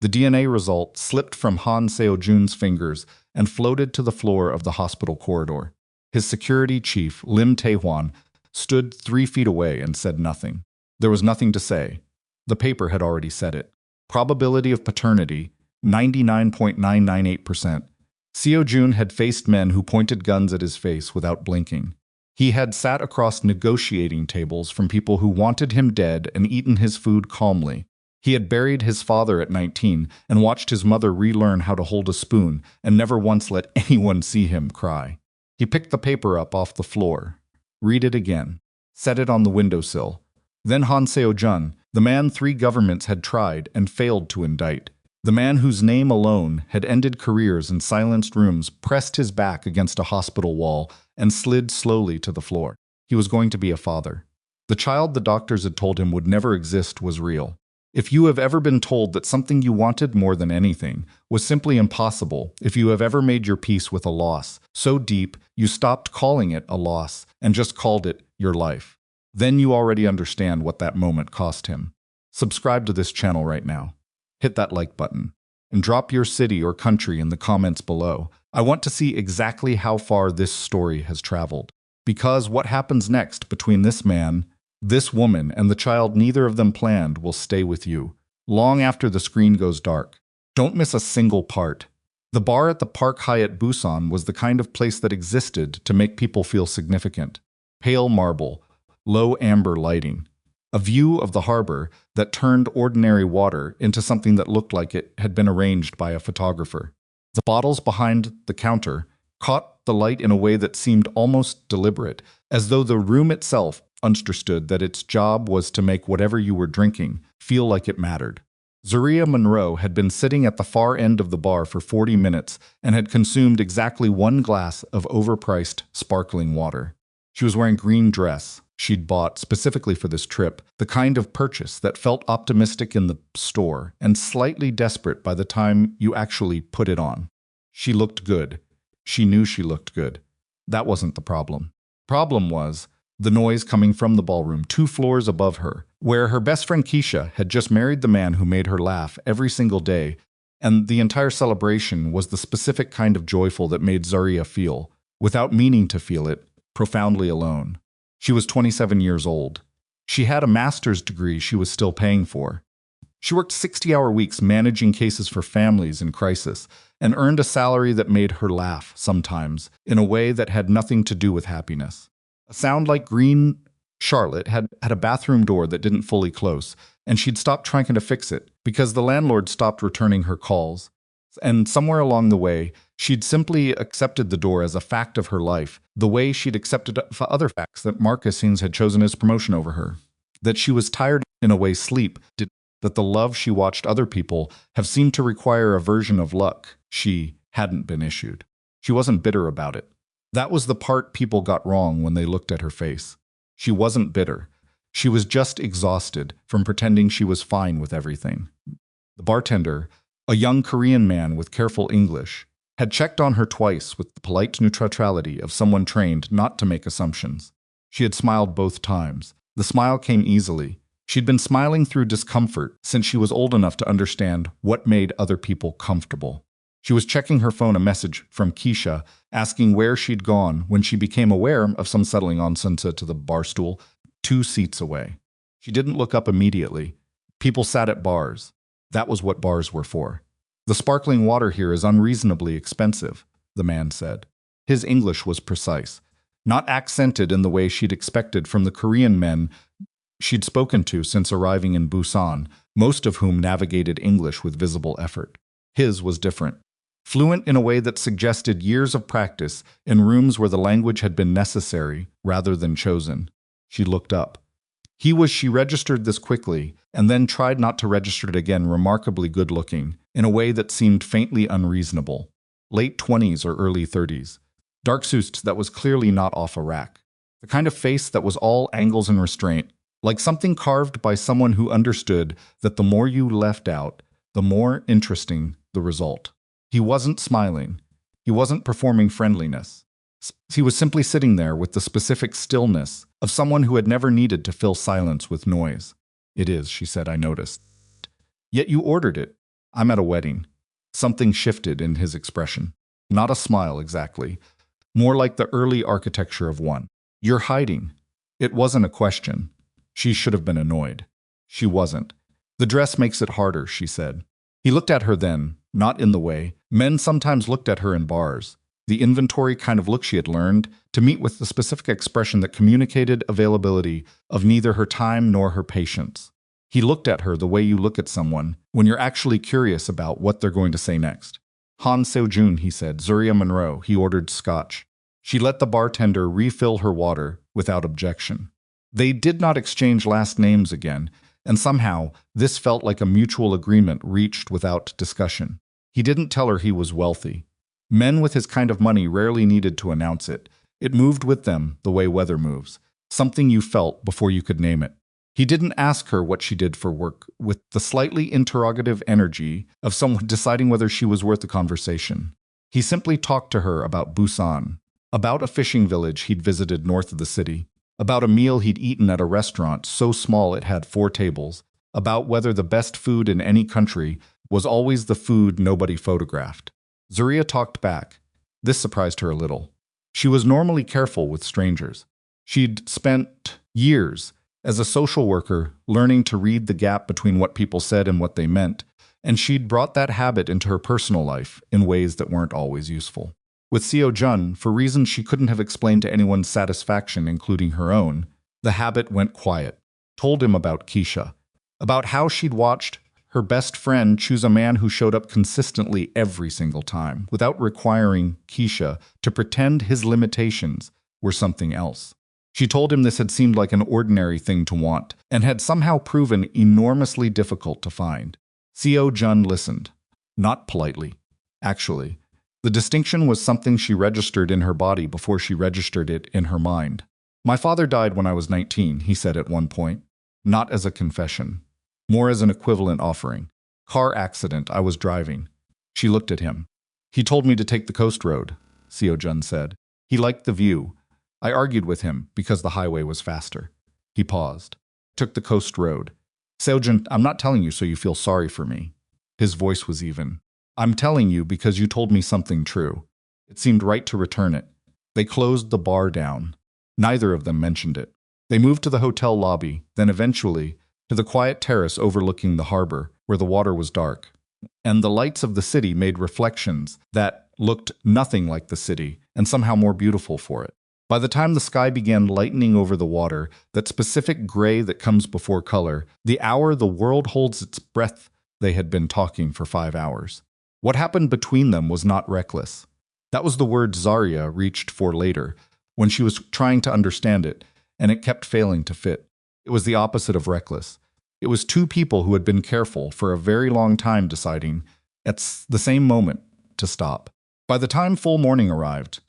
The DNA result slipped from Han Seo-jun's fingers and floated to the floor of the hospital corridor. His security chief, Lim Tae-hwan, stood 3 feet away and said nothing. There was nothing to say. The paper had already said it. Probability of paternity, 99.998%. Seo-jun had faced men who pointed guns at his face without blinking. He had sat across negotiating tables from people who wanted him dead and eaten his food calmly. He had buried his father at 19 and watched his mother relearn how to hold a spoon and never once let anyone see him cry. He picked the paper up off the floor. Read it again. Set it on the windowsill. Then Han Seo-jun, the man 3 governments had tried and failed to indict, the man whose name alone had ended careers in silenced rooms, pressed his back against a hospital wall and slid slowly to the floor. He was going to be a father. The child the doctors had told him would never exist was real. If you have ever been told that something you wanted more than anything was simply impossible, if you have ever made your peace with a loss so deep you stopped calling it a loss and just called it your life, then you already understand what that moment cost him. Subscribe to this channel right now. Hit that like button. And drop your city or country in the comments below. I want to see exactly how far this story has traveled. Because what happens next between this man, this woman, and the child neither of them planned will stay with you, long after the screen goes dark. Don't miss a single part. The bar at the Park Hyatt Busan was the kind of place that existed to make people feel significant. Pale marble, low amber lighting. A view of the harbor that turned ordinary water into something that looked like it had been arranged by a photographer. The bottles behind the counter caught the light in a way that seemed almost deliberate, as though the room itself understood that its job was to make whatever you were drinking feel like it mattered. Zaria Monroe had been sitting at the far end of the bar for 40 minutes and had consumed exactly 1 glass of overpriced sparkling water. She was wearing a green dress she'd bought specifically for this trip, the kind of purchase that felt optimistic in the store and slightly desperate by the time you actually put it on. She looked good. She knew she looked good. That wasn't the problem. Problem was the noise coming from the ballroom 2 floors above her, where her best friend Keisha had just married the man who made her laugh every single day, and the entire celebration was the specific kind of joyful that made Zaria feel, without meaning to feel it, profoundly alone. She was 27 years old. She had a master's degree she was still paying for. She worked 60-hour weeks managing cases for families in crisis and earned a salary that made her laugh sometimes in a way that had nothing to do with happiness. A sound like green Charlotte had a bathroom door that didn't fully close, and she'd stopped trying to fix it because the landlord stopped returning her calls. And somewhere along the way, she'd simply accepted the door as a fact of her life, the way she'd accepted other facts that Marcus had chosen as promotion over her. That she was tired in a way sleep did, that the love she watched other people have seemed to require a version of luck she hadn't been issued. She wasn't bitter about it. That was the part people got wrong when they looked at her face. She wasn't bitter. She was just exhausted from pretending she was fine with everything. The bartender, a young Korean man with careful English, had checked on her twice with the polite neutrality of someone trained not to make assumptions. She had smiled both times. The smile came easily. She'd been smiling through discomfort since she was old enough to understand what made other people comfortable. She was checking her phone, a message from Keisha asking where she'd gone when she became aware of some settling on Sunset to the bar stool 2 seats away. She didn't look up immediately. People sat at bars. That was what bars were for. The sparkling water here is unreasonably expensive, the man said. His English was precise, not accented in the way she'd expected from the Korean men she'd spoken to since arriving in Busan, most of whom navigated English with visible effort. His was different. Fluent in a way that suggested years of practice in rooms where the language had been necessary rather than chosen. She looked up. She registered this quickly, and then tried not to register it again, remarkably good-looking, in a way that seemed faintly unreasonable. Late 20s or early 30s. Dark suits that was clearly not off a rack. The kind of face that was all angles and restraint, like something carved by someone who understood that the more you left out, the more interesting the result. He wasn't smiling. He wasn't performing friendliness. He was simply sitting there with the specific stillness of someone who had never needed to fill silence with noise. "It is," she said, "I noticed." "Yet you ordered it." I'm at a wedding. Something shifted in his expression. Not a smile exactly, more like the early architecture of one. You're hiding. It wasn't a question. She should have been annoyed. She wasn't. The dress makes it harder, she said. He looked at her then, not in the way men sometimes looked at her in bars, the inventory kind of look she had learned to meet with the specific expression that communicated availability of neither her time nor her patience. He looked at her the way you look at someone when you're actually curious about what they're going to say next. Han Seo-jun, he said. Zaria Monroe, he ordered scotch. She let the bartender refill her water without objection. They did not exchange last names again, and somehow this felt like a mutual agreement reached without discussion. He didn't tell her he was wealthy. Men with his kind of money rarely needed to announce it. It moved with them the way weather moves, something you felt before you could name it. He didn't ask her what she did for work with the slightly interrogative energy of someone deciding whether she was worth the conversation. He simply talked to her about Busan, about a fishing village he'd visited north of the city, about a meal he'd eaten at a restaurant so small it had 4 tables, about whether the best food in any country was always the food nobody photographed. Zaria talked back. This surprised her a little. She was normally careful with strangers. She'd spent years as a social worker learning to read the gap between what people said and what they meant, and she'd brought that habit into her personal life in ways that weren't always useful. With Seo-jun, for reasons she couldn't have explained to anyone's satisfaction, including her own, the habit went quiet. Told him about Keisha, about how she'd watched her best friend choose a man who showed up consistently every single time, without requiring Keisha to pretend his limitations were something else. She told him this had seemed like an ordinary thing to want, and had somehow proven enormously difficult to find. Seo-jun listened. Not politely. Actually, the distinction was something she registered in her body before she registered it in her mind. My father died when I was 19, he said at one point. Not as a confession. More as an equivalent offering. Car accident, I was driving. She looked at him. He told me to take the coast road, Seo-jun said. He liked the view. I argued with him because the highway was faster. He paused. Took the coast road. Seo-jun, I'm not telling you so you feel sorry for me. His voice was even. I'm telling you because you told me something true. It seemed right to return it. They closed the bar down. Neither of them mentioned it. They moved to the hotel lobby, then eventually to the quiet terrace overlooking the harbor, where the water was dark, and the lights of the city made reflections that looked nothing like the city, and somehow more beautiful for it. By the time the sky began lightening over the water, that specific gray that comes before color, the hour the world holds its breath, they had been talking for 5 hours. What happened between them was not reckless. That was the word Zaria reached for later, when she was trying to understand it, and it kept failing to fit. It was the opposite of reckless. It was 2 people who had been careful for a very long time deciding, at the same moment, to stop. By the time full morning arrived,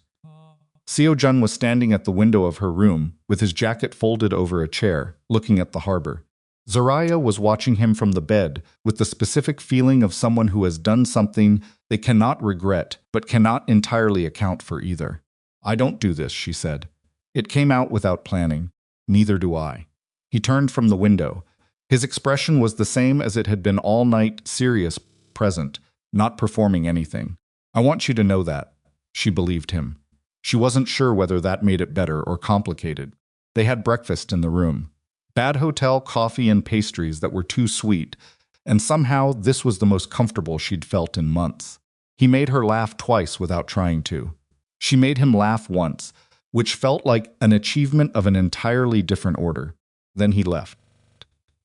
Seo-jun was standing at the window of her room, with his jacket folded over a chair, looking at the harbor. Zaria was watching him from the bed, with the specific feeling of someone who has done something they cannot regret, but cannot entirely account for either. I don't do this, she said. It came out without planning. Neither do I. He turned from the window. His expression was the same as it had been all night, serious, present, not performing anything. I want you to know that. She believed him. She wasn't sure whether that made it better or complicated. They had breakfast in the room. Bad hotel coffee and pastries that were too sweet, and somehow this was the most comfortable she'd felt in months. He made her laugh twice without trying to. She made him laugh once, which felt like an achievement of an entirely different order. Then he left.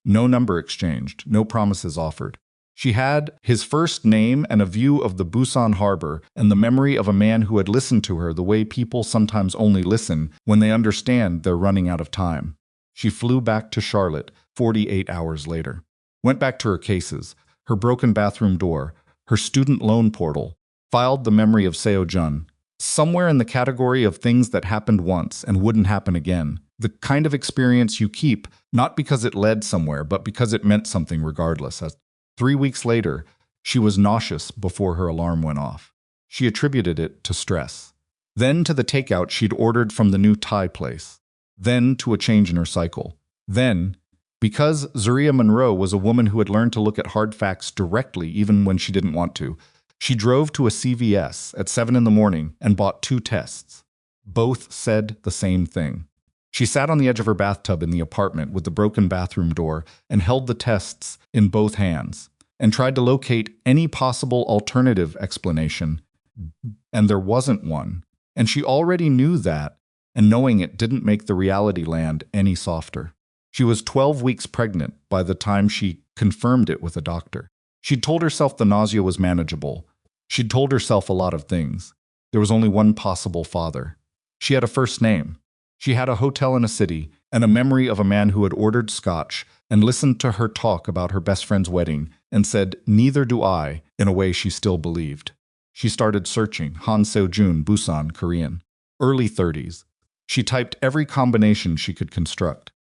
No number exchanged, no promises offered. She had his first name and a view of the Busan harbor and the memory of a man who had listened to her the way people sometimes only listen when they understand they're running out of time. She flew back to Charlotte 48 hours later. Went back to her cases, her broken bathroom door, her student loan portal, filed the memory of Seo-jun, somewhere in the category of things that happened once and wouldn't happen again. The kind of experience you keep, not because it led somewhere, but because it meant something regardless. As 3 weeks later, she was nauseous before her alarm went off. She attributed it to stress. Then to the takeout she'd ordered from the new Thai place. Then to a change in her cycle. Then Because Zaria Monroe was a woman who had learned to look at hard facts directly even when she didn't want to, she drove to a CVS at 7 in the morning and bought 2 tests. Both said the same thing. She sat on the edge of her bathtub in the apartment with the broken bathroom door and held the tests in both hands and tried to locate any possible alternative explanation. And there wasn't one. And she already knew that, and knowing it didn't make the reality land any softer. She was 12 weeks pregnant by the time she confirmed it with a doctor. She'd told herself the nausea was manageable. She'd told herself a lot of things. There was only one possible father. She had a first name. She had a hotel in a city and a memory of a man who had ordered scotch and listened to her talk about her best friend's wedding and said, "Neither do I," in a way she still believed. She started searching Han Seo-jun, Busan, Korean. Early 30s. She typed every combination she could construct.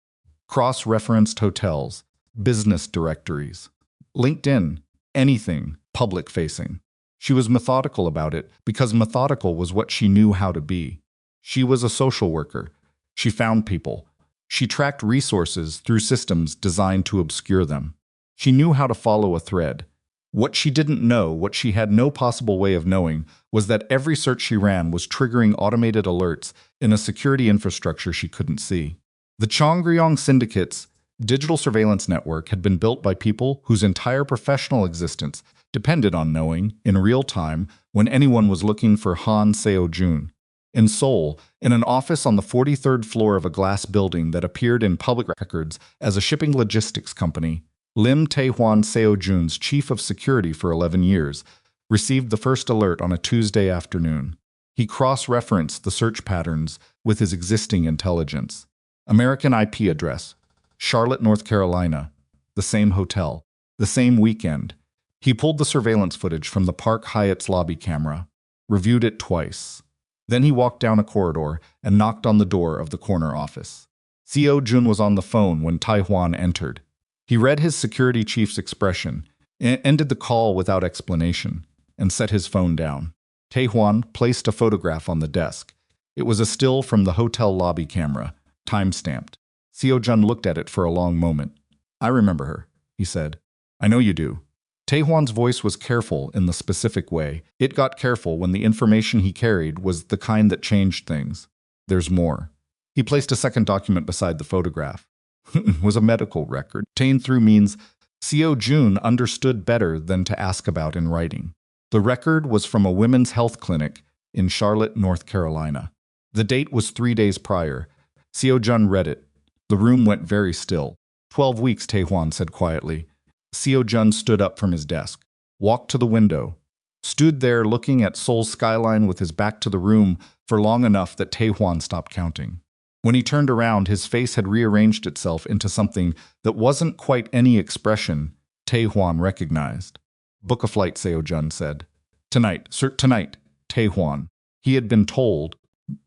Cross-referenced hotels, business directories, LinkedIn, anything public-facing. She was methodical about it because methodical was what she knew how to be. She was a social worker. She found people. She tracked resources through systems designed to obscure them. She knew how to follow a thread. What she didn't know, what she had no possible way of knowing, was that every search she ran was triggering automated alerts in a security infrastructure she couldn't see. The Chongryong Syndicate's digital surveillance network had been built by people whose entire professional existence depended on knowing, in real time, when anyone was looking for Han Seo-jun. In Seoul, in an office on the 43rd floor of a glass building that appeared in public records as a shipping logistics company, Lim Tae-hwan Seo-jun's chief of security for 11 years, received the first alert on a Tuesday afternoon. He cross-referenced the search patterns with his existing intelligence. American IP address, Charlotte, North Carolina, the same hotel, the same weekend. He pulled the surveillance footage from the Park Hyatt's lobby camera, reviewed it twice. Then he walked down a corridor and knocked on the door of the corner office. Seo-jun was on the phone when Tae-hwan entered. He read his security chief's expression, ended the call without explanation, and set his phone down. Tae-hwan placed a photograph on the desk. It was a still from the hotel lobby camera, time-stamped. Seo-jun looked at it for a long moment. "I remember her," he said. "I know you do." Tae-hwan's voice was careful in the specific way. It got careful when the information he carried was the kind that changed things. "There's more." He placed a second document beside the photograph. It was a medical record. Obtained through means Seo-jun understood better than to ask about in writing. The record was from a women's health clinic in Charlotte, North Carolina. The date was 3 days prior. Seo-jun read it. The room went very still. 12 weeks, Tae-hwan said quietly. Seo-jun stood up from his desk, walked to the window, stood there looking at Seoul's skyline with his back to the room for long enough that Tae-hwan stopped counting. When he turned around, his face had rearranged itself into something that wasn't quite any expression Tae-hwan recognized. "Book a flight," Seo-jun said. "Tonight, sir, tonight, Tae-hwan." He had been told,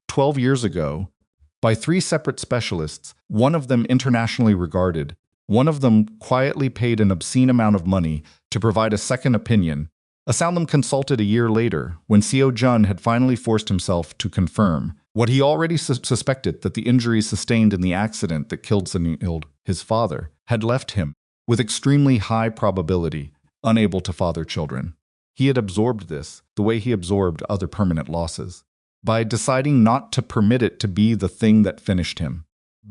12 years ago, by 3 separate specialists, one of them internationally regarded, one of them quietly paid an obscene amount of money to provide a second opinion, a Salem consulted a year later when Seo-jun had finally forced himself to confirm what he already suspected, that the injuries sustained in the accident that killed Sunil, his father, had left him, with extremely high probability, unable to father children. He had absorbed this the way he absorbed other permanent losses, by deciding not to permit it to be the thing that finished him,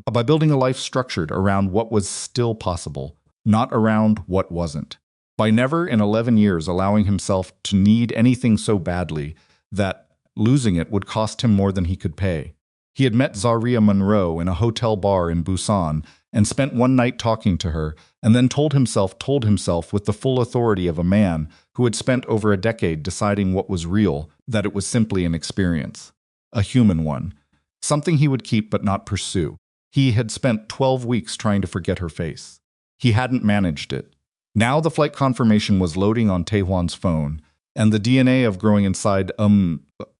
by building a life structured around what was still possible, not around what wasn't, by never in 11 years allowing himself to need anything so badly that losing it would cost him more than he could pay. He had met Zaria Monroe in a hotel bar in Busan and spent one night talking to her, and then told himself with the full authority of a man who had spent over a decade deciding what was real, that it was simply an experience, a human one, something he would keep but not pursue. He had spent 12 weeks trying to forget her face. He hadn't managed it. Now the flight confirmation was loading on Tae-hwan's phone, and the DNA of growing inside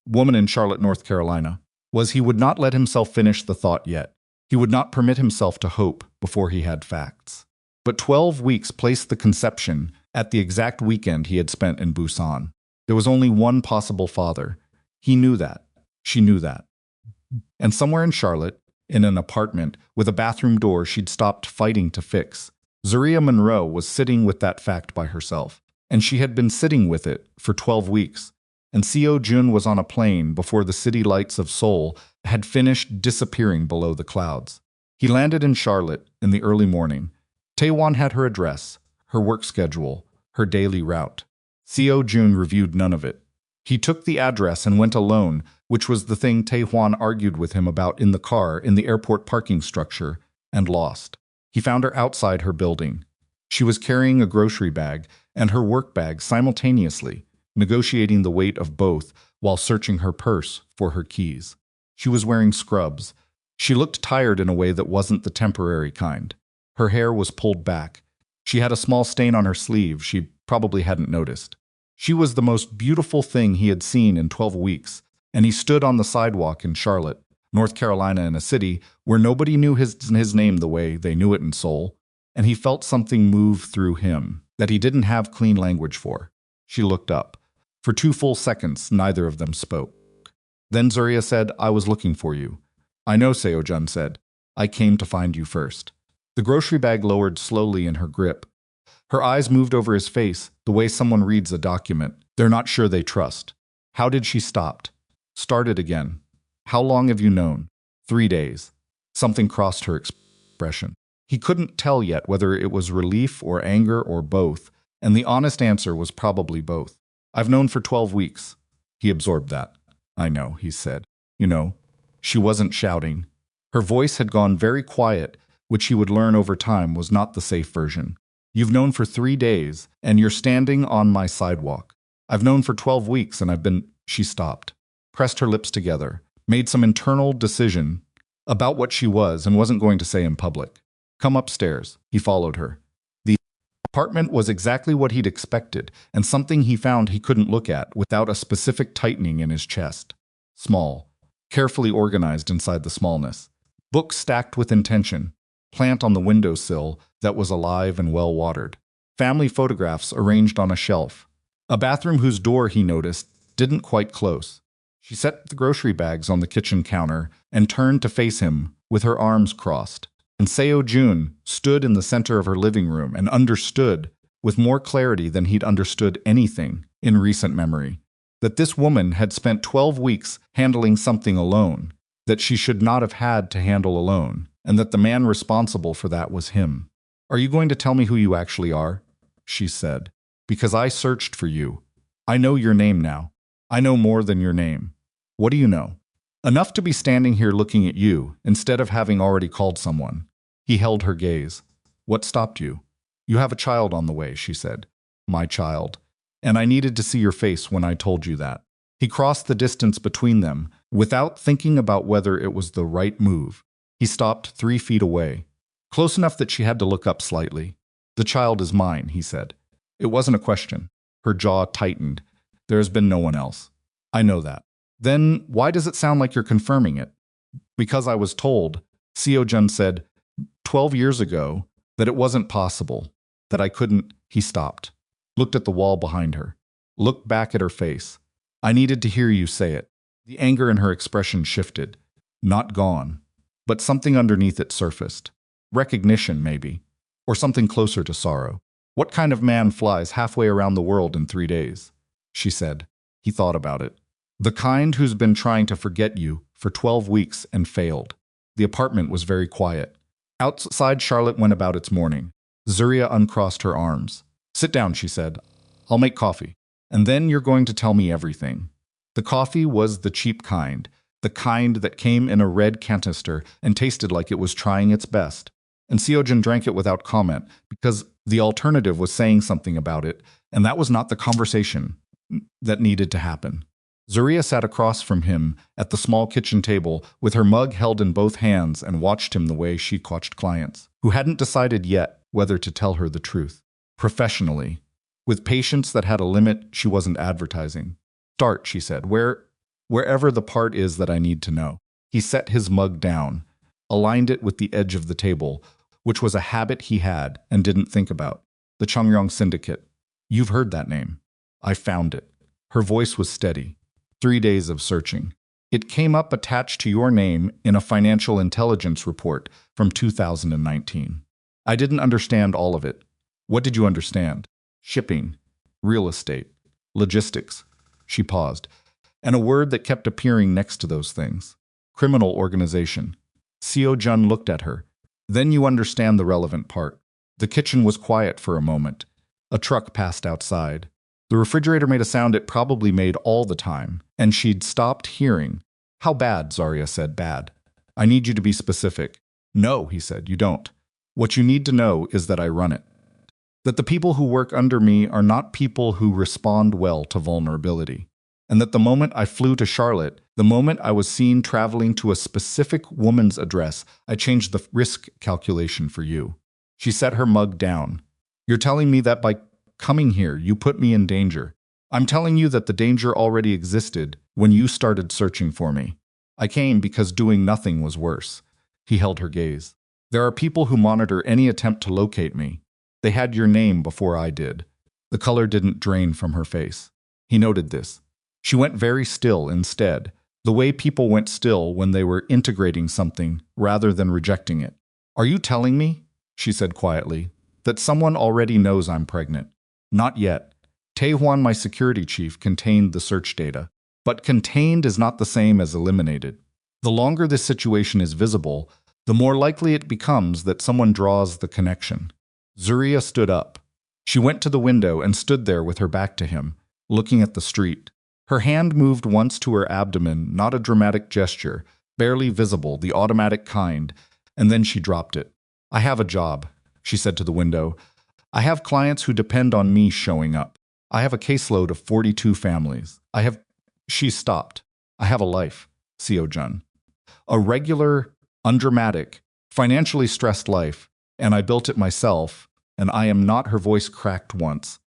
woman in Charlotte, North Carolina, was he would not let himself finish the thought yet. He would not permit himself to hope before he had facts. But 12 weeks placed the conception at the exact weekend he had spent in Busan. There was only one possible father. He knew that. She knew that. And somewhere in Charlotte, in an apartment with a bathroom door she'd stopped fighting to fix. Zaria Monroe was sitting with that fact by herself, and she had been sitting with it for 12 weeks. And Seo-jun was on a plane before the city lights of Seoul had finished disappearing below the clouds. He landed in Charlotte in the early morning. Taewon had her address, her work schedule, her daily route. Seo-jun reviewed none of it. He took the address and went alone, which was the thing Taewon argued with him about in the car in the airport parking structure, and lost. He found her outside her building. She was carrying a grocery bag and her work bag simultaneously, negotiating the weight of both while searching her purse for her keys. She was wearing scrubs. She looked tired in a way that wasn't the temporary kind. Her hair was pulled back. She had a small stain on her sleeve she probably hadn't noticed. She was the most beautiful thing he had seen in 12 weeks, and he stood on the sidewalk in Charlotte, North Carolina, in a city where nobody knew his name the way they knew it in Seoul, and he felt something move through him that he didn't have clean language for. She looked up. For 2 full seconds, neither of them spoke. Then Zaria said, "I was looking for you." "I know," Seo-jun said. "I came to find you first." The grocery bag lowered slowly in her grip. Her eyes moved over his face, the way someone reads a document they're not sure they trust. How did she stop? Started again. "How long have you known?" 3 days. Something crossed her expression. He couldn't tell yet whether it was relief or anger or both, and the honest answer was probably both. "I've known for 12 weeks. He absorbed that. "I know," he said. "You know." She wasn't shouting. Her voice had gone very quiet, which he would learn over time was not the safe version. "You've known for 3 days, and you're standing on my sidewalk. I've known for 12 weeks, and I've been—" She stopped, pressed her lips together, made some internal decision about what she was and wasn't going to say in public. "Come upstairs." He followed her. The apartment was exactly what he'd expected, and something he found he couldn't look at without a specific tightening in his chest. Small, carefully organized inside the smallness. Books stacked with intention. Plant on the windowsill that was alive and well-watered. Family photographs arranged on a shelf. A bathroom whose door, he noticed, didn't quite close. She set the grocery bags on the kitchen counter and turned to face him with her arms crossed. And Seo-jun stood in the center of her living room and understood, with more clarity than he'd understood anything in recent memory, that this woman had spent 12 weeks handling something alone, that she should not have had to handle alone, and that the man responsible for that was him. "Are you going to tell me who you actually are?" she said. "Because I searched for you. I know your name now. I know more than your name. What do you know?" "Enough to be standing here looking at you, instead of having already called someone." He held her gaze. "What stopped you?" "You have a child on the way," she said. "My child. And I needed to see your face when I told you that." He crossed the distance between them, without thinking about whether it was the right move. He stopped 3 feet away, close enough that she had to look up slightly. "The child is mine," he said. It wasn't a question. Her jaw tightened. "There has been no one else." "I know that." "Then why does it sound like you're confirming it?" "Because I was told," Seo-jun said, 12 years ago, that it wasn't possible, that I couldn't." He stopped, looked at the wall behind her, looked back at her face. "I needed to hear you say it." The anger in her expression shifted. Not gone, but something underneath it surfaced. Recognition, maybe, or something closer to sorrow. "What kind of man flies halfway around the world in 3 days?" she said. He thought about it. "The kind who's been trying to forget you for 12 weeks and failed." The apartment was very quiet. Outside, Charlotte went about its morning. Zaria uncrossed her arms. "Sit down," she said. "I'll make coffee. And then you're going to tell me everything." The coffee was the cheap kind, the kind that came in a red canister and tasted like it was trying its best. And Seo-jun drank it without comment, because the alternative was saying something about it, and that was not the conversation that needed to happen. Zaria sat across from him at the small kitchen table with her mug held in both hands and watched him the way she watched clients, who hadn't decided yet whether to tell her the truth. Professionally, with patience that had a limit she wasn't advertising. "Start," she said, wherever the part is that I need to know." He set his mug down, aligned it with the edge of the table, which was a habit he had and didn't think about. "The Chongyong Syndicate. You've heard that name." "I found it." Her voice was steady. 3 days of searching. It came up attached to your name in a financial intelligence report from 2019. I didn't understand all of it. What did you understand? Shipping, real estate, logistics. She paused, and a word that kept appearing next to those things. Criminal organization. Seo-jun looked at her. Then you understand the relevant part. The kitchen was quiet for a moment. A truck passed outside. The refrigerator made a sound it probably made all the time, and she'd stopped hearing. How bad? Zaria said. Bad. I need you to be specific. No, he said, you don't. What you need to know is that I run it. That the people who work under me are not people who respond well to vulnerability. And that the moment I flew to Charlotte, the moment I was seen traveling to a specific woman's address, I changed the risk calculation for you. She set her mug down. You're telling me that by coming here, you put me in danger. I'm telling you that the danger already existed when you started searching for me. I came because doing nothing was worse. He held her gaze. There are people who monitor any attempt to locate me. They had your name before I did. The color didn't drain from her face. He noted this. She went very still instead, the way people went still when they were integrating something rather than rejecting it. Are you telling me, she said quietly, that someone already knows I'm pregnant? Not yet. Taehwan, my security chief, contained the search data. But contained is not the same as eliminated. The longer this situation is visible, the more likely it becomes that someone draws the connection. Zaria stood up. She went to the window and stood there with her back to him, looking at the street. Her hand moved once to her abdomen, not a dramatic gesture, barely visible, the automatic kind, and then she dropped it. I have a job, she said to the window. I have clients who depend on me showing up. I have a caseload of 42 families. She stopped. I have a life, Seo-jun. A regular, undramatic, financially stressed life, and I built it myself, and I am not. Her voice cracked once.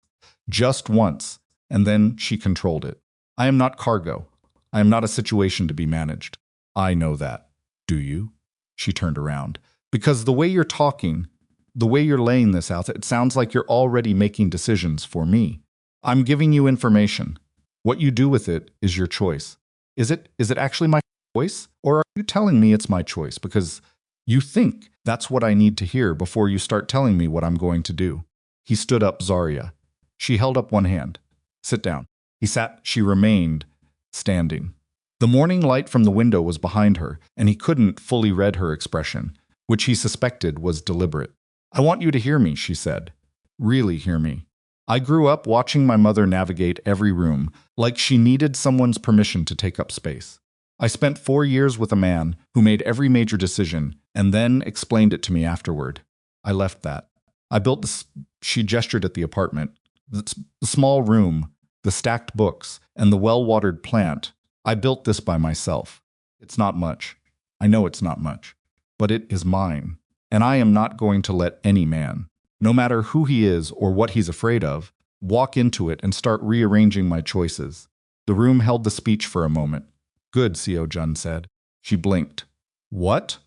Just once, and then she controlled it. I am not cargo. I am not a situation to be managed. I know that. Do you? She turned around. Because the way you're talking, the way you're laying this out, it sounds like you're already making decisions for me. I'm giving you information. What you do with it is your choice. Is it actually my choice? Or are you telling me it's my choice because you think that's what I need to hear before you start telling me what I'm going to do? He stood up Zaria. She held up one hand. Sit down. He sat. She remained standing. The morning light from the window was behind her, and he couldn't fully read her expression, which he suspected was deliberate. I want you to hear me, she said. Really hear me. I grew up watching my mother navigate every room, like she needed someone's permission to take up space. I spent 4 years with a man who made every major decision and then explained it to me afterward. I left that. I built this, she gestured at the apartment, the small room, the stacked books, and the well-watered plant. I built this by myself. It's not much. I know it's not much. But it is mine. And I am not going to let any man, no matter who he is or what he's afraid of, walk into it and start rearranging my choices. The room held the speech for a moment. Good, Seo-jun said. She blinked. What?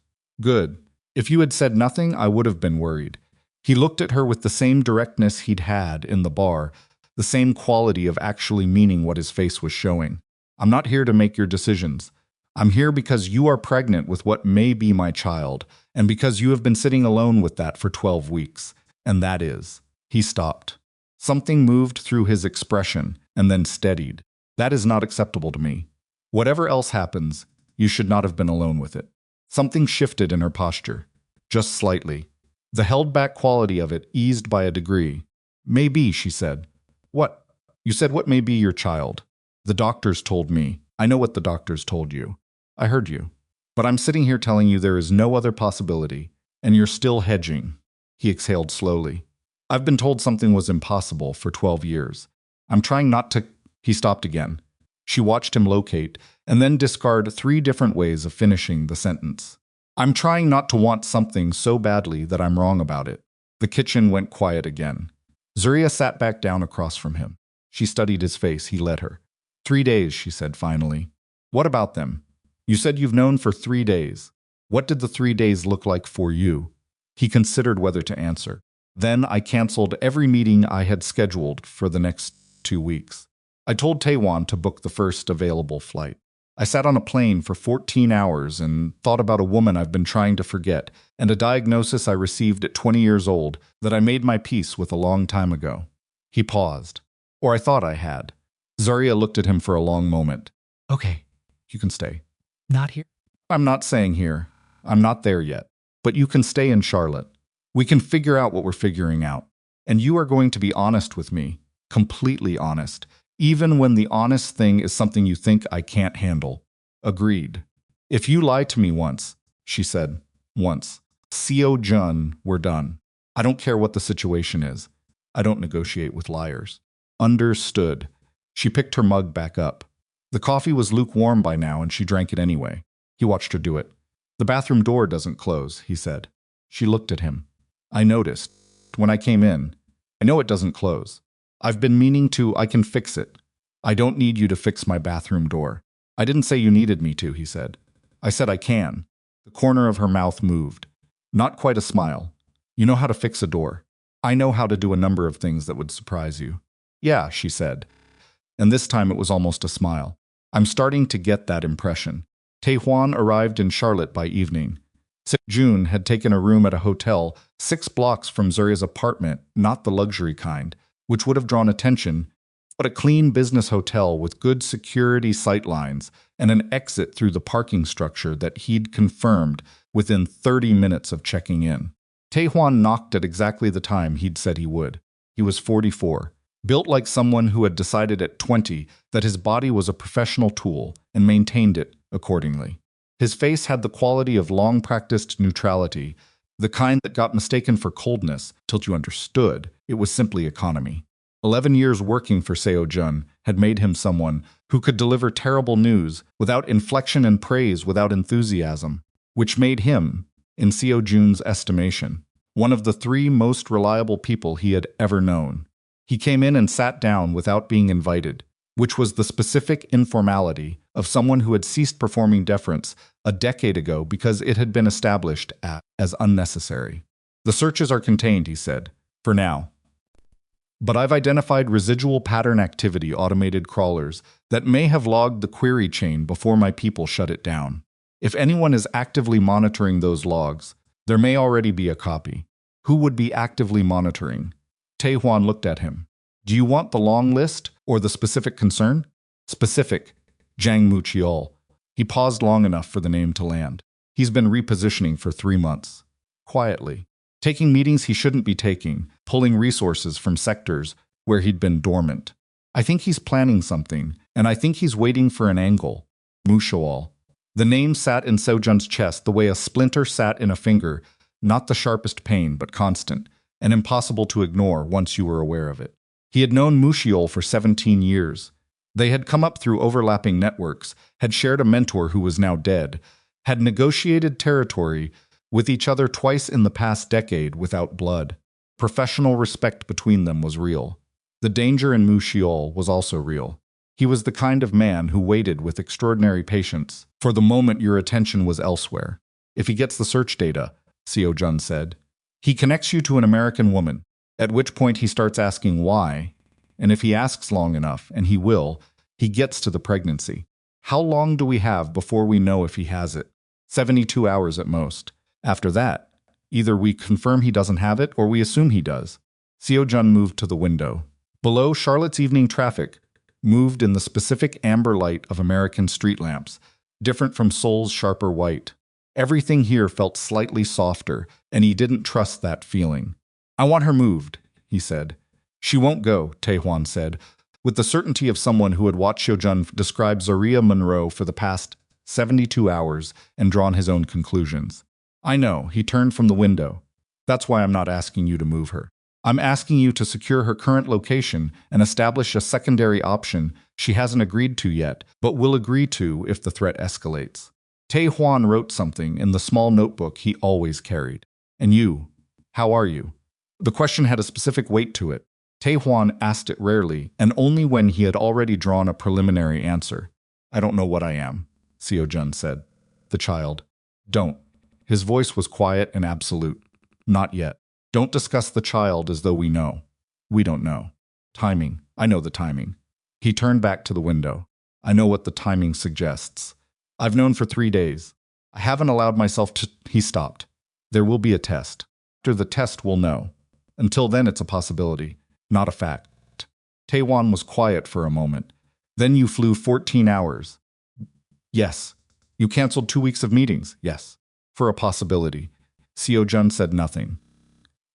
Good. If you had said nothing, I would have been worried. He looked at her with the same directness he'd had in the bar, the same quality of actually meaning what his face was showing. I'm not here to make your decisions. I'm here because you are pregnant with what may be my child, and because you have been sitting alone with that for 12 weeks. And that is. He stopped. Something moved through his expression and then steadied. That is not acceptable to me. Whatever else happens, you should not have been alone with it. Something shifted in her posture, just slightly. The held-back quality of it eased by a degree. Maybe, she said. What? You said what may be your child. The doctors told me. I know what the doctors told you. I heard you. But I'm sitting here telling you there is no other possibility, and you're still hedging. He exhaled slowly. I've been told something was impossible for 12 years. I'm trying not to... He stopped again. She watched him locate, and then discard 3 different ways of finishing the sentence. I'm trying not to want something so badly that I'm wrong about it. The kitchen went quiet again. Zaria sat back down across from him. She studied his face. He let her. 3 days, she said finally. What about them? You said you've known for 3 days. What did the 3 days look like for you? He considered whether to answer. Then I canceled every meeting I had scheduled for the next 2 weeks. I told Taewan to book the first available flight. I sat on a plane for 14 hours and thought about a woman I've been trying to forget, and a diagnosis I received at 20 years old that I made my peace with a long time ago." He paused. Or I thought I had. Zaria looked at him for a long moment. "Okay, you can stay." Not here. "I'm not saying here. I'm not there yet. But you can stay in Charlotte. We can figure out what we're figuring out. And you are going to be honest with me. Completely honest. Even when the honest thing is something you think I can't handle." "Agreed." "If you lie to me once," she said, "once, Seo-jun, we're done. I don't care what the situation is. I don't negotiate with liars." "Understood." She picked her mug back up. The coffee was lukewarm by now and she drank it anyway. He watched her do it. "The bathroom door doesn't close," he said. She looked at him. "I noticed. When I came in. I know it doesn't close. I've been meaning to. I can fix it. I don't need you to fix my bathroom door." "I didn't say you needed me to," he said. "I said I can." The corner of her mouth moved. Not quite a smile. "You know how to fix a door." "I know how to do a number of things that would surprise you." "Yeah," she said. And this time it was almost a smile. "I'm starting to get that impression." Tae-hwan arrived in Charlotte by evening. Seo-jun had taken a room at a hotel 6 blocks from Zaria's apartment, not the luxury kind, which would have drawn attention, but a clean business hotel with good security sightlines and an exit through the parking structure that he'd confirmed within 30 minutes of checking in. Tae-hwan knocked at exactly the time he'd said he would. He was 44, built like someone who had decided at 20 that his body was a professional tool and maintained it accordingly. His face had the quality of long-practiced neutrality, the kind that got mistaken for coldness till you understood it was simply economy. 11 years working for Seo-jun had made him someone who could deliver terrible news without inflection and praise without enthusiasm, which made him, in Seo-jun's estimation, one of the 3 most reliable people he had ever known. He came in and sat down without being invited, which was the specific informality of someone who had ceased performing deference a decade ago because it had been established as unnecessary. "The searches are contained," he said, "for now. But I've identified residual pattern activity automated crawlers that may have logged the query chain before my people shut it down. If anyone is actively monitoring those logs, there may already be a copy. Who would be actively monitoring?" Tae-hwan looked at him. "Do you want the long list or the specific concern?" "Specific. Jang Mu-cheol." He paused long enough for the name to land. "He's been repositioning for 3 months. Quietly. Taking meetings he shouldn't be taking, pulling resources from sectors where he'd been dormant. I think he's planning something, and I think he's waiting for an angle. Mu-cheol." The name sat in Seo-jun's chest the way a splinter sat in a finger, not the sharpest pain, but constant, and impossible to ignore once you were aware of it. He had known Mu-cheol for 17 years. They had come up through overlapping networks, had shared a mentor who was now dead, had negotiated territory with each other twice in the past decade without blood. Professional respect between them was real. The danger in Mu-cheol was also real. He was the kind of man who waited with extraordinary patience for the moment your attention was elsewhere. "If he gets the search data," Seo-jun said, "he connects you to an American woman, at which point he starts asking why, and if he asks long enough, and he will, he gets to the pregnancy. How long do we have before we know if he has it? 72 hours at most. After that, either we confirm he doesn't have it or we assume he does." Seo-jun moved to the window. Below, Charlotte's evening traffic moved in the specific amber light of American street lamps, different from Seoul's sharper white. Everything here felt slightly softer, and he didn't trust that feeling. "I want her moved," he said. "She won't go," Tae-hwan said, with the certainty of someone who had watched Seo-jun describe Zaria Monroe for the past 72 hours and drawn his own conclusions. "I know," he turned from the window. "That's why I'm not asking you to move her. I'm asking you to secure her current location and establish a secondary option she hasn't agreed to yet, but will agree to if the threat escalates." Tae-hwan wrote something in the small notebook he always carried. "And you? How are you?" The question had a specific weight to it. Tae-hwan asked it rarely, and only when he had already drawn a preliminary answer. "I don't know what I am," Seo-jun said. "The child." "Don't." His voice was quiet and absolute. "Not yet. Don't discuss the child as though we know. We don't know. Timing. I know the timing." He turned back to the window. I know what the timing suggests. I've known for 3 days. I haven't allowed myself to... He stopped. There will be a test. After the test, we'll know. Until then, it's a possibility, not a fact. Taewon was quiet for a moment. Then you flew 14 hours. Yes. You canceled 2 weeks of meetings. Yes. For a possibility. Seo-jun said nothing.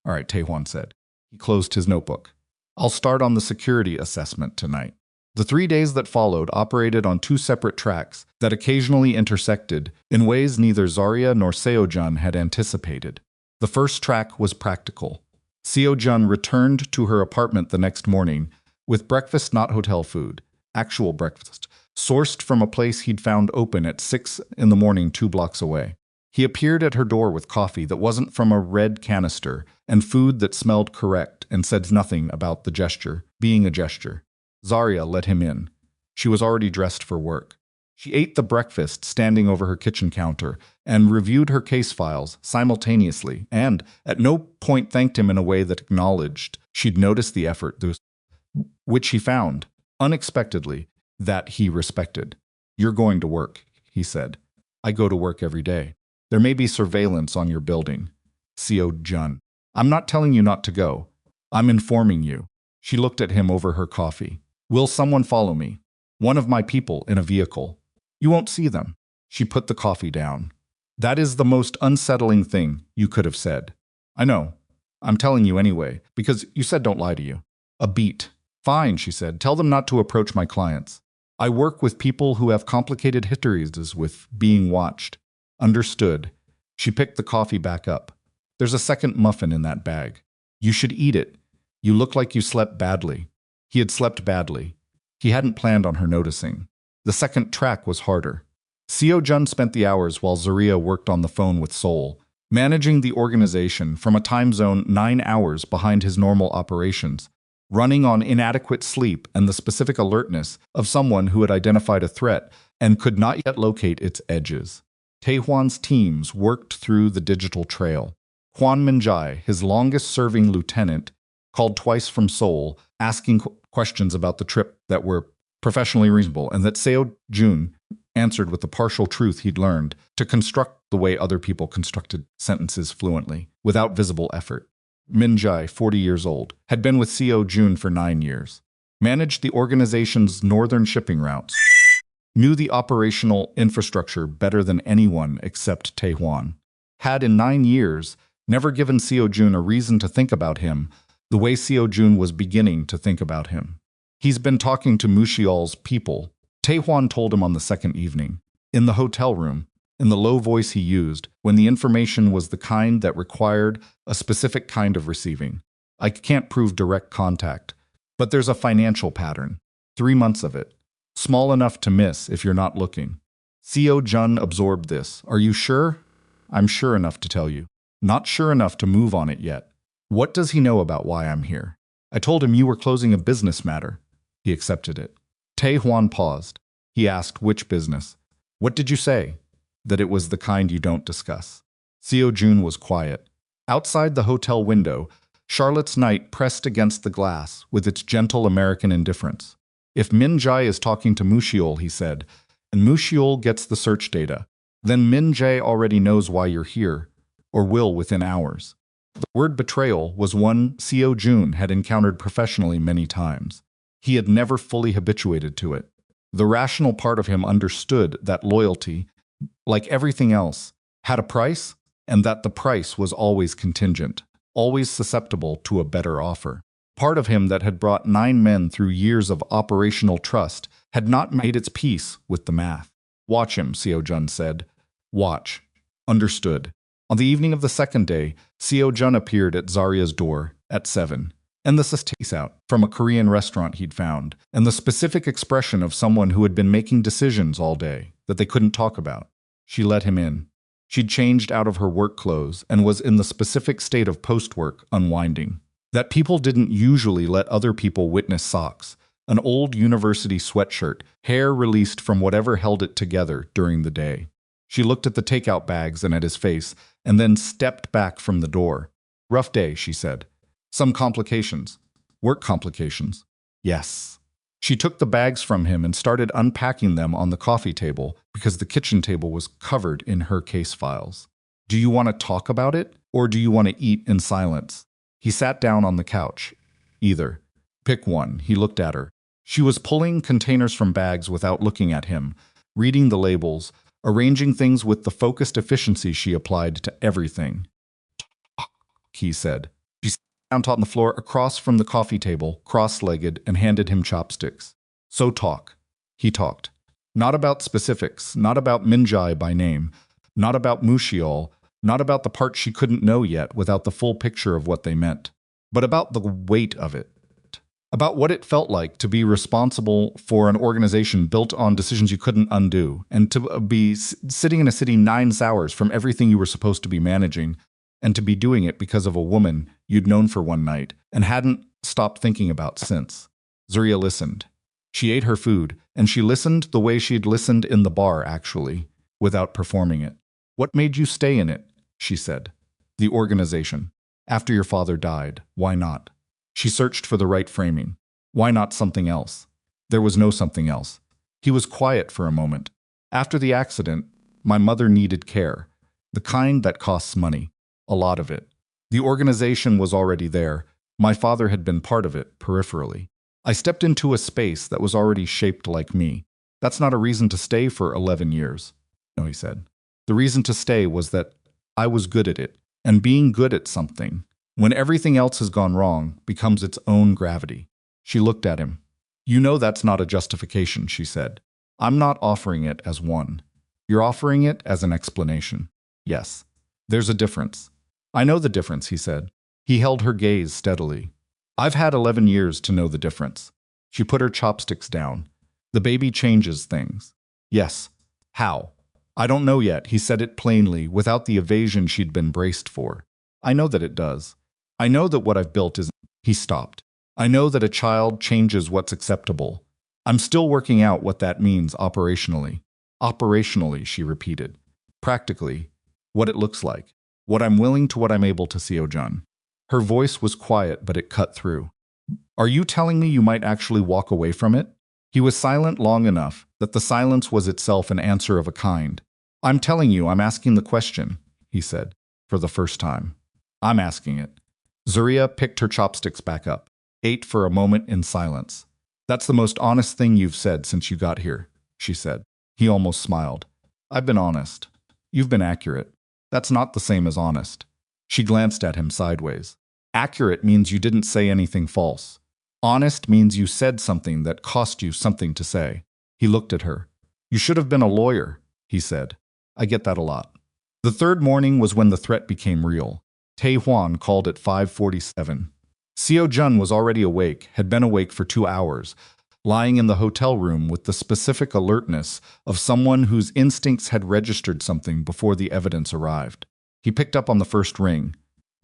All right, Taewon said. He closed his notebook. I'll start on the security assessment tonight. The 3 days that followed operated on 2 separate tracks that occasionally intersected in ways neither Zaria nor Seo-jun had anticipated. The first track was practical. Seo-jun returned to her apartment the next morning with breakfast, not hotel food, actual breakfast, sourced from a place he'd found open at 6 in the morning 2 blocks away. He appeared at her door with coffee that wasn't from a red canister and food that smelled correct and said nothing about the gesture being a gesture. Zaria let him in. She was already dressed for work. She ate the breakfast standing over her kitchen counter and reviewed her case files simultaneously and at no point thanked him in a way that acknowledged she'd noticed the effort, which he found, unexpectedly, that he respected. You're going to work, he said. I go to work every day. There may be surveillance on your building. Seo-jun. I'm not telling you not to go. I'm informing you. She looked at him over her coffee. Will someone follow me? One of my people in a vehicle. You won't see them. She put the coffee down. That is the most unsettling thing you could have said. I know. I'm telling you anyway, because you said don't lie to you. A beat. Fine, she said. Tell them not to approach my clients. I work with people who have complicated histories with being watched. Understood. She picked the coffee back up. There's a second muffin in that bag. You should eat it. You look like you slept badly. He had slept badly. He hadn't planned on her noticing. The second track was harder. Seo-jun spent the hours while Zaria worked on the phone with Seoul, managing the organization from a time zone 9 hours behind his normal operations, running on inadequate sleep and the specific alertness of someone who had identified a threat and could not yet locate its edges. Taewon's teams worked through the digital trail. Kwon Min-jae, his longest-serving lieutenant, called twice from Seoul, asking questions about the trip that were professionally reasonable, and that Seo-jun answered with the partial truth he'd learned to construct the way other people constructed sentences fluently, without visible effort. Min-jae, 40 years old, had been with Seo-jun for 9 years, managed the organization's northern shipping routes, knew the operational infrastructure better than anyone except Taewon, had in 9 years never given Seo-jun a reason to think about him the way Seo-jun was beginning to think about him. He's been talking to Mushial's people, Taewon told him on the second evening, in the hotel room, in the low voice he used, when the information was the kind that required a specific kind of receiving. I can't prove direct contact, but there's a financial pattern. 3 months of it. Small enough to miss if you're not looking. Seo-jun absorbed this. Are you sure? I'm sure enough to tell you. Not sure enough to move on it yet. What does he know about why I'm here? I told him you were closing a business matter. He accepted it. Taewon paused. He asked which business. What did you say? That it was the kind you don't discuss. Seo-jun was quiet. Outside the hotel window, Charlotte's night pressed against the glass with its gentle American indifference. If Min-jae is talking to Mushial, he said, and Mushial gets the search data, then Min-jae already knows why you're here, or will within hours. The word betrayal was one Seo-jun had encountered professionally many times. He had never fully habituated to it. The rational part of him understood that loyalty, like everything else, had a price, and that the price was always contingent, always susceptible to a better offer. Part of him that had brought 9 men through years of operational trust had not made its peace with the math. Watch him, Seo-jun said. Watch. Understood. On the evening of the second day, Seo-jun appeared at Zaria's door at 7. And the tastes out from a Korean restaurant he'd found, and the specific expression of someone who had been making decisions all day that they couldn't talk about. She let him in. She'd changed out of her work clothes and was in the specific state of post-work unwinding. That people didn't usually let other people witness socks, an old university sweatshirt, hair released from whatever held it together during the day. She looked at the takeout bags and at his face, and then stepped back from the door. Rough day, she said. Some complications. Work complications. Yes. She took the bags from him and started unpacking them on the coffee table because the kitchen table was covered in her case files. Do you want to talk about it, or do you want to eat in silence? He sat down on the couch. Either. Pick one. He looked at her. She was pulling containers from bags without looking at him, reading the labels, arranging things with the focused efficiency she applied to everything. He said. She sat down on the floor across from the coffee table, cross-legged, and handed him chopsticks. So talk. He talked. Not about specifics, not about Minjai by name, not about Mushiol, not about the part she couldn't know yet without the full picture of what they meant, but about the weight of it. About what it felt like to be responsible for an organization built on decisions you couldn't undo, and to be sitting in a city 9 hours from everything you were supposed to be managing, and to be doing it because of a woman you'd known for one night and hadn't stopped thinking about since. Zaria listened. She ate her food, and she listened the way she'd listened in the bar, actually, without performing it. What made you stay in it? She said. The organization. After your father died, why not? She searched for the right framing. Why not something else? There was no something else. He was quiet for a moment. After the accident, my mother needed care. The kind that costs money. A lot of it. The organization was already there. My father had been part of it, peripherally. I stepped into a space that was already shaped like me. That's not a reason to stay for 11 years. No, he said. The reason to stay was that I was good at it, and being good at something, when everything else has gone wrong, becomes its own gravity. She looked at him. You know that's not a justification, she said. I'm not offering it as one. You're offering it as an explanation. Yes. There's a difference. I know the difference, he said. He held her gaze steadily. I've had 11 years to know the difference. She put her chopsticks down. The baby changes things. Yes. How? I don't know yet, he said it plainly, without the evasion she'd been braced for. I know that it does. I know that what I've built is... He stopped. I know that a child changes what's acceptable. I'm still working out what that means operationally. Operationally, she repeated. Practically, what it looks like. What I'm willing to what I'm able to, Seo-jun. Her voice was quiet, but it cut through. Are you telling me you might actually walk away from it? He was silent long enough that the silence was itself an answer of a kind. I'm telling you, I'm asking the question, he said, for the first time. I'm asking it. Zaria picked her chopsticks back up, ate for a moment in silence. That's the most honest thing you've said since you got here, she said. He almost smiled. I've been honest. You've been accurate. That's not the same as honest. She glanced at him sideways. Accurate means you didn't say anything false. Honest means you said something that cost you something to say. He looked at her. You should have been a lawyer, he said. I get that a lot. The third morning was when the threat became real. Tae-hwan called at 5:47. Seo-jun was already awake, had been awake for 2 hours, lying in the hotel room with the specific alertness of someone whose instincts had registered something before the evidence arrived. He picked up on the first ring.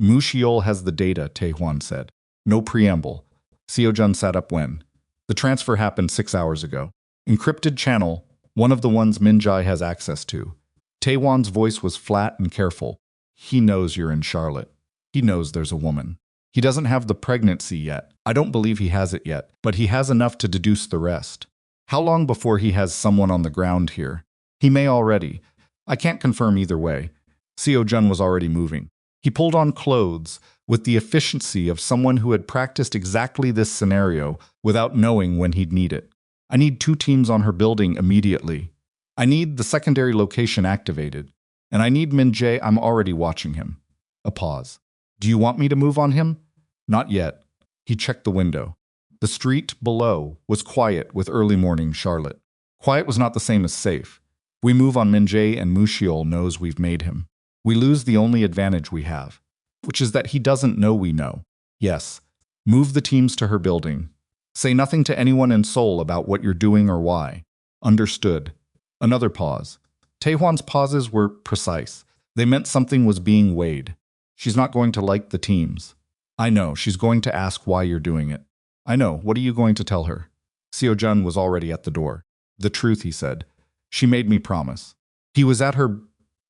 Mushiol has the data, Tae-hwan said. No preamble. Seo-jun sat up when. The transfer happened 6 hours ago. Encrypted channel, one of the ones Minjai has access to. Tae-hwan's voice was flat and careful. He knows you're in Charlotte. He knows there's a woman. He doesn't have the pregnancy yet. I don't believe he has it yet, but he has enough to deduce the rest. How long before he has someone on the ground here? He may already. I can't confirm either way. Seo-jun was already moving. He pulled on clothes with the efficiency of someone who had practiced exactly this scenario without knowing when he'd need it. I need 2 teams on her building immediately. I need the secondary location activated. And I need Min-jae. I'm already watching him. A pause. Do you want me to move on him? Not yet. He checked the window. The street below was quiet with early morning Charlotte. Quiet was not the same as safe. We move on Min-jae and Mushiol knows we've made him. We lose the only advantage we have, which is that he doesn't know we know. Yes. Move the teams to her building. Say nothing to anyone in Seoul about what you're doing or why. Understood. Another pause. Tae-hwan's pauses were precise. They meant something was being weighed. She's not going to like the teams. I know, she's going to ask why you're doing it. I know, what are you going to tell her? Seo-jun was already at the door. The truth, he said. She made me promise. He was at her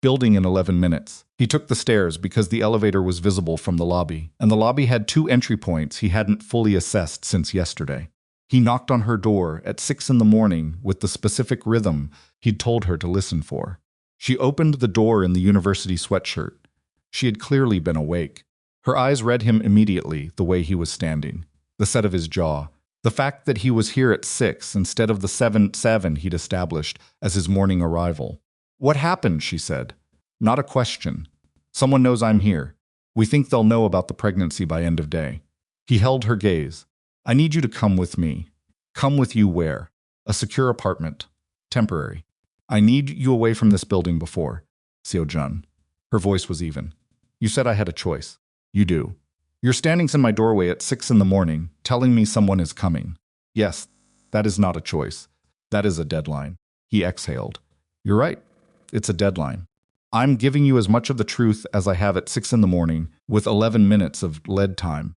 building in 11 minutes. He took the stairs because the elevator was visible from the lobby, and the lobby had 2 entry points he hadn't fully assessed since yesterday. He knocked on her door at 6 in the morning with the specific rhythm he'd told her to listen for. She opened the door in the university sweatshirt. She had clearly been awake. Her eyes read him immediately, the way he was standing, the set of his jaw, the fact that he was here at 6 instead of the 7 he'd established as his morning arrival. "What happened?" she said. "Not a question. Someone knows I'm here. We think they'll know about the pregnancy by end of day." He held her gaze. "I need you to come with me." "Come with you where?" "A secure apartment. Temporary. I need you away from this building before." Seo-jun. Her voice was even. "You said I had a choice." "You do. You're standing in my doorway at 6 in the morning, telling me someone is coming." "Yes, that is not a choice. That is a deadline." He exhaled. "You're right. It's a deadline. I'm giving you as much of the truth as I have at 6 in the morning, with 11 minutes of lead time.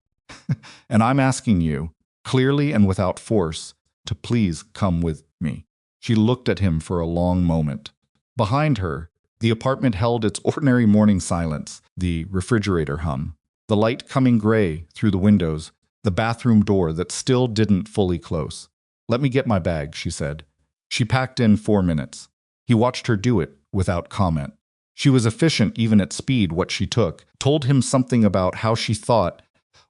And I'm asking you, clearly and without force, to please come with me." She looked at him for a long moment. Behind her, the apartment held its ordinary morning silence, the refrigerator hum, the light coming gray through the windows, the bathroom door that still didn't fully close. "Let me get my bag," she said. She packed in 4 minutes. He watched her do it without comment. She was efficient even at speed. What she took told him something about how she thought: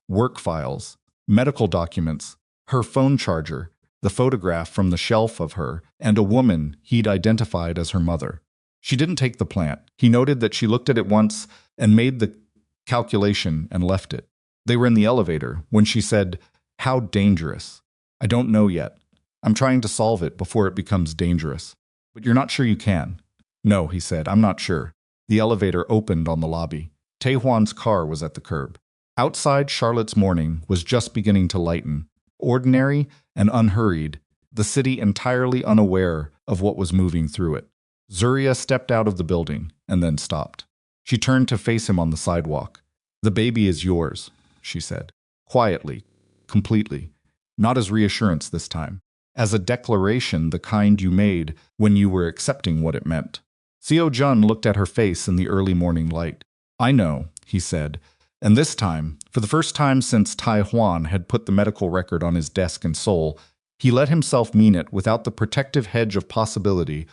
work files, medical documents, her phone charger, the photograph from the shelf of her, and a woman he'd identified as her mother. She didn't take the plant. He noted that she looked at it once and made the calculation and left it. They were in the elevator when she said, "How dangerous?" "I don't know yet. I'm trying to solve it before it becomes dangerous." "But you're not sure you can?" "No," he said, "I'm not sure." The elevator opened on the lobby. Taehwan's car was at the curb. Outside, Charlotte's morning was just beginning to lighten. Ordinary and unhurried, the city entirely unaware of what was moving through it. Zaria stepped out of the building and then stopped. She turned to face him on the sidewalk. "The baby is yours," she said. Quietly, completely. Not as reassurance this time. As a declaration, the kind you made when you were accepting what it meant. Seo-jun looked at her face in the early morning light. "I know," he said, and this time, for the first time since Taehwan had put the medical record on his desk in Seoul, he let himself mean it without the protective hedge of possibility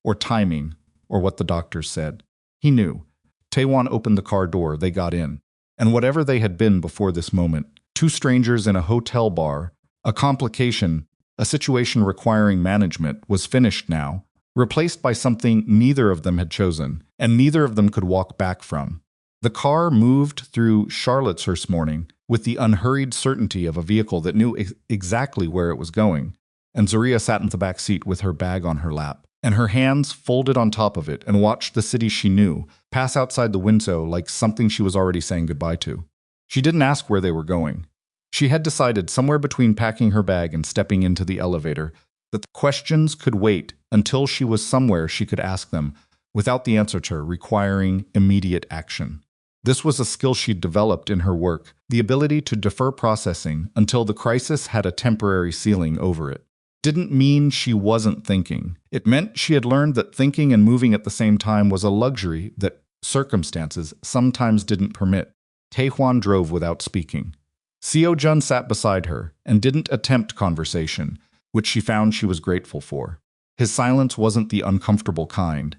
or timing or what the doctors said. He knew. Taehwan opened the car door, they got in. And whatever they had been before this moment, two strangers in a hotel bar, a complication, a situation requiring management, was finished now, replaced by something neither of them had chosen, and neither of them could walk back from. The car moved through Charlotteshurst morning with the unhurried certainty of a vehicle that knew exactly where it was going, and Zaria sat in the back seat with her bag on her lap, and her hands folded on top of it, and watched the city she knew pass outside the window like something she was already saying goodbye to. She didn't ask where they were going. She had decided somewhere between packing her bag and stepping into the elevator that the questions could wait until she was somewhere she could ask them without the answer to her requiring immediate action. This was a skill she'd developed in her work, the ability to defer processing until the crisis had a temporary ceiling over it. Didn't mean she wasn't thinking. It meant she had learned that thinking and moving at the same time was a luxury that circumstances sometimes didn't permit. Taehwan drove without speaking. Seo-jun sat beside her and didn't attempt conversation, which she found she was grateful for. His silence wasn't the uncomfortable kind.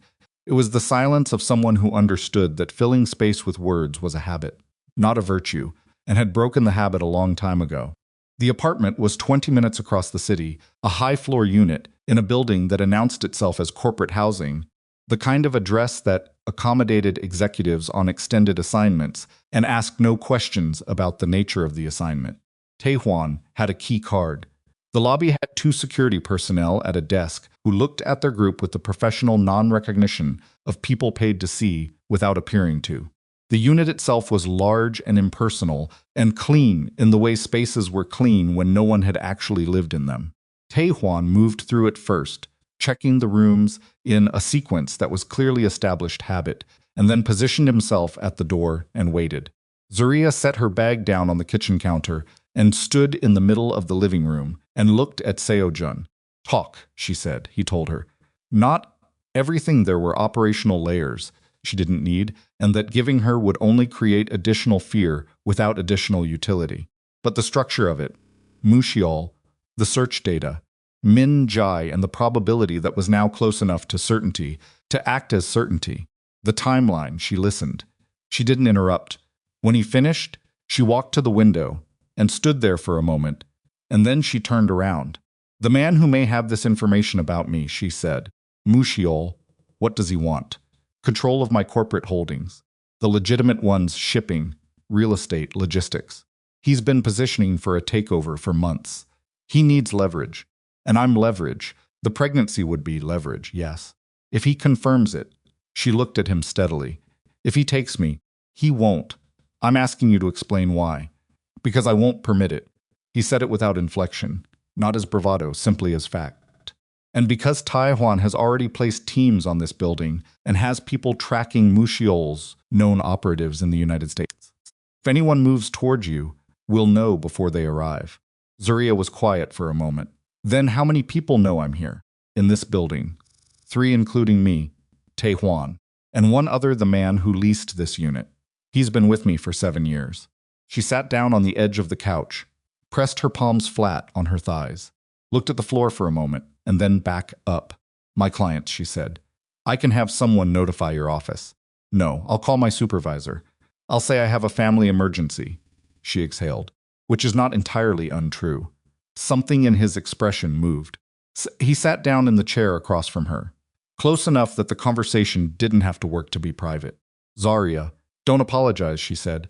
It was the silence of someone who understood that filling space with words was a habit, not a virtue, and had broken the habit a long time ago. The apartment was 20 minutes across the city, a high-floor unit in a building that announced itself as corporate housing, the kind of address that accommodated executives on extended assignments and asked no questions about the nature of the assignment. Taehwan had a key card. The lobby had two security personnel at a desk who looked at their group with the professional non-recognition of people paid to see without appearing to. The unit itself was large and impersonal and clean in the way spaces were clean when no one had actually lived in them. Taehwan moved through it first, checking the rooms in a sequence that was clearly established habit, and then positioned himself at the door and waited. Zaria set her bag down on the kitchen counter and stood in the middle of the living room and looked at Seo-jun. "Talk," she said, he told her. Not everything, there were operational layers she didn't need, and that giving her would only create additional fear without additional utility. But the structure of it, Mushiol, The search data, Min Jai, and the probability that was now close enough to certainty to act as certainty. The timeline, she listened. She didn't interrupt. When he finished, she walked to the window and stood there for a moment, and then she turned around. The man who may have this information about me, she said. Mushiol, what does he want? Control of my corporate holdings. The legitimate ones: shipping, real estate, logistics. He's been positioning for a takeover for months. He needs leverage. And I'm leverage. The pregnancy would be leverage, yes. If he confirms it. She looked at him steadily. If he takes me, he won't. I'm asking you to explain why. Because I won't permit it. He said it without inflection, not as bravado, simply as fact. And because Taiwan has already placed teams on this building and has people tracking Mushiol's known operatives in the United States. If anyone moves towards you, we'll know before they arrive. Zaria was quiet for a moment. Then how many people know I'm here? In this building. 3 including me, Taiwan, and one other, the man who leased this unit. He's been with me for 7 years. She sat down on the edge of the couch, pressed her palms flat on her thighs, looked at the floor for a moment, and then back up. My clients, she said. I can have someone notify your office. No, I'll call my supervisor. I'll say I have a family emergency. She exhaled, which is not entirely untrue. Something in his expression moved. He sat down in the chair across from her, close enough that the conversation didn't have to work to be private. Zaria, don't apologize, she said.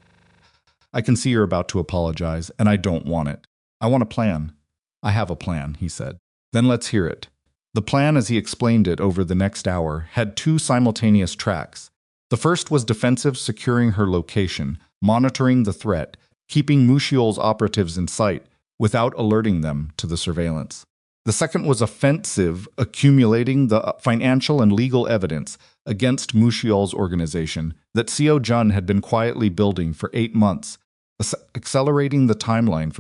I can see you're about to apologize, and I don't want it. I want a plan. I have a plan, he said. Then let's hear it. The plan, as he explained it over the next hour, had 2 simultaneous tracks. The first was defensive, securing her location, monitoring the threat, keeping Mushiol's operatives in sight without alerting them to the surveillance. The second was offensive, accumulating the financial and legal evidence against Mushiol's organization that Seo-jun had been quietly building for 8 months, accelerating the timeline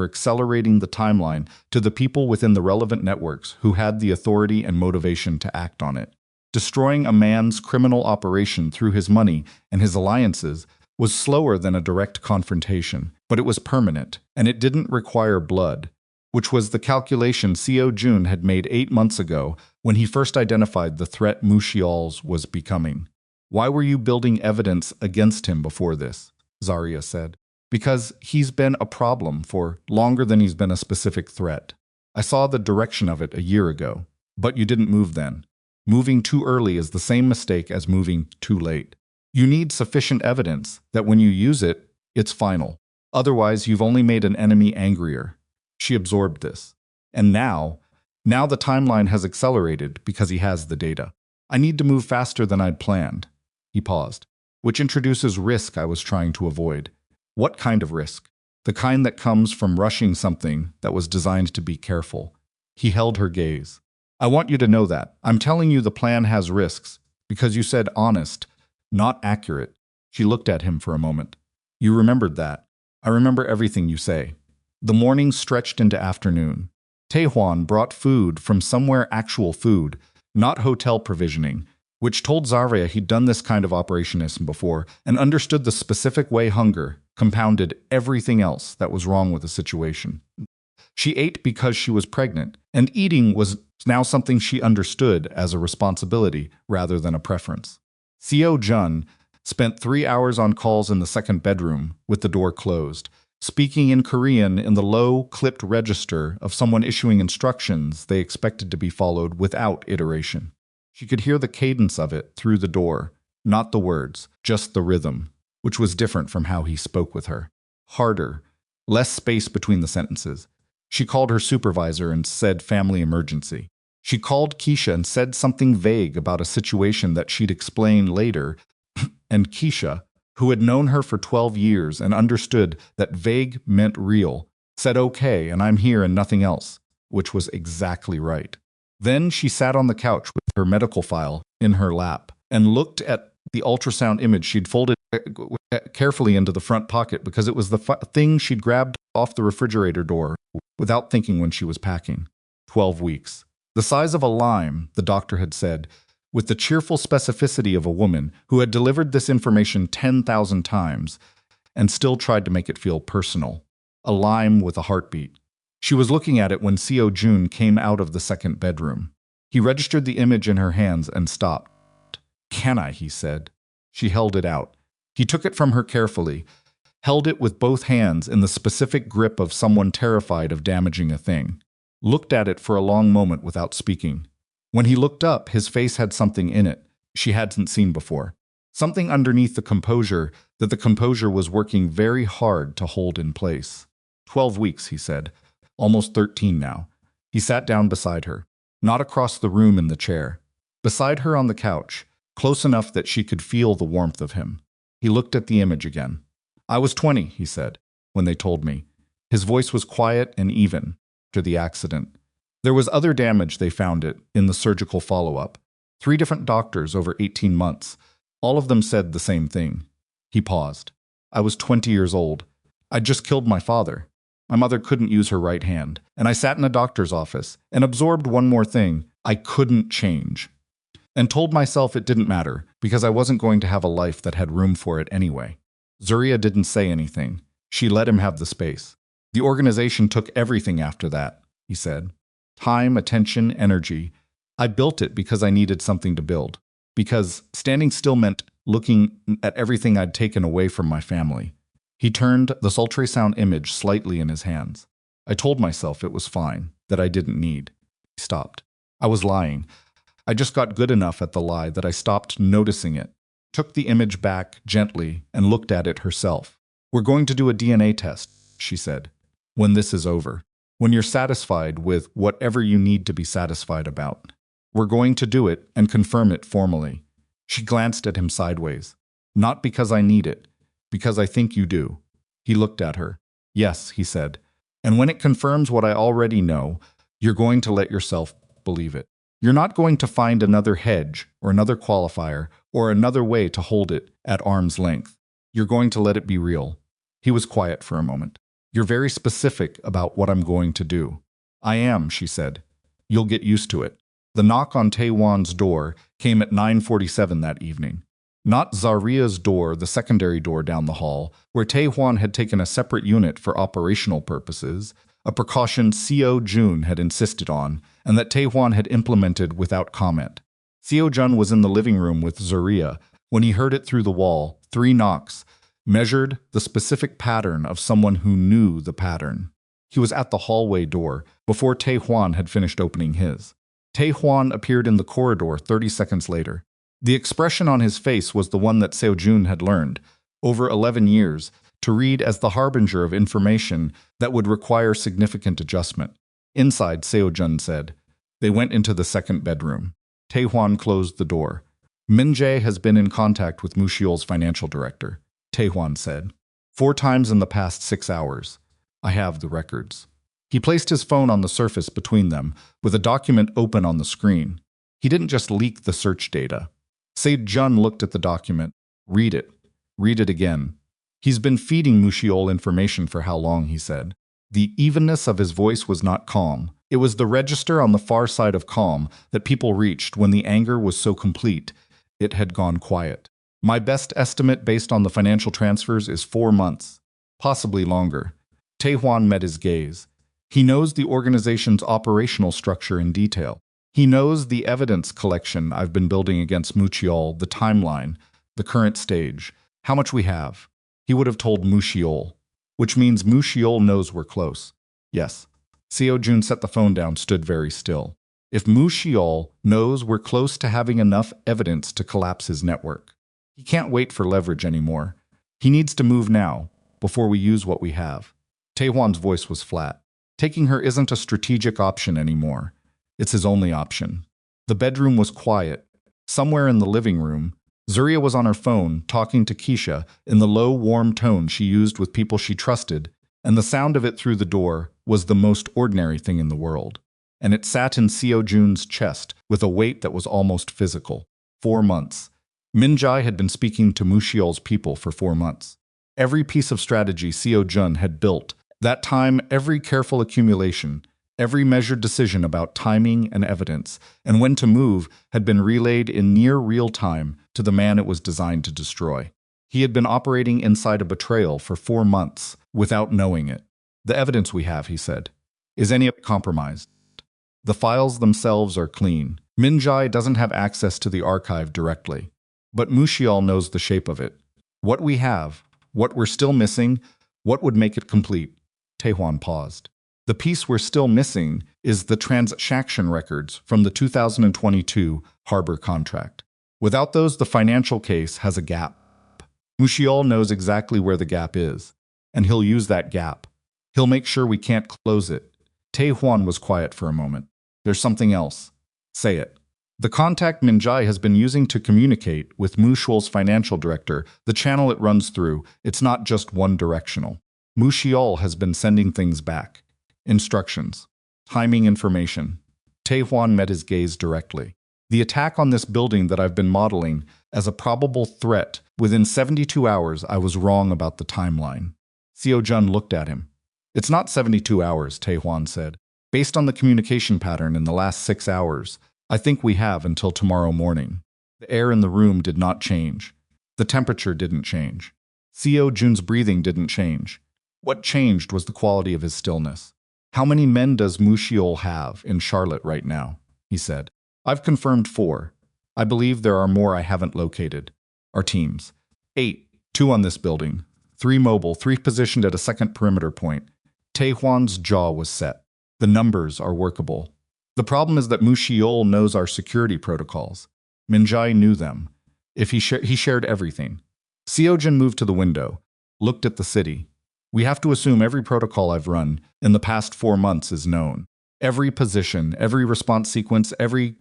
to the people within the relevant networks who had the authority and motivation to act on it. Destroying a man's criminal operation through his money and his alliances was slower than a direct confrontation, but it was permanent, and it didn't require blood, which was the calculation Seo-jun had made 8 months ago when he first identified the threat Mushiol's was becoming. Why were you building evidence against him before this? Zaria said. Because he's been a problem for longer than he's been a specific threat. I saw the direction of it a year ago, but you didn't move then. Moving too early is the same mistake as moving too late. You need sufficient evidence that when you use it, it's final. Otherwise, you've only made an enemy angrier. She absorbed this. And now the timeline has accelerated because he has the data. I need to move faster than I'd planned. He paused, which introduces risk I was trying to avoid. What kind of risk? The kind that comes from rushing something that was designed to be careful. He held her gaze. I want you to know that. I'm telling you the plan has risks because you said honest, not accurate. She looked at him for a moment. You remembered that. I remember everything you say. The morning stretched into afternoon. Taehwan brought food from somewhere, actual food, not hotel provisioning, which told Zaria he'd done this kind of operationism before and understood the specific way hunger compounded everything else that was wrong with the situation. She ate because she was pregnant, and eating was now something she understood as a responsibility rather than a preference. Seo-jun spent 3 hours on calls in the second bedroom with the door closed, speaking in Korean in the low, clipped register of someone issuing instructions they expected to be followed without iteration. She could hear the cadence of it through the door, not the words, just the rhythm, which was different from how he spoke with her. Harder, less space between the sentences. She called her supervisor and said family emergency. She called Keisha and said something vague about a situation that she'd explain later, and Keisha, who had known her for 12 years and understood that vague meant real, said okay and I'm here and nothing else, which was exactly right. Then she sat on the couch with her medical file in her lap and looked at the ultrasound image she'd folded carefully into the front pocket because it was the thing she'd grabbed off the refrigerator door without thinking when she was packing. 12 weeks. The size of a lime, the doctor had said, with the cheerful specificity of a woman who had delivered this information 10,000 times and still tried to make it feel personal. A lime with a heartbeat. She was looking at it when Seo-jun came out of the second bedroom. He registered the image in her hands and stopped. "Can I?" he said. She held it out. He took it from her carefully, held it with both hands in the specific grip of someone terrified of damaging a thing. Looked at it for a long moment without speaking. When he looked up, his face had something in it she hadn't seen before. Something underneath the composure that the composure was working very hard to hold in place. 12 weeks, he said. Almost 13 now. He sat down beside her, not across the room in the chair. Beside her on the couch, close enough that she could feel the warmth of him. He looked at the image again. "I was 20, he said, when they told me." His voice was quiet and even after the accident. There was other damage, they found it, in the surgical follow-up. 3 different doctors over 18 months. All of them said the same thing. He paused. "I was 20 years old. I'd just killed my father. My mother couldn't use her right hand, and I sat in a doctor's office and absorbed one more thing: I couldn't change. And told myself it didn't matter, because I wasn't going to have a life that had room for it anyway." Zaria didn't say anything. She let him have the space. "The organization took everything after that," he said. "Time, attention, energy. I built it because I needed something to build. Because standing still meant looking at everything I'd taken away from my family." He turned the ultrasound image slightly in his hands. "I told myself it was fine, that I didn't need." He stopped. "I was lying. I just got good enough at the lie that I stopped noticing it." Took the image back gently and looked at it herself. "We're going to do a DNA test," she said, "when this is over. When you're satisfied with whatever you need to be satisfied about. We're going to do it and confirm it formally." She glanced at him sideways. "Not because I need it, because I think you do." He looked at her. "Yes," he said. "And when it confirms what I already know, you're going to let yourself believe it. You're not going to find another hedge or another qualifier or another way to hold it at arm's length. You're going to let it be real." He was quiet for a moment. "You're very specific about what I'm going to do." "I am," she said. "You'll get used to it." The knock on Taewon's door came at 9:47 that evening. Not Zaria's door, the secondary door down the hall, where Taewon had taken a separate unit for operational purposes, a precaution Seo-jun had insisted on, and that Taewon had implemented without comment. Seo-jun was in the living room with Zaria when he heard it through the wall, 3 knocks, measured the specific pattern of someone who knew the pattern. He was at the hallway door before Taewon had finished opening his. Taewon appeared in the corridor 30 seconds later. The expression on his face was the one that Seo-jun had learned, over 11 years, to read as the harbinger of information that would require significant adjustment. "Inside," Seo-jun said. They went into the second bedroom. Taewon closed the door. "Min-jae has been in contact with Mushiol's financial director," Taewon said. 4 times in the past 6 hours. I have the records." He placed his phone on the surface between them, with a document open on the screen. He didn't just leak the search data. Seo-jun looked at the document. "Read it. Read it again." "He's been feeding Mushiol information for how long?" he said. The evenness of his voice was not calm. It was the register on the far side of calm that people reached when the anger was so complete it had gone quiet. "My best estimate based on the financial transfers is 4 months. Possibly longer." Taewon met his gaze. He knows the organization's operational structure in detail. He knows the evidence collection I've been building against Mushiol, the timeline, the current stage, how much we have. He would have told Mushiol, which means Mushiol knows we're close. Yes. Seo-jun set the phone down, stood very still. If Mushiol knows we're close to having enough evidence to collapse his network, he can't wait for leverage anymore. He needs to move now, before we use what we have. Taewon's voice was flat. Taking her isn't a strategic option anymore. It's his only option. The bedroom was quiet. Somewhere in the living room, Zaria was on her phone, talking to Keisha in the low, warm tone she used with people she trusted, and the sound of it through the door was the most ordinary thing in the world. And it sat in Seo-jun's chest with a weight that was almost physical. 4 months. Min-jae had been speaking to Mushiol's people for 4 months. Every piece of strategy Seo-jun had built, that time every careful accumulation, every measured decision about timing and evidence, and when to move, had been relayed in near real time to the man it was designed to destroy. He had been operating inside a betrayal for 4 months without knowing it. "The evidence we have," he said. Is any of it compromised? The files themselves are clean. Minjai doesn't have access to the archive directly. But Mushial knows the shape of it. What we have, what we're still missing, what would make it complete? Taehwan paused. The piece we're still missing is the transaction records from the 2022 harbor contract. Without those, the financial case has a gap. Mushial knows exactly where the gap is, and he'll use that gap. He'll make sure we can't close it. Taehwan was quiet for a moment. There's something else. Say it. The contact Minjai has been using to communicate with Mushial's financial director, the channel it runs through, it's not just one directional. Mushial has been sending things back. Instructions. Timing information. Taehwan met his gaze directly. The attack on this building that I've been modeling as a probable threat, within 72 hours I was wrong about the timeline. Seo-jun looked at him. It's not 72 hours, Taehwan said. Based on the communication pattern in the last 6 hours, I think we have until tomorrow morning. The air in the room did not change. The temperature didn't change. Seo-jun's breathing didn't change. What changed was the quality of his stillness. How many men does Mushial have in Charlotte right now? He said. I've confirmed 4. I believe there are more I haven't located. Our teams. 8. 2 on this building. 3 mobile, 3 positioned at a second perimeter point. Taehwan's jaw was set. The numbers are workable. The problem is that Mushial knows our security protocols. Minjai knew them. He shared everything. Seo-jun moved to the window, looked at the city. We have to assume every protocol I've run in the past 4 months is known. Every position, every response sequence, every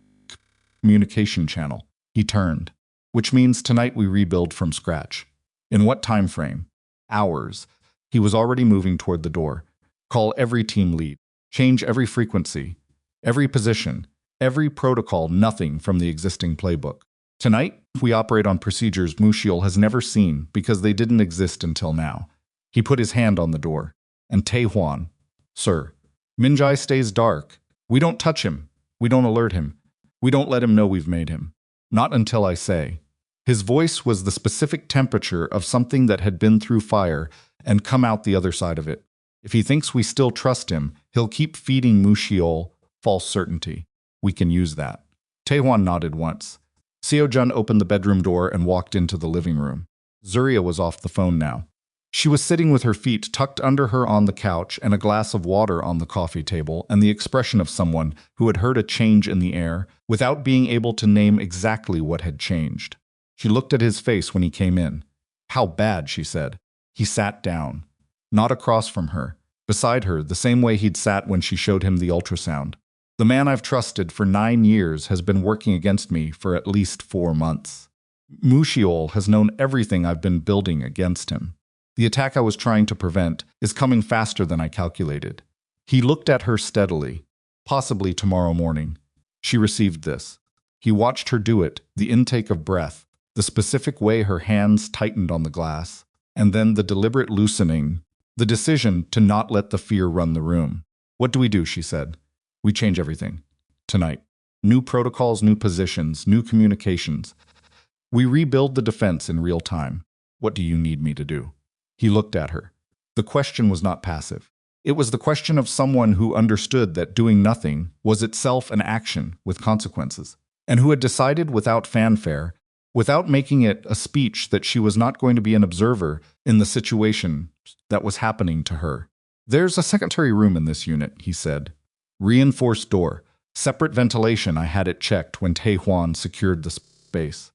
communication channel. He turned. Which means tonight we rebuild from scratch. In what time frame? Hours. He was already moving toward the door. Call every team lead. Change every frequency. Every position. Every protocol, nothing from the existing playbook. Tonight, we operate on procedures Mushial has never seen because they didn't exist until now. He put his hand on the door. And Taehwan, sir, Minjai stays dark. We don't touch him. We don't alert him. We don't let him know we've made him. Not until I say. His voice was the specific temperature of something that had been through fire and come out the other side of it. If he thinks we still trust him, he'll keep feeding Mushial false certainty. We can use that. Taehwan nodded once. Seo-jun opened the bedroom door and walked into the living room. Zaria was off the phone now. She was sitting with her feet tucked under her on the couch and a glass of water on the coffee table and the expression of someone who had heard a change in the air without being able to name exactly what had changed. She looked at his face when he came in. How bad, she said. He sat down. Not across from her. Beside her, the same way he'd sat when she showed him the ultrasound. The man I've trusted for 9 years has been working against me for at least 4 months. Mushial has known everything I've been building against him. The attack I was trying to prevent is coming faster than I calculated. He looked at her steadily. Possibly tomorrow morning. She received this. He watched her do it, the intake of breath, the specific way her hands tightened on the glass, and then the deliberate loosening, the decision to not let the fear run the room. What do we do, she said. We change everything. Tonight. New protocols, new positions, new communications. We rebuild the defense in real time. What do you need me to do? He looked at her. The question was not passive. It was the question of someone who understood that doing nothing was itself an action with consequences, and who had decided without fanfare, without making it a speech, that she was not going to be an observer in the situation that was happening to her. There's a secondary room in this unit, he said. Reinforced door. Separate ventilation. I had it checked when Taehwan secured the space.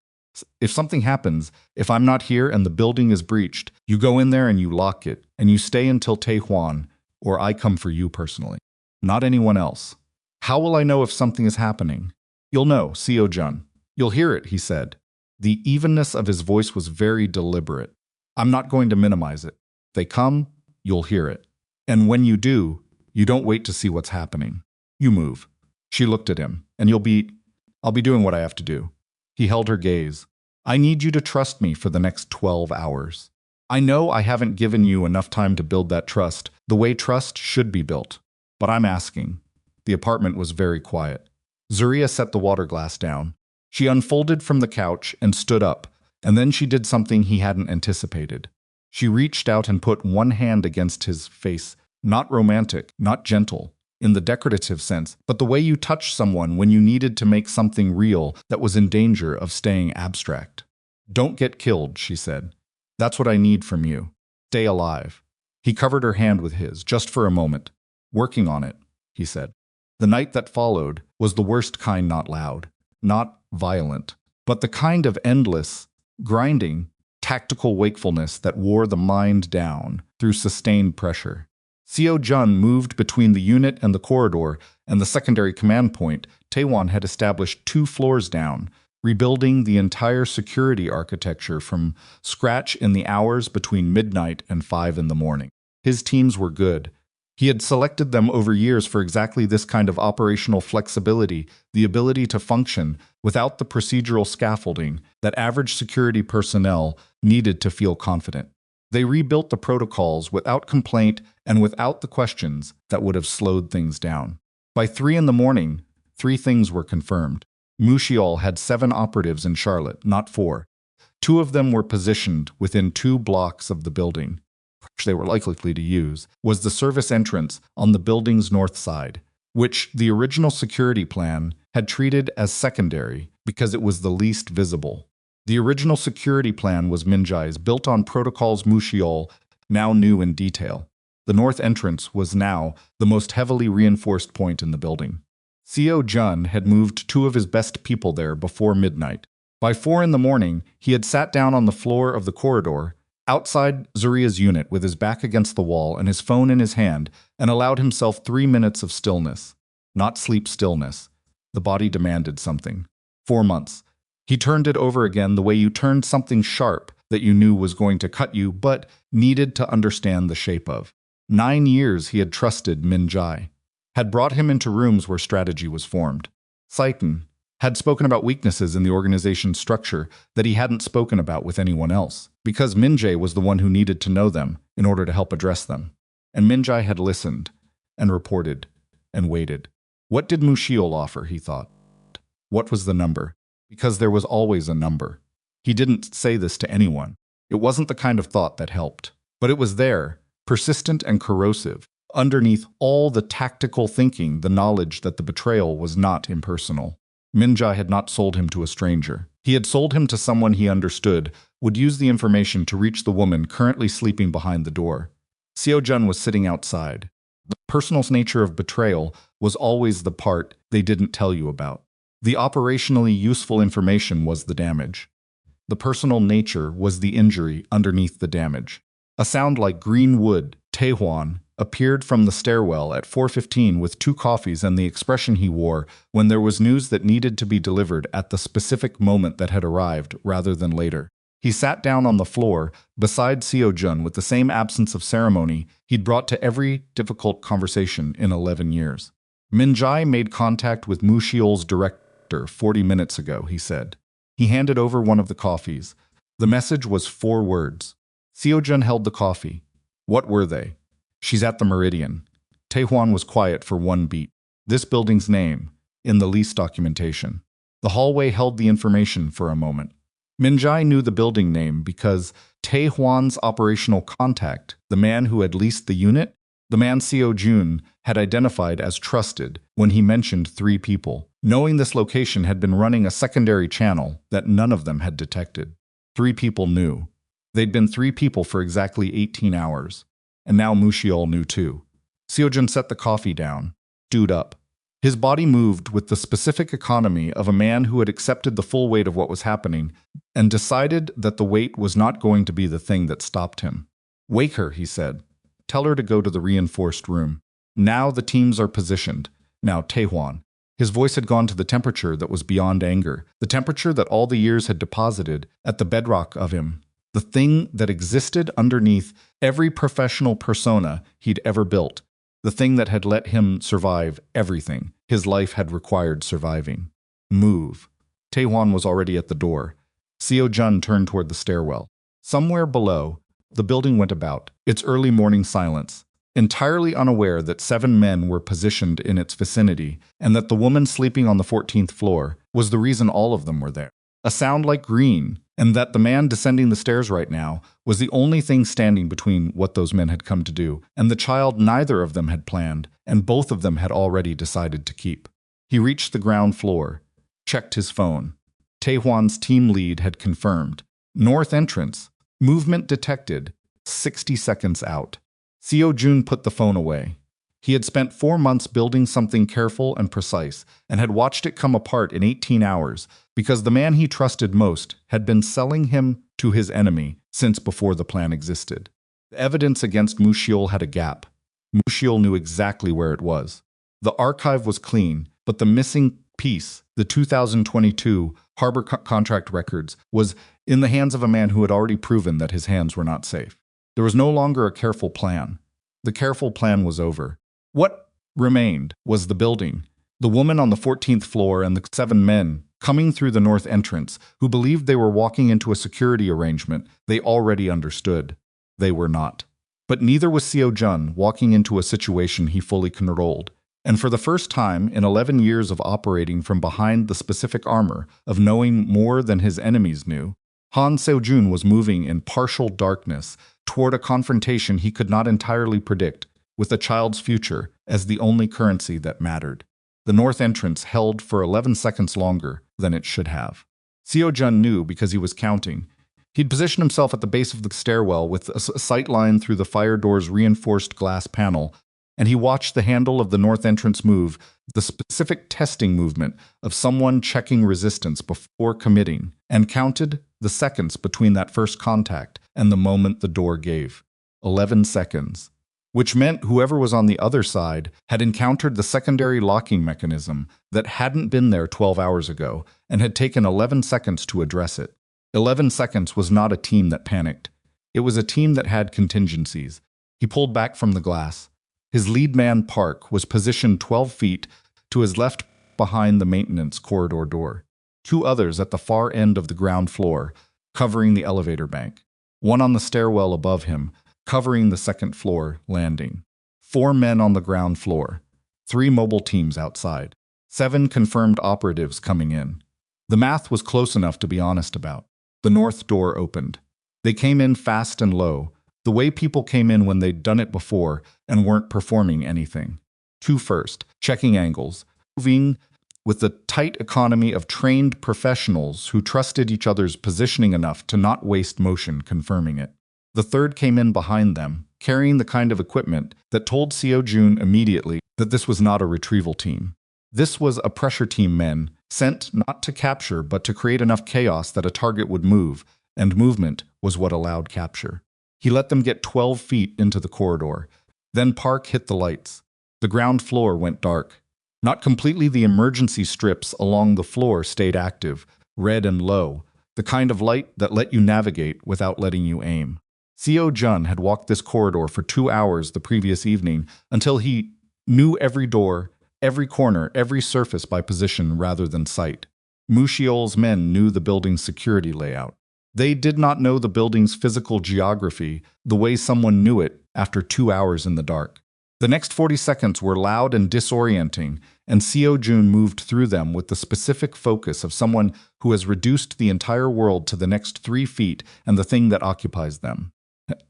If something happens, if I'm not here and the building is breached, you go in there and you lock it, and you stay until Taehwan, or I come for you personally. Not anyone else. How will I know if something is happening? You'll know, Seo-jun. You'll hear it, he said. The evenness of his voice was very deliberate. I'm not going to minimize it. They come, you'll hear it. And when you do, you don't wait to see what's happening. You move. She looked at him, and I'll be doing what I have to do. He held her gaze. I need you to trust me for the next 12 hours. I know I haven't given you enough time to build that trust, the way trust should be built. But I'm asking. The apartment was very quiet. Zaria set the water glass down. She unfolded from the couch and stood up, and then she did something he hadn't anticipated. She reached out and put one hand against his face, not romantic, not gentle, in the decorative sense, but the way you touched someone when you needed to make something real that was in danger of staying abstract. Don't get killed, she said. That's what I need from you. Stay alive. He covered her hand with his, just for a moment. Working on it, he said. The night that followed was the worst kind, not loud, not violent, but the kind of endless, grinding, tactical wakefulness that wore the mind down through sustained pressure. Seo-jun moved between the unit and the corridor, and the secondary command point, Taewon had established 2 floors down, rebuilding the entire security architecture from scratch in the hours between midnight and 5 in the morning. His teams were good. He had selected them over years for exactly this kind of operational flexibility, the ability to function without the procedural scaffolding that average security personnel needed to feel confident. They rebuilt the protocols without complaint and without the questions that would have slowed things down. By 3 in the morning, 3 things were confirmed. Mushiol had 7 operatives in Charlotte, not 4. 2 of them were positioned within 2 blocks of the building, which they were likely to use, was the service entrance on the building's north side, which the original security plan had treated as secondary because it was the least visible. The original security plan was Minjai's, built on protocols Mushiol now knew in detail. The north entrance was now the most heavily reinforced point in the building. Seo-jun had moved 2 of his best people there before midnight. By 4 in the morning, he had sat down on the floor of the corridor, outside Zaria's unit with his back against the wall and his phone in his hand, and allowed himself 3 minutes of stillness. Not sleep stillness. The body demanded something. 4 months. He turned it over again the way you turned something sharp that you knew was going to cut you, but needed to understand the shape of. 9 years he had trusted Minjai, had brought him into rooms where strategy was formed. Saiton had spoken about weaknesses in the organization's structure that he hadn't spoken about with anyone else, because Minjai was the one who needed to know them in order to help address them. And Minjai had listened, and reported, and waited. What did Mushiol offer, he thought? What was the number? Because there was always a number. He didn't say this to anyone. It wasn't the kind of thought that helped. But it was there, persistent and corrosive, underneath all the tactical thinking, the knowledge that the betrayal was not impersonal. Minjai had not sold him to a stranger. He had sold him to someone he understood would use the information to reach the woman currently sleeping behind the door. Seo-jun was sitting outside. The personal nature of betrayal was always the part they didn't tell you about. The operationally useful information was the damage. The personal nature was the injury underneath the damage. A sound like green wood, Taewon, appeared from the stairwell at 4:15 with 2 coffees and the expression he wore when there was news that needed to be delivered at the specific moment that had arrived rather than later. He sat down on the floor beside Seo-jun with the same absence of ceremony he'd brought to every difficult conversation in 11 years. Minjai made contact with Mushiol's director 40 minutes ago, he said. He handed over one of the coffees. The message was 4 words. Seo-jun held the coffee. What were they? She's at the Meridian. Taewon was quiet for 1 beat. This building's name, in the lease documentation. The hallway held the information for a moment. Minjai knew the building name because Taewon's operational contact, the man who had leased the unit, the man Seo-jun had identified as trusted when he mentioned 3 people. Knowing this location had been running a secondary channel that none of them had detected. 3 people knew. They'd been 3 people for exactly 18 hours. And now Mushiol knew too. Seo-jun set the coffee down, stood up. His body moved with the specific economy of a man who had accepted the full weight of what was happening and decided that the weight was not going to be the thing that stopped him. Wake her, he said. Tell her to go to the reinforced room. Now the teams are positioned. Now Taewon. His voice had gone to the temperature that was beyond anger, the temperature that all the years had deposited at the bedrock of him, the thing that existed underneath every professional persona he'd ever built, the thing that had let him survive everything his life had required surviving. Move. Taewon was already at the door. Seo-jun turned toward the stairwell. Somewhere below, the building went about, its early morning silence, entirely unaware that 7 men were positioned in its vicinity and that the woman sleeping on the 14th floor was the reason all of them were there. A sound like green and that the man descending the stairs right now was the only thing standing between what those men had come to do and the child neither of them had planned, and both of them had already decided to keep. He reached the ground floor, checked his phone. Taehwan's team lead had confirmed. North entrance. Movement detected. 60 seconds out. Seo-jun put the phone away. He had spent 4 months building something careful and precise, and had watched it come apart in 18 hours because the man he trusted most had been selling him to his enemy since before the plan existed. The evidence against Mushiol had a gap. Mushiol knew exactly where it was. The archive was clean, but the missing piece, the 2022 harbor contract records, was in the hands of a man who had already proven that his hands were not safe. There was no longer a careful plan. The careful plan was over. What remained was the building, the woman on the 14th floor and the 7 men coming through the north entrance who believed they were walking into a security arrangement they already understood. They were not. But neither was Seo-jun walking into a situation he fully controlled. And for the first time in 11 years of operating from behind the specific armor, of knowing more than his enemies knew, Han Seo-jun was moving in partial darkness toward a confrontation he could not entirely predict, with a child's future as the only currency that mattered. The north entrance held for 11 seconds longer than it should have. Seo-jun knew because he was counting. He'd positioned himself at the base of the stairwell with a sight line through the fire door's reinforced glass panel, and he watched the handle of the north entrance move, the specific testing movement of someone checking resistance before committing, and counted the seconds between that first contact and the moment the door gave. 11 seconds. Which meant whoever was on the other side had encountered the secondary locking mechanism that hadn't been there 12 hours ago and had taken 11 seconds to address it. 11 seconds was not a team that panicked. It was a team that had contingencies. He pulled back from the glass. His lead man, Park, was positioned 12 feet to his left behind the maintenance corridor door. 2 others at the far end of the ground floor, covering the elevator bank. 1 on the stairwell above him, covering the second floor landing. 4 men on the ground floor. 3 mobile teams outside. 7 confirmed operatives coming in. The math was close enough to be honest about. The north door opened. They came in fast and low, the way people came in when they'd done it before and weren't performing anything. 2 first, checking angles, moving with the tight economy of trained professionals who trusted each other's positioning enough to not waste motion confirming it. The 3rd came in behind them, carrying the kind of equipment that told Seo-jun immediately that this was not a retrieval team. This was a pressure team men, sent not to capture but to create enough chaos that a target would move, and movement was what allowed capture. He let them get 12 feet into the corridor. Then Park hit the lights. The ground floor went dark. Not completely, the emergency strips along the floor stayed active, red and low, the kind of light that let you navigate without letting you aim. Seo-jun had walked this corridor for 2 hours the previous evening until he knew every door, every corner, every surface by position rather than sight. Mushiol's men knew the building's security layout. They did not know the building's physical geography the way someone knew it after 2 hours in the dark. The next 40 seconds were loud and disorienting, and Seo-jun moved through them with the specific focus of someone who has reduced the entire world to the next 3 feet and the thing that occupies them.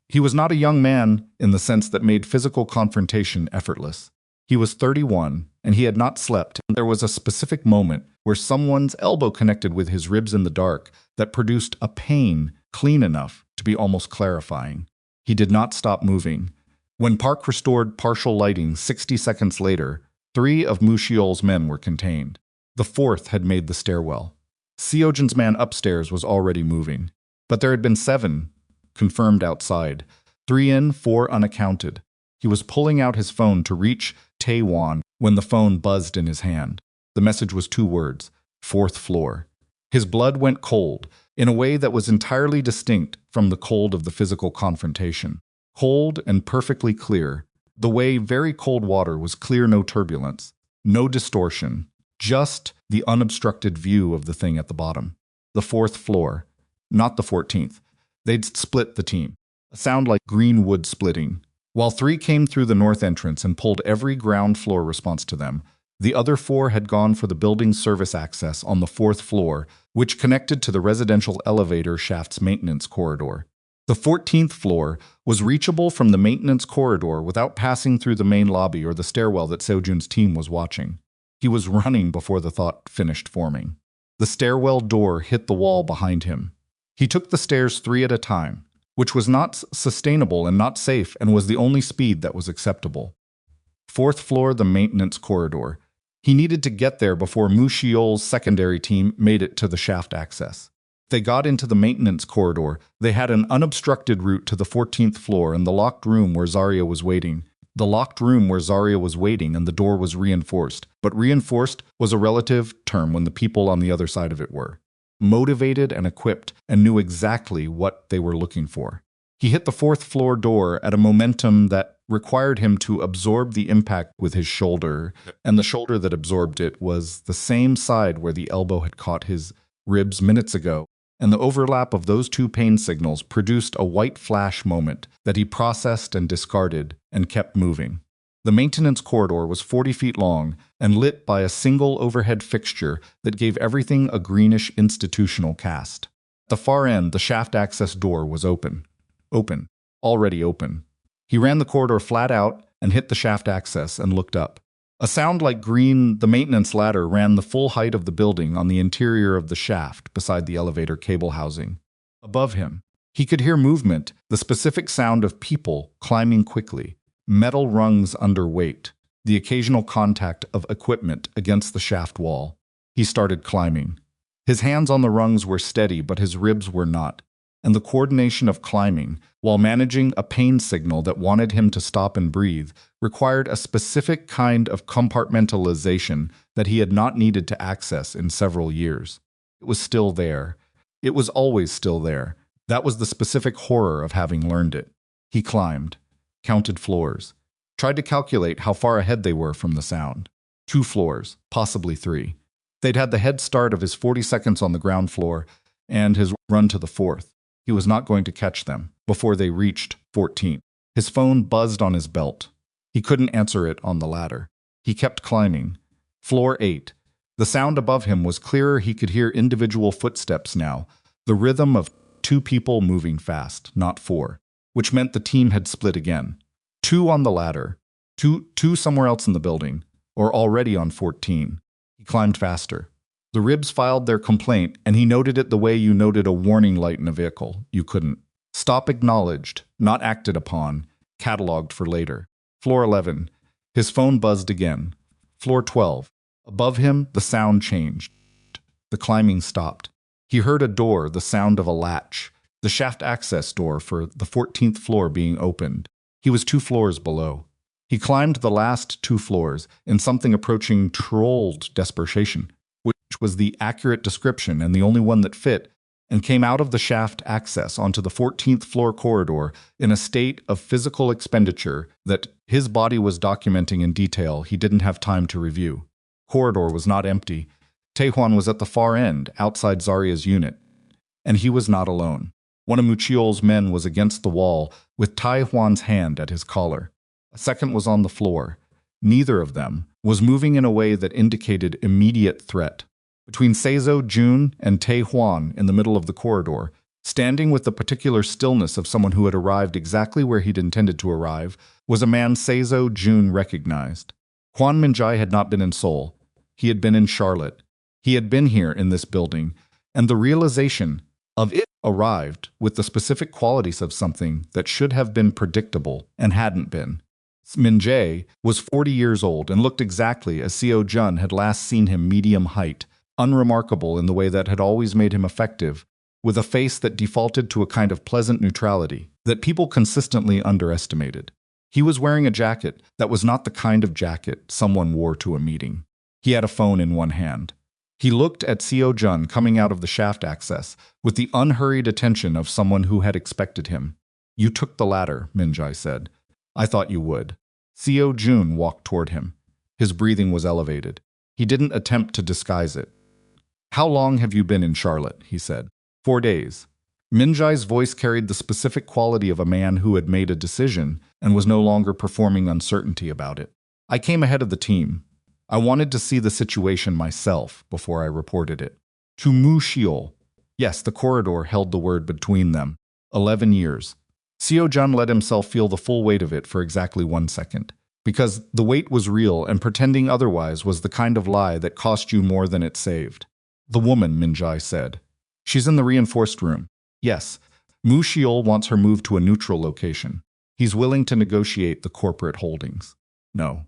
He was not a young man in the sense that made physical confrontation effortless. He was 31, and he had not slept. There was a specific moment where someone's elbow connected with his ribs in the dark that produced a pain clean enough to be almost clarifying. He did not stop moving. When Park restored partial lighting 60 seconds later, 3 of Mushiol's men were contained. The 4th had made the stairwell. Seo-jun's man upstairs was already moving, but there had been 7 confirmed outside, 3 in, 4 unaccounted. He was pulling out his phone to reach Taehwan when the phone buzzed in his hand. The message was 2 words, 4th floor. His blood went cold, in a way that was entirely distinct from the cold of the physical confrontation. Cold and perfectly clear, the way very cold water was clear, no turbulence, no distortion, just the unobstructed view of the thing at the bottom. The 4th floor, not the 14th. They'd split the team. A sound like green wood splitting. While 3 came through the north entrance and pulled every ground floor response to them, The other 4 had gone for the building's service access on the 4th floor, which connected to the residential elevator shaft's maintenance corridor. The 14th floor was reachable from the maintenance corridor without passing through the main lobby or the stairwell that Seo-jun's team was watching. He was running before the thought finished forming. The stairwell door hit the wall behind him. He took the stairs 3 at a time, which was not sustainable and not safe and was the only speed that was acceptable. 4th floor, the maintenance corridor. He needed to get there before Mu Xiol's secondary team made it to the shaft access. They got into the maintenance corridor. They had an unobstructed route to the 14th floor and the locked room where Zaria was waiting. The locked room where Zaria was waiting and the door was reinforced. But reinforced was a relative term when the people on the other side of it were motivated and equipped and knew exactly what they were looking for. He hit the 4th floor door at a momentum that required him to absorb the impact with his shoulder, and the shoulder that absorbed it was the same side where the elbow had caught his ribs minutes ago, and the overlap of those 2 pain signals produced a white flash moment that he processed and discarded and kept moving. The maintenance corridor was 40 feet long and lit by a single overhead fixture that gave everything a greenish institutional cast. At the far end, the shaft access door was open. Already open. He ran the corridor flat out and hit the shaft access and looked up. A sound like the maintenance ladder ran the full height of the building on the interior of the shaft beside the elevator cable housing. Above him, he could hear movement, the specific sound of people climbing quickly, metal rungs under weight, the occasional contact of equipment against the shaft wall. He started climbing. His hands on the rungs were steady, but his ribs were not, and the coordination of climbing, while managing a pain signal that wanted him to stop and breathe, required a specific kind of compartmentalization that he had not needed to access in several years. It was still there. It was always still there. That was the specific horror of having learned it. He climbed, counted floors, tried to calculate how far ahead they were from the sound. 2 floors, possibly 3. They'd had the head start of his 40 seconds on the ground floor and his run to the 4th. He was not going to catch them before they reached 14. His phone buzzed on his belt. He couldn't answer it on the ladder. He kept climbing. Floor 8. The sound above him was clearer. He could hear individual footsteps now, the rhythm of 2 people moving fast, not 4, which meant the team had split again. 2 on the ladder, two somewhere else in the building, or already on 14. He climbed faster. The ribs filed their complaint, and he noted it the way you noted a warning light in a vehicle. You couldn't. Stop acknowledged, not acted upon, cataloged for later. Floor 11. His phone buzzed again. Floor 12. Above him, the sound changed. The climbing stopped. He heard a door, the sound of a latch, the shaft access door for the 14th floor being opened. He was 2 floors below. He climbed the last 2 floors in something approaching trolled desperation, which was the accurate description and the only one that fit, and came out of the shaft access onto the 14th floor corridor in a state of physical expenditure that his body was documenting in detail he didn't have time to review. Corridor was not empty. Taehwan was at the far end, outside Zaria's unit, and he was not alone. One of Muchiol's men was against the wall, with Taehwan's hand at his collar. A second was on the floor. Neither of them was moving in a way that indicated immediate threat. Between Seo-jun and Taehwan in the middle of the corridor, standing with the particular stillness of someone who had arrived exactly where he'd intended to arrive, was a man Seo-jun recognized. Kwon Min-jae had not been in Seoul. He had been in Charlotte. He had been here in this building, and the realization of it arrived with the specific qualities of something that should have been predictable and hadn't been. Min-jae was 40 years old and looked exactly as Seo-jun had last seen him, medium height, unremarkable in the way that had always made him effective, with a face that defaulted to a kind of pleasant neutrality that people consistently underestimated. He was wearing a jacket that was not the kind of jacket someone wore to a meeting. He had a phone in one hand. He looked at Seo-jun coming out of the shaft access with the unhurried attention of someone who had expected him. "You took the ladder," Min-jae said. "I thought you would." Seo-jun walked toward him. His breathing was elevated. He didn't attempt to disguise it. "How long have you been in Charlotte?" he said. 4 days. Min-jae's voice carried the specific quality of a man who had made a decision and was no longer performing uncertainty about it. "I came ahead of the team." I wanted to see the situation myself before I reported it. To Mu Shiol. Yes, the corridor held the word between them. 11 years. Seo-jun let himself feel the full weight of it for exactly 1 second. Because the weight was real and pretending otherwise was the kind of lie that cost you more than it saved. The woman, Min-jae said. She's in the reinforced room. Yes, Mu Shiol wants her moved to a neutral location. He's willing to negotiate the corporate holdings. No.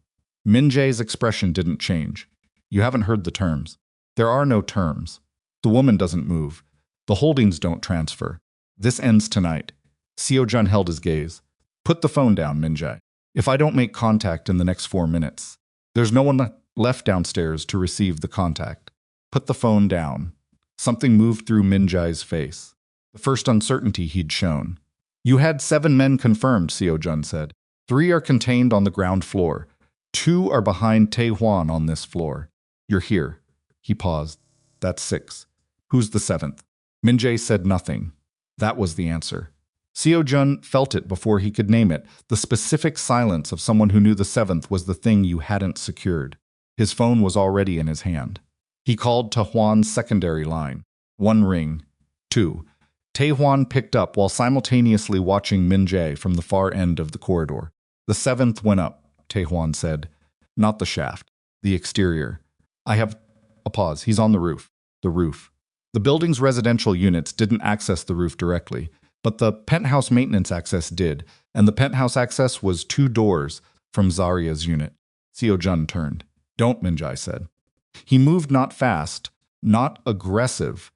Min-jae's expression didn't change. You haven't heard the terms. There are no terms. The woman doesn't move. The holdings don't transfer. This ends tonight. Seo-jun held his gaze. Put the phone down, Min-jae. If I don't make contact in the next 4 minutes, there's no one left downstairs to receive the contact. Put the phone down. Something moved through Min-jae's face. The first uncertainty he'd shown. You had 7 men confirmed, Seo-jun said. 3 are contained on the ground floor. 2 are behind Tae-hwan on this floor. You're here. He paused. That's 6. Who's the 7th? Min-jae said nothing. That was the answer. Seo-jun felt it before he could name it, the specific silence of someone who knew the 7th was the thing you hadn't secured. His phone was already in his hand. He called Tae-hwan's secondary line. 1 ring. 2. Tae-hwan picked up while simultaneously watching Min-jae from the far end of the corridor. The 7th went up, Tae-hwan said. Not the shaft. The exterior. I have... A pause. He's on the roof. The roof. The building's residential units didn't access the roof directly, but the penthouse maintenance access did, and the penthouse access was 2 doors from Zaria's unit. Seo-jun turned. Don't, Min-jae said. He moved not fast, not aggressive,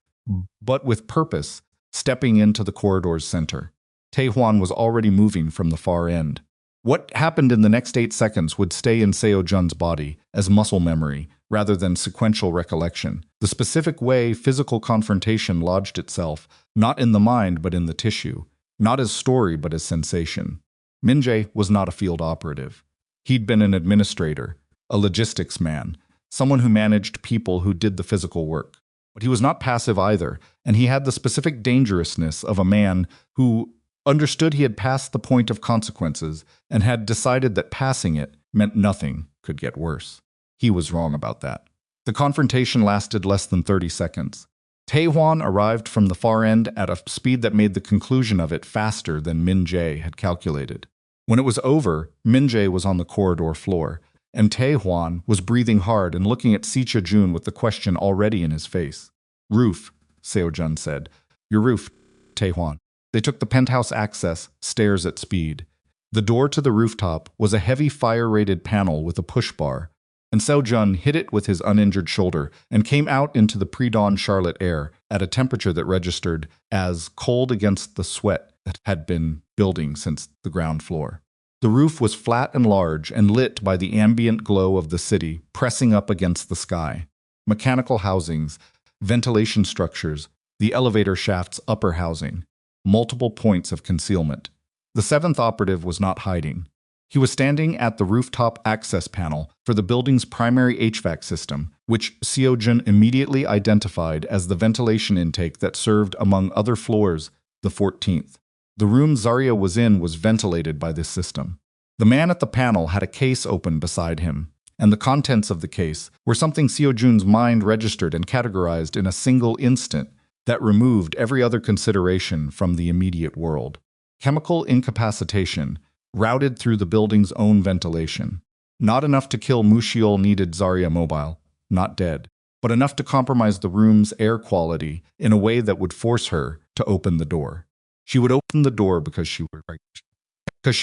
but with purpose, stepping into the corridor's center. Tae-hwan was already moving from the far end. What happened in the next 8 seconds would stay in Seo-jun's body as muscle memory, rather than sequential recollection. The specific way physical confrontation lodged itself, not in the mind but in the tissue, not as story but as sensation. Min-jae was not a field operative. He'd been an administrator, a logistics man, someone who managed people who did the physical work. But he was not passive either, and he had the specific dangerousness of a man who understood he had passed the point of consequences and had decided that passing it meant nothing could get worse. He was wrong about that. The confrontation lasted less than 30 seconds. Tae-hwan arrived from the far end at a speed that made the conclusion of it faster than Min-jae had calculated. When it was over, Min-jae was on the corridor floor, and Tae-hwan was breathing hard and looking at Seo-jun with the question already in his face. Roof, Seo-jun said. Your roof, Tae-hwan. They took the penthouse access, stairs at speed. The door to the rooftop was a heavy fire-rated panel with a push bar, and Seo-jun hit it with his uninjured shoulder and came out into the pre-dawn Charlotte air at a temperature that registered as cold against the sweat that had been building since the ground floor. The roof was flat and large and lit by the ambient glow of the city pressing up against the sky. Mechanical housings, ventilation structures, the elevator shaft's upper housing, multiple points of concealment. The 7th operative was not hiding. He was standing at the rooftop access panel for the building's primary HVAC system, which Seo-jun immediately identified as the ventilation intake that served, among other floors, the 14th. The room Zaria was in was ventilated by this system. The man at the panel had a case open beside him, and the contents of the case were something Seo-jun's mind registered and categorized in a single instant that removed every other consideration from the immediate world. Chemical incapacitation routed through the building's own ventilation. Not enough to kill Mu Shiol needed Zaria mobile, not dead, but enough to compromise the room's air quality in a way that would force her to open the door. She would open the door because she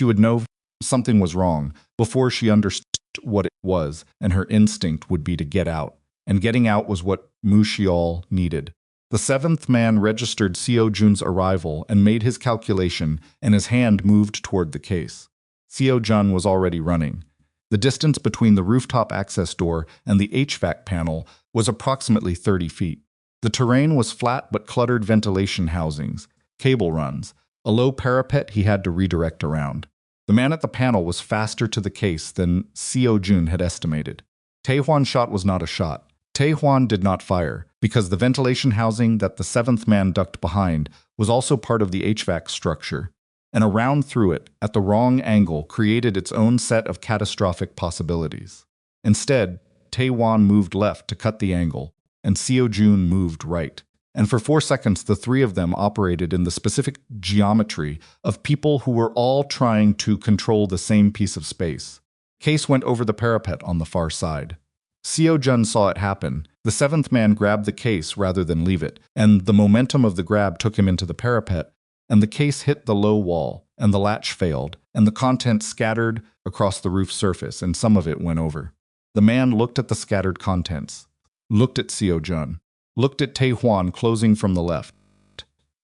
would know something was wrong before she understood what it was, and her instinct would be to get out, and getting out was what Mu Shiol needed. The 7th man registered Seo-jun's arrival and made his calculation, and his hand moved toward the case. Seo-jun was already running. The distance between the rooftop access door and the HVAC panel was approximately 30 feet. The terrain was flat but cluttered ventilation housings, cable runs, a low parapet he had to redirect around. The man at the panel was faster to the case than Seo-jun had estimated. Tae-hwan's shot was not a shot. Tae-hwan did not fire, because the ventilation housing that the 7th man ducked behind was also part of the HVAC structure, and a round through it, at the wrong angle, created its own set of catastrophic possibilities. Instead, Tae-hwan moved left to cut the angle, and Seo-jun moved right. And for 4 seconds, the three of them operated in the specific geometry of people who were all trying to control the same piece of space. Case went over the parapet on the far side. Seo-jun saw it happen. The seventh man grabbed the case rather than leave it, and the momentum of the grab took him into the parapet, and the case hit the low wall, and the latch failed, and the contents scattered across the roof surface, and some of it went over. The man looked at the scattered contents, looked at Seo-jun, looked at Tae-hwan closing from the left.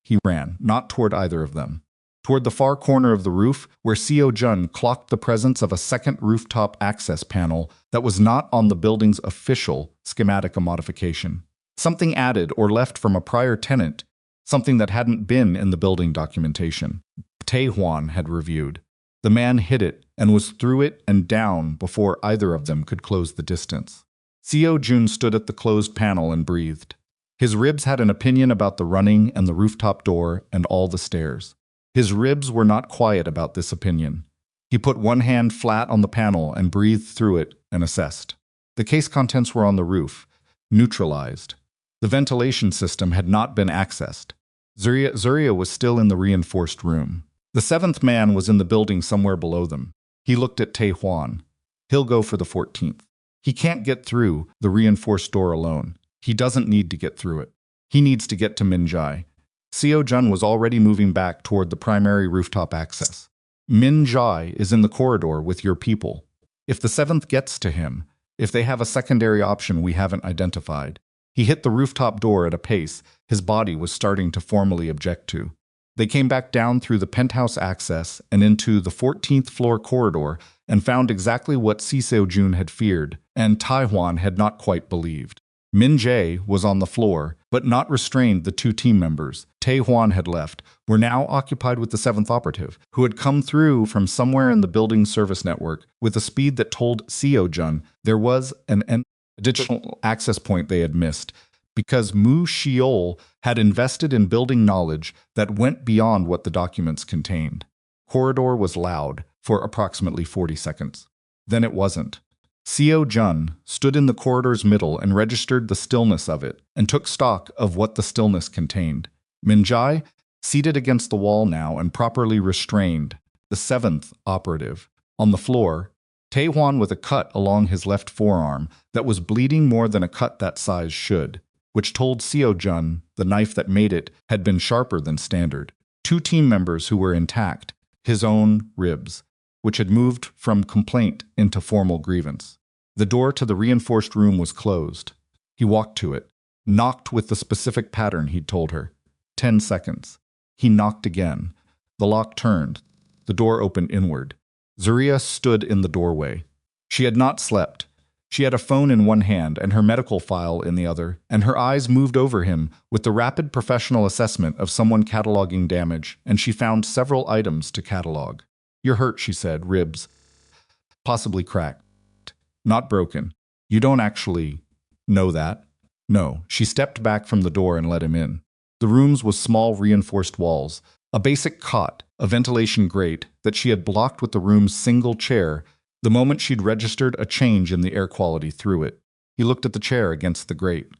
He ran, not toward either of them. Toward the far corner of the roof, where Seo-jun clocked the presence of a second rooftop access panel that was not on the building's official schematic modification. Something added or left from a prior tenant, something that hadn't been in the building documentation. Tae-hwan had reviewed. The man hit it and was through it and down before either of them could close the distance. Seo-jun stood at the closed panel and breathed. His ribs had an opinion about the running and the rooftop door and all the stairs. His ribs were not quiet about this opinion. He put one hand flat on the panel and breathed through it and assessed. The case contents were on the roof, neutralized. The ventilation system had not been accessed. Zaria was still in the reinforced room. The seventh man was in the building somewhere below them. He looked at Tae-hwan. He'll go for the 14th. He can't get through the reinforced door alone. He doesn't need to get through it. He needs to get to Min-jae. Seo-jun was already moving back toward the primary rooftop access. Min-jae is in the corridor with your people. If the seventh gets to him, if they have a secondary option we haven't identified. He hit the rooftop door at a pace his body was starting to formally object to. They came back down through the penthouse access and into the 14th floor corridor and found exactly what Seo-jun had feared and Tae-hwan had not quite believed. Min-jae was on the floor, but not restrained. The two team members, Tae-hwan had left, were now occupied with the seventh operative, who had come through from somewhere in the building service network with a speed that told Seo-jun there was an additional access point they had missed, because Mu Shiol had invested in building knowledge that went beyond what the documents contained. Corridor was loud for approximately 40 seconds. Then it wasn't. Seo-jun stood in the corridor's middle and registered the stillness of it and took stock of what the stillness contained. Min-jae, seated against the wall now and properly restrained, the seventh operative, on the floor, Tae-hwan with a cut along his left forearm that was bleeding more than a cut that size should, which told Seo-jun the knife that made it had been sharper than standard. Two team members who were intact, his own ribs, which had moved from complaint into formal grievance. The door to the reinforced room was closed. He walked to it, knocked with the specific pattern he'd told her. 10 seconds. He knocked again. The lock turned. The door opened inward. Zaria stood in the doorway. She had not slept. She had a phone in one hand and her medical file in the other, and her eyes moved over him with the rapid professional assessment of someone cataloging damage, and she found several items to catalog. "You're hurt," she said, "ribs. Possibly cracked. Not broken. You don't actually know that?" "No." She stepped back from the door and let him in. The room's was small reinforced walls, a basic cot, a ventilation grate that she had blocked with the room's single chair the moment she'd registered a change in the air quality through it. He looked at the chair against the grate.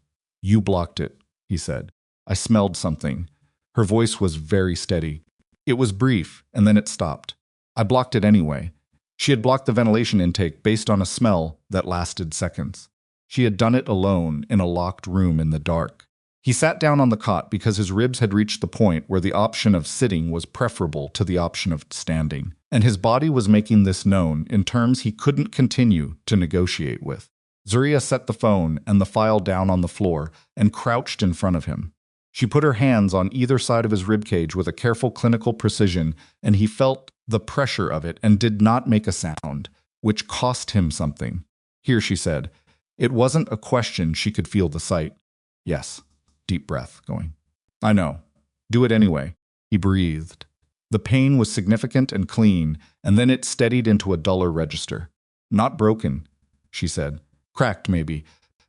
"You blocked it," he said. "I smelled something." Her voice was very steady. It was brief, and then it stopped. "I blocked it anyway." She had blocked the ventilation intake based on a smell that lasted seconds. She had done it alone in a locked room in the dark. He sat down on the cot because his ribs had reached the point where the option of sitting was preferable to the option of standing, and his body was making this known in terms he couldn't continue to negotiate with. Zaria set the phone and the file down on the floor and crouched in front of him. She put her hands on either side of his ribcage with a careful clinical precision, and he felt the pressure of it and did not make a sound, which cost him something. "Here," she said. It wasn't a question, she could feel the sight. "Yes." Deep breath going. "I know. Do it anyway." He breathed. The pain was significant and clean, and then it steadied into a duller register. "Not broken," she said. "Cracked, maybe.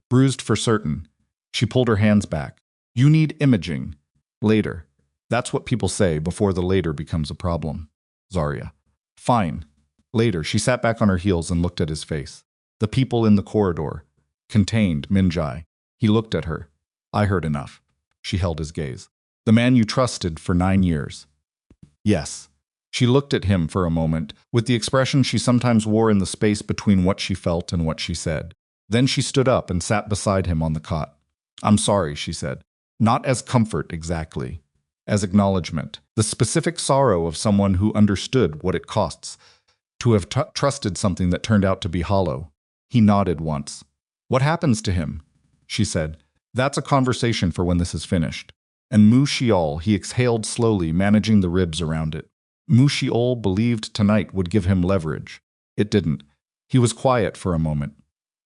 Bruised for certain." She pulled her hands back. "You need imaging. Later." That's what people say before the later becomes a problem. Zaria. "Fine. Later." She sat back on her heels and looked at his face. The people in the corridor. contained Minjai. He looked at her. I heard enough. She held his gaze. The man you trusted for 9 years. Yes. She looked at him for a moment, with the expression she sometimes wore in the space between what she felt and what she said. Then she stood up and sat beside him on the cot. I'm sorry, she said. Not as comfort, exactly. As acknowledgement. The specific sorrow of someone who understood what it costs to have trusted something that turned out to be hollow. He nodded once. What happens to him? She said. That's a conversation for when this is finished. And Mu Xiol, he exhaled slowly, managing the ribs around it. Mu Xiol believed tonight would give him leverage. It didn't. He was quiet for a moment.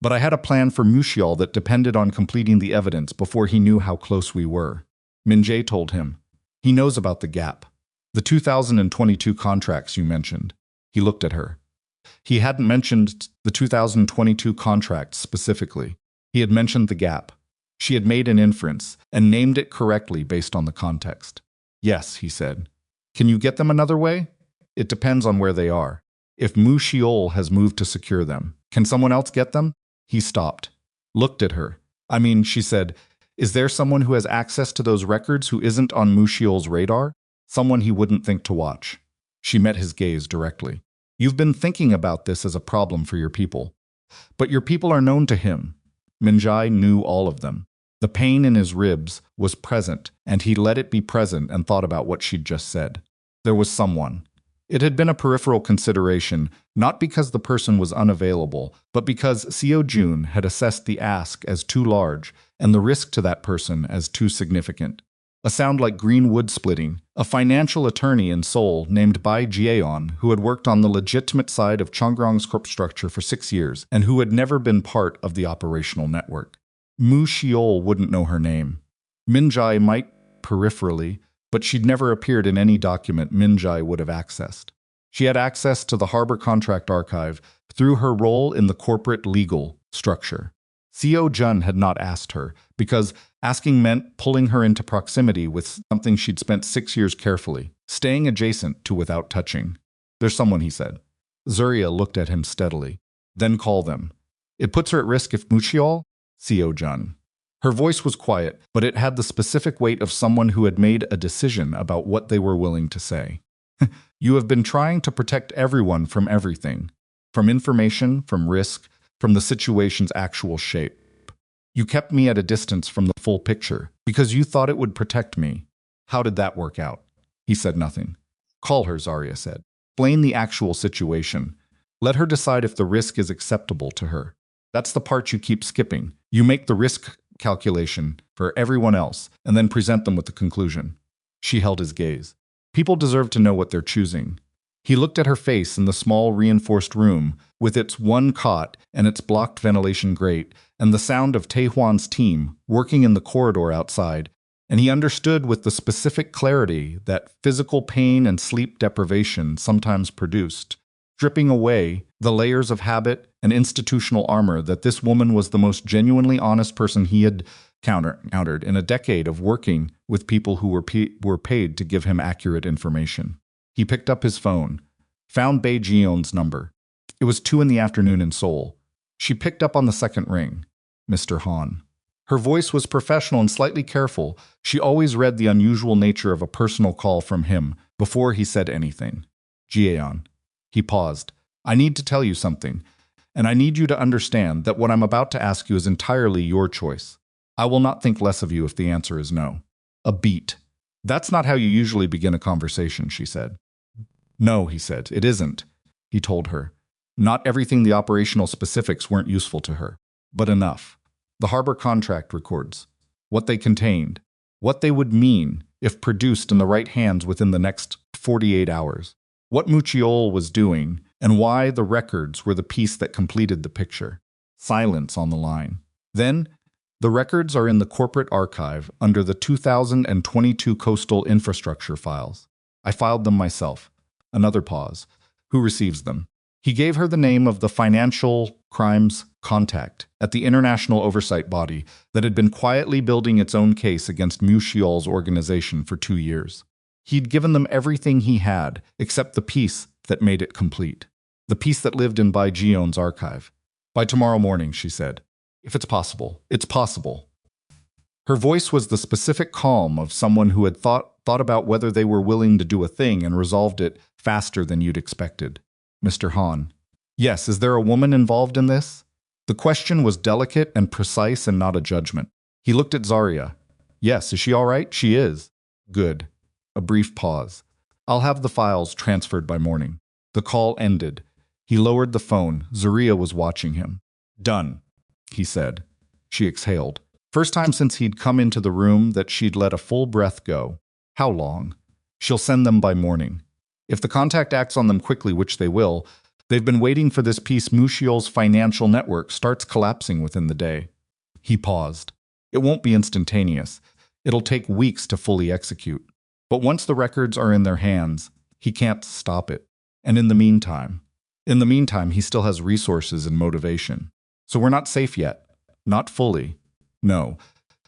But I had a plan for Mu Xiol that depended on completing the evidence before he knew how close we were. Minjay told him. He knows about the gap. The 2022 contracts you mentioned. He looked at her. He hadn't mentioned the 2022 contracts specifically. He had mentioned the gap. She had made an inference and named it correctly based on the context. Yes, he said. Can you get them another way? It depends on where they are. If Mu Xiol has moved to secure them, can someone else get them? He stopped. Looked at her. I mean, she said, is there someone who has access to those records who isn't on Mu Xiol's radar? Someone he wouldn't think to watch. She met his gaze directly. You've been thinking about this as a problem for your people. But your people are known to him. Minjai knew all of them. The pain in his ribs was present, and he let it be present and thought about what she'd just said. There was someone. It had been a peripheral consideration, not because the person was unavailable, but because Seo-jun had assessed the ask as too large and the risk to that person as too significant. A sound like green wood splitting, a financial attorney in Seoul named Bai Jieon, who had worked on the legitimate side of Chongrong's corp structure for 6 years and who had never been part of the operational network. Mu Xiol wouldn't know her name. Minjai might peripherally, but she'd never appeared in any document Minjai would have accessed. She had access to the Harbor Contract Archive through her role in the corporate legal structure. Seo-jun had not asked her, because asking meant pulling her into proximity with something she'd spent 6 years carefully, staying adjacent to without touching. There's someone, he said. Zaria looked at him steadily. Then call them. It puts her at risk if Mu Xiol? Seo-jun. Her voice was quiet, but it had the specific weight of someone who had made a decision about what they were willing to say. You have been trying to protect everyone from everything. From information, from risk, from the situation's actual shape. You kept me at a distance from the full picture, because you thought it would protect me. How did that work out? He said nothing. Call her, Zaria said. Explain the actual situation. Let her decide if the risk is acceptable to her. That's the part you keep skipping. You make the risk calculation for everyone else, and then present them with the conclusion. She held his gaze. People deserve to know what they're choosing. He looked at her face in the small reinforced room, with its one cot and its blocked ventilation grate, and the sound of Taehwan's team working in the corridor outside, and he understood with the specific clarity that physical pain and sleep deprivation sometimes produced, stripping away the layers of habit and institutional armor, that this woman was the most genuinely honest person he had encountered in a decade of working with people who were paid to give him accurate information. He picked up his phone, found Bai Jieon's number. It was 2 p.m. in Seoul. She picked up on the second ring. Mr. Han. Her voice was professional and slightly careful. She always read the unusual nature of a personal call from him before he said anything. Jieon. He paused. I need to tell you something, and I need you to understand that what I'm about to ask you is entirely your choice. I will not think less of you if the answer is no. A beat. That's not how you usually begin a conversation, she said. No, he said, it isn't, he told her. Not everything the operational specifics weren't useful to her, but enough. The harbor contract records, what they contained, what they would mean if produced in the right hands within the next 48 hours, what Mu Xiol was doing, and why the records were the piece that completed the picture. Silence on the line. Then, the records are in the corporate archive under the 2022 coastal infrastructure files. I filed them myself. Another pause. Who receives them? He gave her the name of the financial crimes contact at the international oversight body that had been quietly building its own case against Mu Xiol's organization for 2 years. He'd given them everything he had, except the piece that made it complete. The piece that lived in Bai Jieon's archive. By tomorrow morning, she said. If it's possible, it's possible. Her voice was the specific calm of someone who had thought about whether they were willing to do a thing and resolved it faster than you'd expected. Mr. Han. Yes, is there a woman involved in this? The question was delicate and precise and not a judgment. He looked at Zaria. Yes, is she all right? She is. Good. A brief pause. I'll have the files transferred by morning. The call ended. He lowered the phone. Zaria was watching him. Done, he said. She exhaled. First time since he'd come into the room that she'd let a full breath go. How long? She'll send them by morning. If the contact acts on them quickly, which they will, they've been waiting for this piece. Mushiol's financial network starts collapsing within the day. He paused. It won't be instantaneous. It'll take weeks to fully execute. But once the records are in their hands, he can't stop it. And in the meantime, he still has resources and motivation. So we're not safe yet. Not fully. No.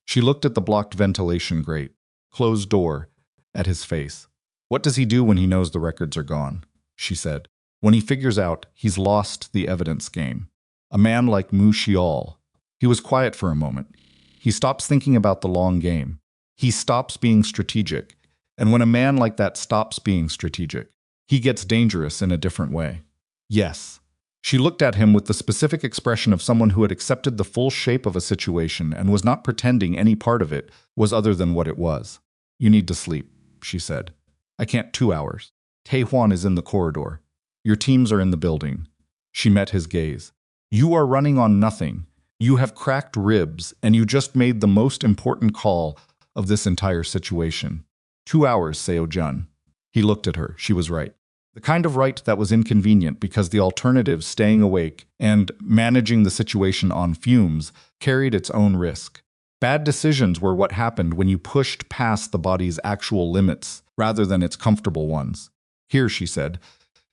She looked at the blocked ventilation grate, closed door, at his face. What does he do when he knows the records are gone? She said. When he figures out he's lost the evidence game. A man like Mushiol. He was quiet for a moment. He stops thinking about the long game. He stops being strategic. And when a man like that stops being strategic, he gets dangerous in a different way. Yes. She looked at him with the specific expression of someone who had accepted the full shape of a situation and was not pretending any part of it was other than what it was. You need to sleep, she said. I can't 2 hours. Taehwan is in the corridor. Your teams are in the building. She met his gaze. You are running on nothing. You have cracked ribs, and you just made the most important call of this entire situation. 2 hours, Seo-jun. He looked at her. She was right. The kind of right that was inconvenient because the alternative, staying awake and managing the situation on fumes, carried its own risk. Bad decisions were what happened when you pushed past the body's actual limits rather than its comfortable ones. Here, she said.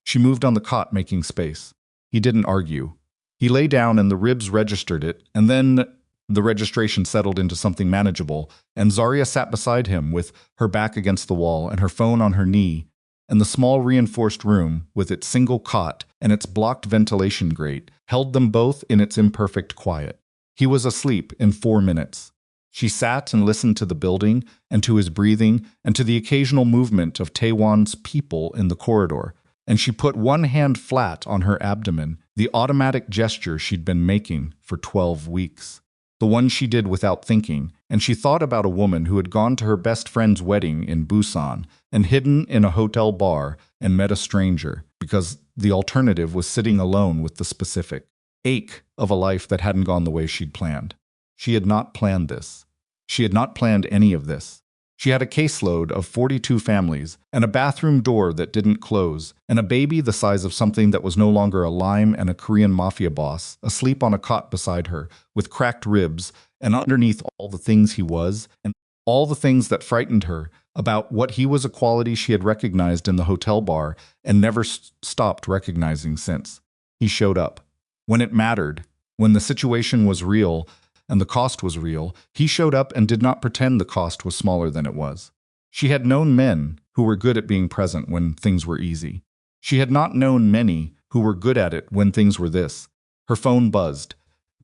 She moved on the cot, making space. He didn't argue. He lay down and the ribs registered it, and then the registration settled into something manageable, and Zaria sat beside him with her back against the wall and her phone on her knee, and the small reinforced room, with its single cot and its blocked ventilation grate, held them both in its imperfect quiet. He was asleep in 4 minutes. She sat and listened to the building, and to his breathing, and to the occasional movement of Taewan's people in the corridor, and she put one hand flat on her abdomen, the automatic gesture she'd been making for 12 weeks. The one she did without thinking, and she thought about a woman who had gone to her best friend's wedding in Busan and hidden in a hotel bar and met a stranger, because the alternative was sitting alone with the specific ache of a life that hadn't gone the way she'd planned. She had not planned this. She had not planned any of this. She had a caseload of 42 families, and a bathroom door that didn't close, and a baby the size of something that was no longer a lime, and a Korean mafia boss, asleep on a cot beside her, with cracked ribs, and underneath all the things he was, and all the things that frightened her, about what he was, a quality she had recognized in the hotel bar and never stopped recognizing since. He showed up. When it mattered, when the situation was real, and the cost was real, he showed up and did not pretend the cost was smaller than it was. She had known men who were good at being present when things were easy. She had not known many who were good at it when things were this. Her phone buzzed.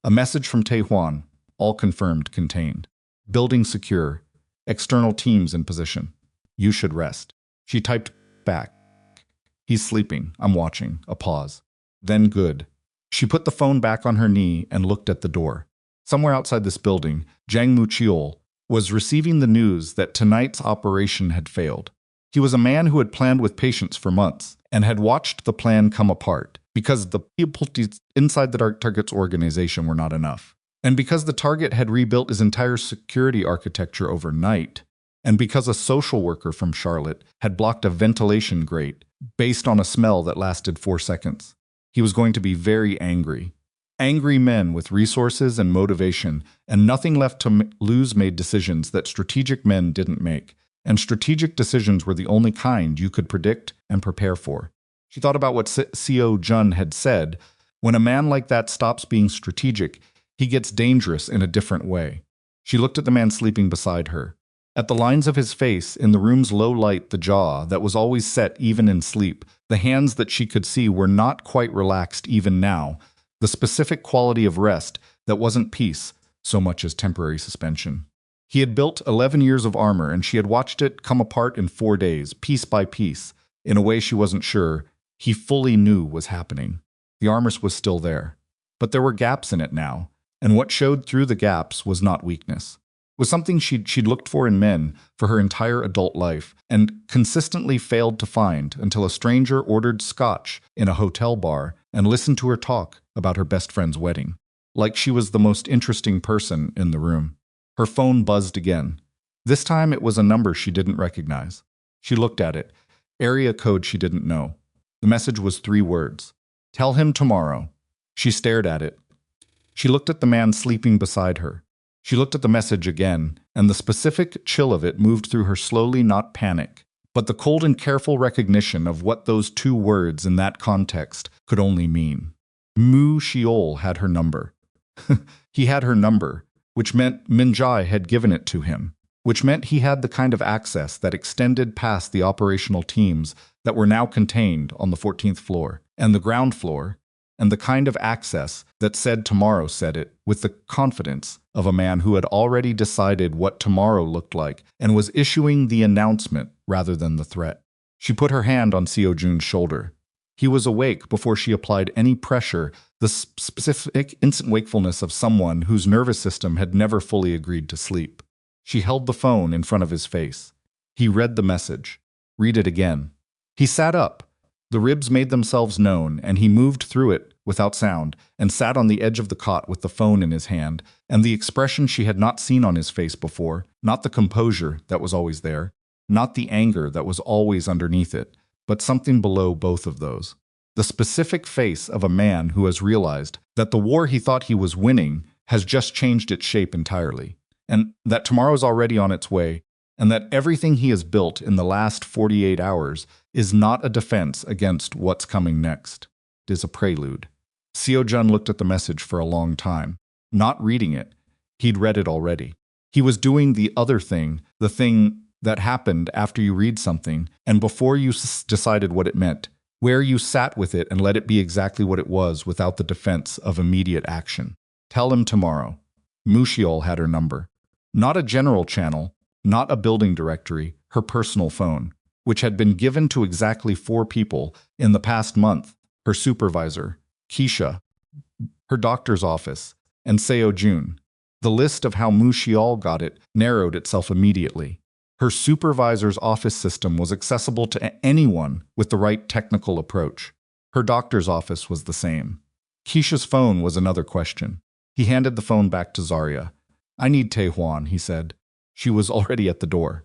A message from Taehwan, all confirmed, contained. Building secure. External teams in position. You should rest. She typed back. He's sleeping. I'm watching. A pause. Then good. She put the phone back on her knee and looked at the door. Somewhere outside this building, Jang Mucheol was receiving the news that tonight's operation had failed. He was a man who had planned with patience for months and had watched the plan come apart because the people inside the target's organization were not enough. And because the target had rebuilt his entire security architecture overnight, and because a social worker from Charlotte had blocked a ventilation grate based on a smell that lasted 4 seconds. He was going to be very angry. Angry men with resources and motivation and nothing left to lose made decisions that strategic men didn't make, and strategic decisions were the only kind you could predict and prepare for. She thought about what Seo-jun had said, when a man like that stops being strategic, he gets dangerous in a different way. She looked at the man sleeping beside her. At the lines of his face, in the room's low light, the jaw that was always set even in sleep, the hands that she could see were not quite relaxed even now, the specific quality of rest that wasn't peace so much as temporary suspension. He had built 11 years of armor, and she had watched it come apart in 4 days, piece by piece, in a way she wasn't sure he fully knew was happening. The armor was still there, but there were gaps in it now, and what showed through the gaps was not weakness. It was something she'd looked for in men for her entire adult life and consistently failed to find until a stranger ordered scotch in a hotel bar and listened to her talk about her best friend's wedding, like she was the most interesting person in the room. Her phone buzzed again. This time it was a number she didn't recognize. She looked at it. Area code she didn't know. The message was 3 words. Tell him tomorrow. She stared at it. She looked at the man sleeping beside her. She looked at the message again, and the specific chill of it moved through her slowly, not panic, but the cold and careful recognition of what those 2 words in that context could only mean. Mu Sheol had her number. He had her number, which meant Min Jae had given it to him, which meant he had the kind of access that extended past the operational teams that were now contained on the 14th floor and the ground floor, and the kind of access that said tomorrow said it with the confidence of a man who had already decided what tomorrow looked like and was issuing the announcement rather than the threat. She put her hand on Seo-jun's shoulder. He was awake before she applied any pressure, the specific instant wakefulness of someone whose nervous system had never fully agreed to sleep. She held the phone in front of his face. He read the message. Read it again. He sat up. The ribs made themselves known, and he moved through it without sound and sat on the edge of the cot with the phone in his hand, and the expression she had not seen on his face before, not the composure that was always there, not the anger that was always underneath it, but something below both of those. The specific face of a man who has realized that the war he thought he was winning has just changed its shape entirely, and that tomorrow's already on its way, and that everything he has built in the last 48 hours is not a defense against what's coming next. It is a prelude. Seo-jun looked at the message for a long time, not reading it. He'd read it already. He was doing the other thing, the thing that happened after you read something and before you decided what it meant, where you sat with it and let it be exactly what it was without the defense of immediate action. Tell him tomorrow. Mu Sheol had her number. Not a general channel, not a building directory, her personal phone, which had been given to exactly 4 people in the past month: her supervisor, Keisha, her doctor's office, and Seo-jun. The list of how Mu Sheol got it narrowed itself immediately. Her supervisor's office system was accessible to anyone with the right technical approach. Her doctor's office was the same. Keisha's phone was another question. He handed the phone back to Zaria. I need Tae-hwan, he said. She was already at the door.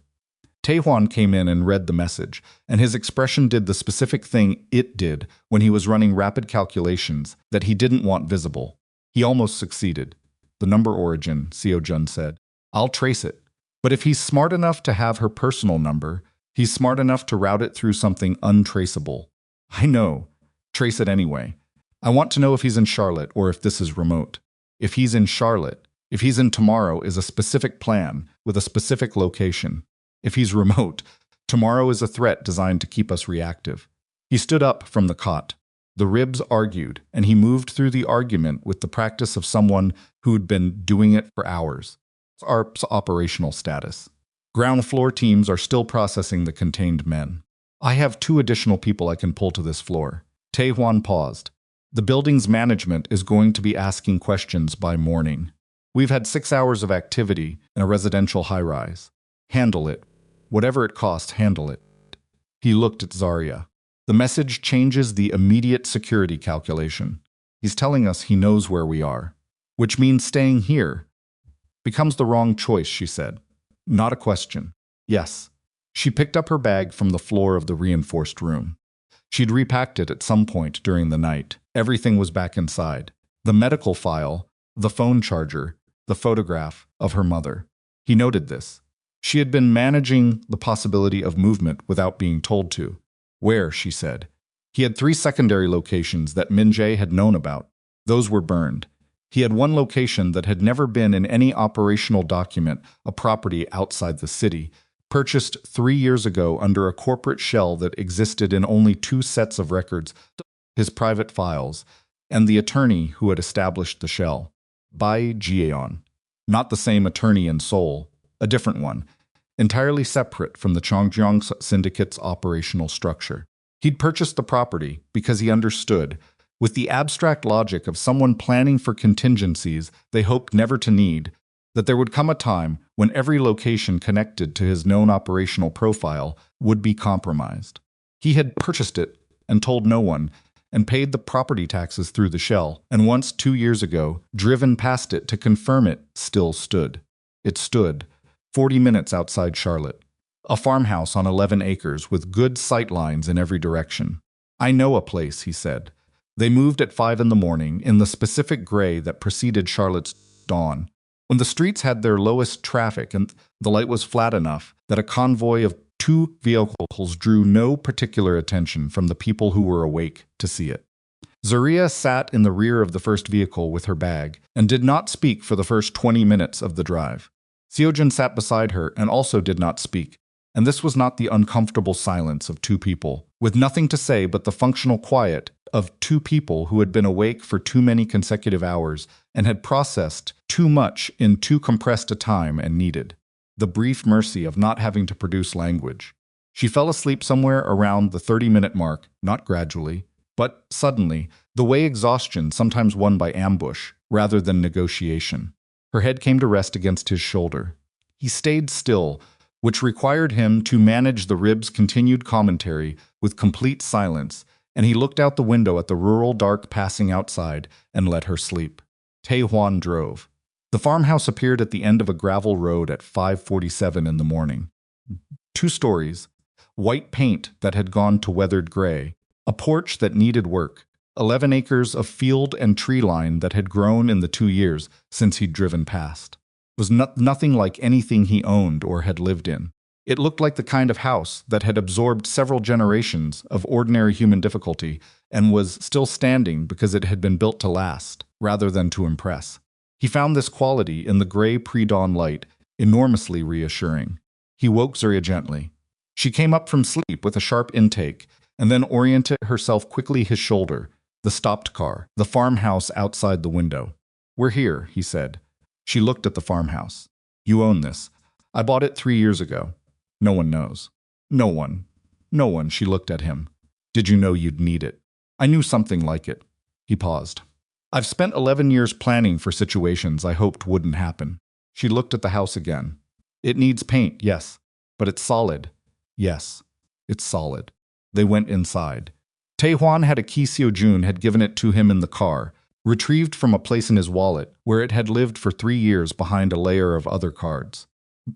Tae-hwan came in and read the message, and his expression did the specific thing it did when he was running rapid calculations that he didn't want visible. He almost succeeded. The number origin, Seo-jun said. I'll trace it. But if he's smart enough to have her personal number, he's smart enough to route it through something untraceable. I know. Trace it anyway. I want to know if he's in Charlotte or if this is remote. If he's in Charlotte, if he's in tomorrow is a specific plan with a specific location. If he's remote, tomorrow is a threat designed to keep us reactive. He stood up from the cot. The ribs argued, and he moved through the argument with the practice of someone who'd been doing it for hours. ARP's operational status. Ground floor teams are still processing the contained men. I have 2 additional people I can pull to this floor. Tae-hwan paused. The building's management is going to be asking questions by morning. We've had 6 hours of activity in a residential high-rise. Handle it. Whatever it costs, handle it. He looked at Zaria. The message changes the immediate security calculation. He's telling us he knows where we are, which means staying here becomes the wrong choice, she said. Not a question. Yes. She picked up her bag from the floor of the reinforced room. She'd repacked it at some point during the night. Everything was back inside. The medical file, the phone charger, the photograph of her mother. He noted this. She had been managing the possibility of movement without being told to. Where, she said. He had 3 secondary locations that Min Jae had known about. Those were burned. He had 1 location that had never been in any operational document, a property outside the city, purchased 3 years ago under a corporate shell that existed in only 2 sets of records, his private files, and the attorney who had established the shell. by Jeon. Not the same attorney in Seoul, a different one, entirely separate from the Chongjiang Syndicate's operational structure. He'd purchased the property because he understood, with the abstract logic of someone planning for contingencies they hoped never to need, that there would come a time when every location connected to his known operational profile would be compromised. He had purchased it and told no one, and paid the property taxes through the shell, and once 2 years ago, driven past it to confirm it still stood. It stood, 40 minutes outside Charlotte. A farmhouse on 11 acres with good sight lines in every direction. "I know a place," he said. They moved at 5 in the morning in the specific gray that preceded Charlotte's dawn, when the streets had their lowest traffic and the light was flat enough that a convoy of 2 vehicles drew no particular attention from the people who were awake to see it. Zaria sat in the rear of the first vehicle with her bag and did not speak for the first 20 minutes of the drive. Seo-jun sat beside her and also did not speak, and this was not the uncomfortable silence of 2 people, with nothing to say but the functional quiet of 2 people who had been awake for too many consecutive hours and had processed too much in too compressed a time and needed the brief mercy of not having to produce language. She fell asleep somewhere around the 30-minute mark, not gradually, but suddenly, the way exhaustion sometimes won by ambush rather than negotiation. Her head came to rest against his shoulder. He stayed still, which required him to manage the rib's continued commentary with complete silence, and he looked out the window at the rural dark passing outside and let her sleep. Tae-hwan drove. The farmhouse appeared at the end of a gravel road at 5:47 in the morning. 2 stories, white paint that had gone to weathered gray, a porch that needed work, 11 acres of field and tree line that had grown in the 2 years since he'd driven past. It was nothing like anything he owned or had lived in. It looked like the kind of house that had absorbed several generations of ordinary human difficulty and was still standing because it had been built to last, rather than to impress. He found this quality in the gray pre-dawn light enormously reassuring. He woke Zaria gently. She came up from sleep with a sharp intake, and then oriented herself quickly his shoulder, the stopped car, the farmhouse outside the window. "We're here," he said. She looked at the farmhouse. "You own this. I bought it 3 years ago. No one knows." "No one. No one," she looked at him. "Did you know you'd need it?" "I knew something like it." He paused. "I've spent 11 years planning for situations I hoped wouldn't happen." She looked at the house again. "It needs paint, yes. But it's solid." "Yes, it's solid." They went inside. Tae-hwan had a key. Seo-jun had given it to him in the car, retrieved from a place in his wallet where it had lived for 3 years behind a layer of other cards.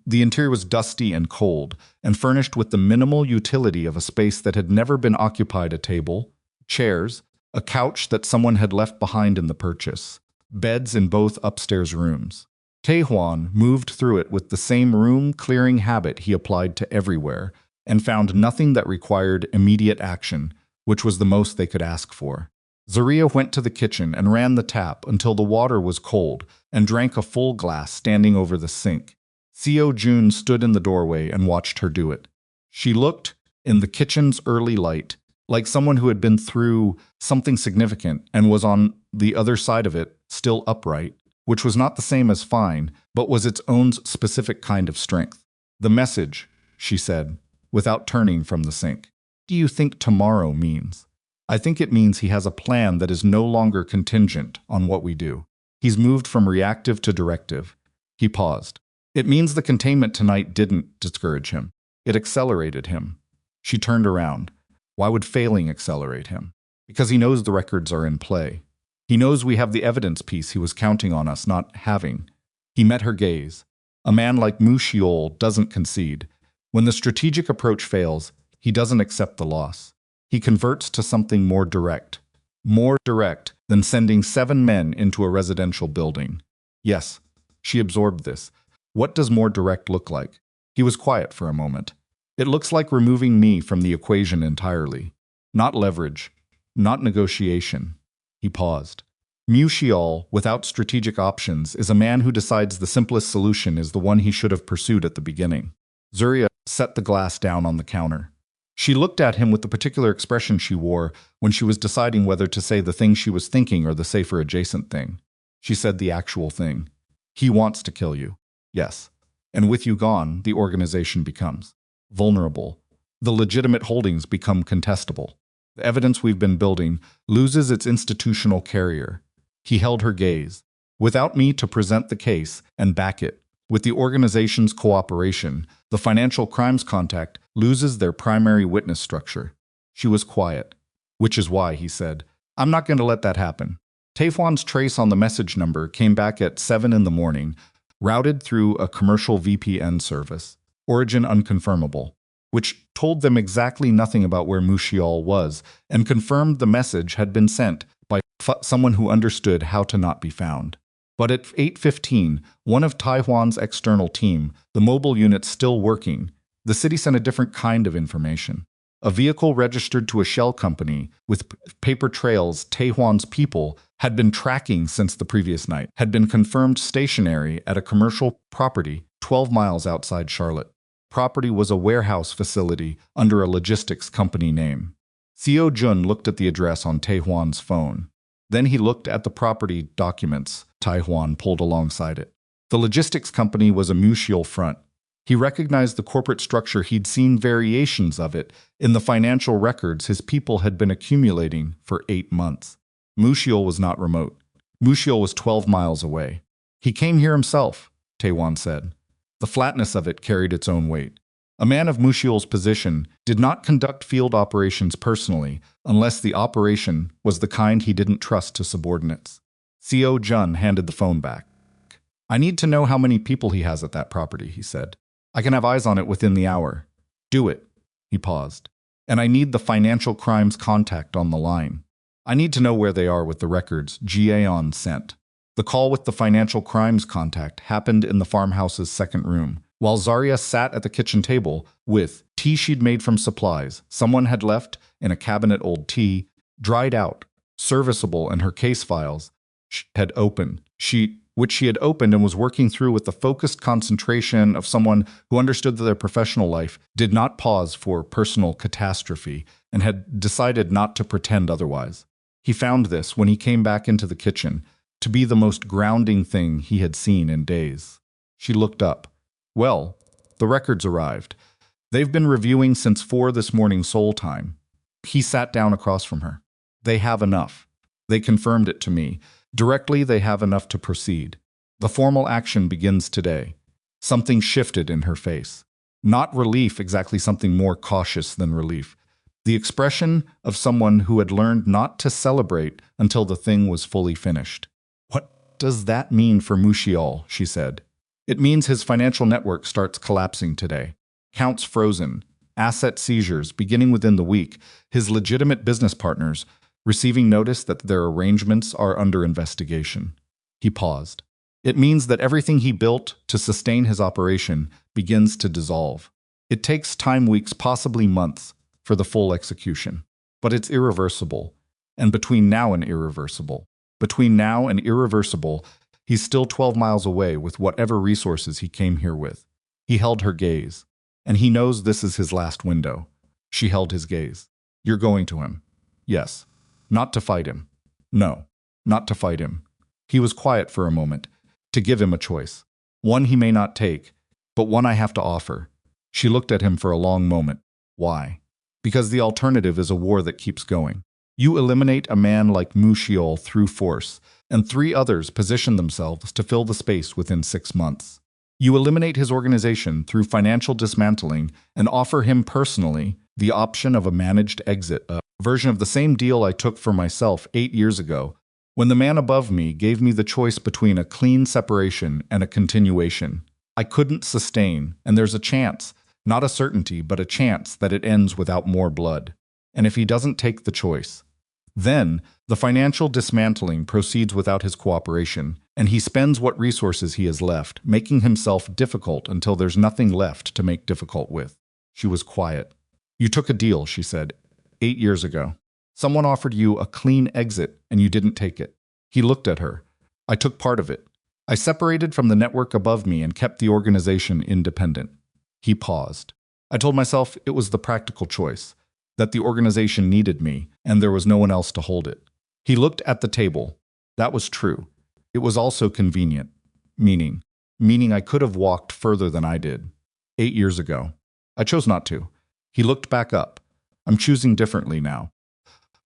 The interior was dusty and cold, and furnished with the minimal utility of a space that had never been occupied: a table, chairs, a couch that someone had left behind in the purchase, beds in both upstairs rooms. Tae-hwan moved through it with the same room-clearing habit he applied to everywhere, and found nothing that required immediate action, which was the most they could ask for. Zaria went to the kitchen and ran the tap until the water was cold, and drank a full glass standing over the sink. Seo-jun stood in the doorway and watched her do it. She looked, in the kitchen's early light, like someone who had been through something significant and was on the other side of it, still upright, which was not the same as fine, but was its own specific kind of strength. "The message," she said, without turning from the sink. "Do you think tomorrow means?" "I think it means he has a plan that is no longer contingent on what we do. He's moved from reactive to directive." He paused. "It means the containment tonight didn't discourage him. It accelerated him." She turned around. "Why would failing accelerate him?" "Because he knows the records are in play. He knows we have the evidence piece he was counting on us not having." He met her gaze. "A man like Mu Shiol doesn't concede. When the strategic approach fails, he doesn't accept the loss. He converts to something more direct than sending 7 men into a residential building." Yes, she absorbed this. What does more direct look like? He was quiet for a moment. "It looks like removing me from the equation entirely. Not leverage, not negotiation." He paused. Mu Shiol, without strategic options, is a man who decides the simplest solution is the one he should have pursued at the beginning. Zaria set the glass down on the counter. She looked at him with the particular expression she wore when she was deciding whether to say the thing she was thinking or the safer adjacent thing. She said the actual thing. He wants to kill you. Yes. And with you gone, the organization becomes vulnerable. The legitimate holdings become contestable. The evidence we've been building loses its institutional carrier. He held her gaze. Without me to present the case and back it, with the organization's cooperation, the financial crimes contact loses their primary witness structure. She was quiet. Which is why, he said, I'm not going to let that happen. Taehwan's trace on the message number came back at 7 in the morning, routed through a commercial VPN service, origin unconfirmable, which told them exactly nothing about where Mushiol was and confirmed the message had been sent by someone who understood how to not be found. But at 8:15, one of Taehwan's external team, the mobile unit still working, the city sent a different kind of information. A vehicle registered to a shell company with paper trails Taehwan's people had been tracking since the previous night had been confirmed stationary at a commercial property 12 miles outside Charlotte. Property was a warehouse facility under a logistics company name. Seo-jun looked at the address on Taehwan's phone. Then he looked at the property documents Taehwan pulled alongside it. The logistics company was a Mushiol front. He recognized the corporate structure. He'd seen variations of it in the financial records his people had been accumulating for 8 months. Mushiol was not remote. Mushiol was 12 miles away. He came here himself, Taehwan said. The flatness of it carried its own weight. A man of Mushiol's position did not conduct field operations personally unless the operation was the kind he didn't trust to subordinates. Seo-jun handed the phone back. I need to know how many people he has at that property, he said. I can have eyes on it within the hour. Do it. He paused. And I need the financial crimes contact on the line. I need to know where they are with the records Gaeon sent. The call with the financial crimes contact happened in the farmhouse's second room. While Zaria sat at the kitchen table with tea she'd made from supplies someone had left in a cabinet, old tea, dried out, serviceable, and her case files had opened, which she had opened and was working through with the focused concentration of someone who understood that their professional life did not pause for personal catastrophe and had decided not to pretend otherwise. He found this, when he came back into the kitchen, to be the most grounding thing he had seen in days. She looked up. Well, the records arrived. They've been reviewing since 4 this morning Seoul time. He sat down across from her. They have enough. They confirmed it to me. Directly, they have enough to proceed. The formal action begins today. Something shifted in her face. Not relief, exactly, something more cautious than relief. The expression of someone who had learned not to celebrate until the thing was fully finished. What does that mean for Mushiol? She said. It means his financial network starts collapsing today. Counts frozen, asset seizures beginning within the week, his legitimate business partners receiving notice that their arrangements are under investigation. He paused. It means that everything he built to sustain his operation begins to dissolve. It takes time, weeks, possibly months, for the full execution. But it's irreversible. And between now and irreversible, he's still 12 miles away with whatever resources he came here with. He held her gaze. And he knows this is his last window. She held his gaze. You're going to him. Yes. Not to fight him. No. Not to fight him. He was quiet for a moment. To give him a choice. One he may not take, but one I have to offer. She looked at him for a long moment. Why? Because the alternative is a war that keeps going. You eliminate a man like Mushiol through force, and 3 others position themselves to fill the space within 6 months. You eliminate his organization through financial dismantling and offer him personally the option of a managed exit, a version of the same deal I took for myself 8 years ago, when the man above me gave me the choice between a clean separation and a continuation. I couldn't sustain, and there's a chance, not a certainty, but a chance that it ends without more blood. And if he doesn't take the choice, then the financial dismantling proceeds without his cooperation, and he spends what resources he has left, making himself difficult until there's nothing left to make difficult with. She was quiet. You took a deal, she said, 8 years ago. Someone offered you a clean exit, and you didn't take it. He looked at her. I took part of it. I separated from the network above me and kept the organization independent. He paused. I told myself it was the practical choice, that the organization needed me, and there was no one else to hold it. He looked at the table. That was true. It was also convenient. Meaning. Meaning I could have walked further than I did. 8 years ago. I chose not to. He looked back up. I'm choosing differently now.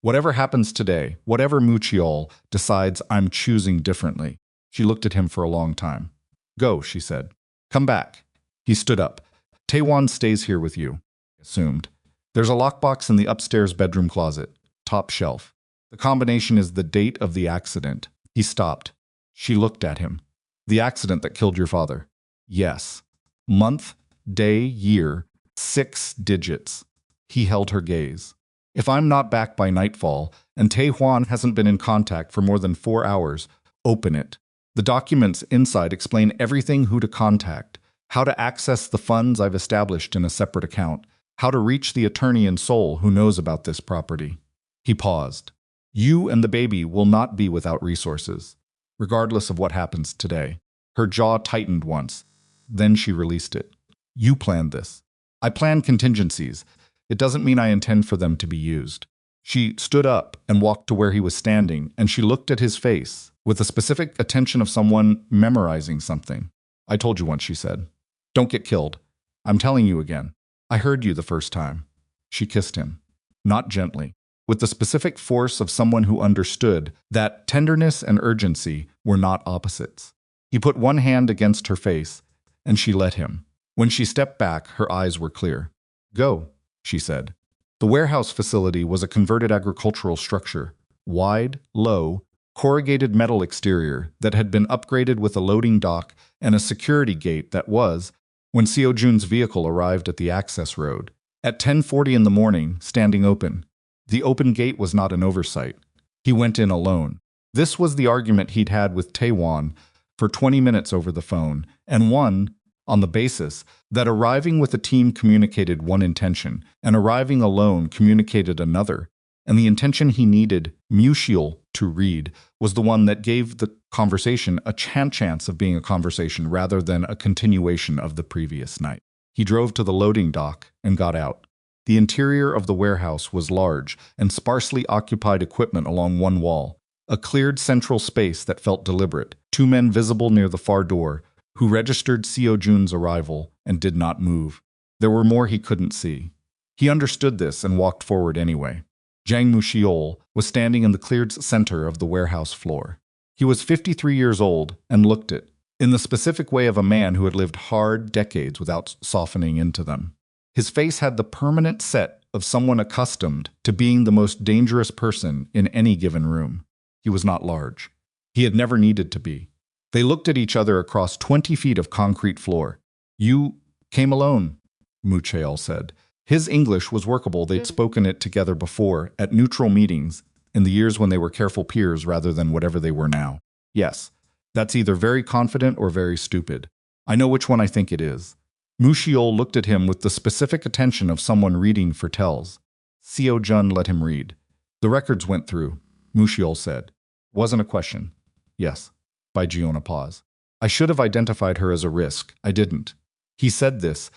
Whatever happens today, whatever Muchiol decides, I'm choosing differently. She looked at him for a long time. Go, she said. Come back. He stood up. Taewon stays here with you. Assumed. There's a lockbox in the upstairs bedroom closet. Top shelf. The combination is the date of the accident. He stopped. She looked at him. The accident that killed your father. Yes. Month, day, year, 6 digits. He held her gaze. If I'm not back by nightfall, and Taehwan hasn't been in contact for more than 4 hours, open it. The documents inside explain everything: who to contact, how to access the funds I've established in a separate account, how to reach the attorney in Seoul who knows about this property. He paused. You and the baby will not be without resources, regardless of what happens today. Her jaw tightened once. Then she released it. You planned this. I plan contingencies. It doesn't mean I intend for them to be used. She stood up and walked to where he was standing, and she looked at his face with the specific attention of someone memorizing something. I told you once, she said. Don't get killed. I'm telling you again. I heard you the first time. She kissed him. Not gently, with the specific force of someone who understood that tenderness and urgency were not opposites. He put one hand against her face, and she let him. When she stepped back, her eyes were clear. Go, she said. The warehouse facility was a converted agricultural structure, wide, low, corrugated metal exterior that had been upgraded with a loading dock and a security gate that was, when Seo-jun's vehicle arrived at the access road, at 10:40 in the morning, standing open. The open gate was not an oversight. He went in alone. This was the argument he'd had with Taewon for 20 minutes over the phone, and won on the basis that arriving with a team communicated one intention, and arriving alone communicated another, and the intention he needed Muchiol to read was the one that gave the conversation a chance of being a conversation rather than a continuation of the previous night. He drove to the loading dock and got out. The interior of the warehouse was large and sparsely occupied equipment along one wall, a cleared central space that felt deliberate, 2 men visible near the far door, who registered Seo-jun's arrival and did not move. There were more he couldn't see. He understood this and walked forward anyway. Jang Muchiol was standing in the cleared center of the warehouse floor. He was 53 years old and looked it, in the specific way of a man who had lived hard decades without softening into them. His face had the permanent set of someone accustomed to being the most dangerous person in any given room. He was not large. He had never needed to be. They looked at each other across 20 feet of concrete floor. You came alone, Muchiol said. His English was workable. They'd spoken it together before, at neutral meetings, in the years when they were careful peers rather than whatever they were now. Yes, that's either very confident or very stupid. I know which one I think it is. Muchiol looked at him with the specific attention of someone reading for tells. Seo-jun let him read. The records went through, Muchiol said. Wasn't a question. Yes. By Giona pause. I should have identified her as a risk. I didn't. He said this,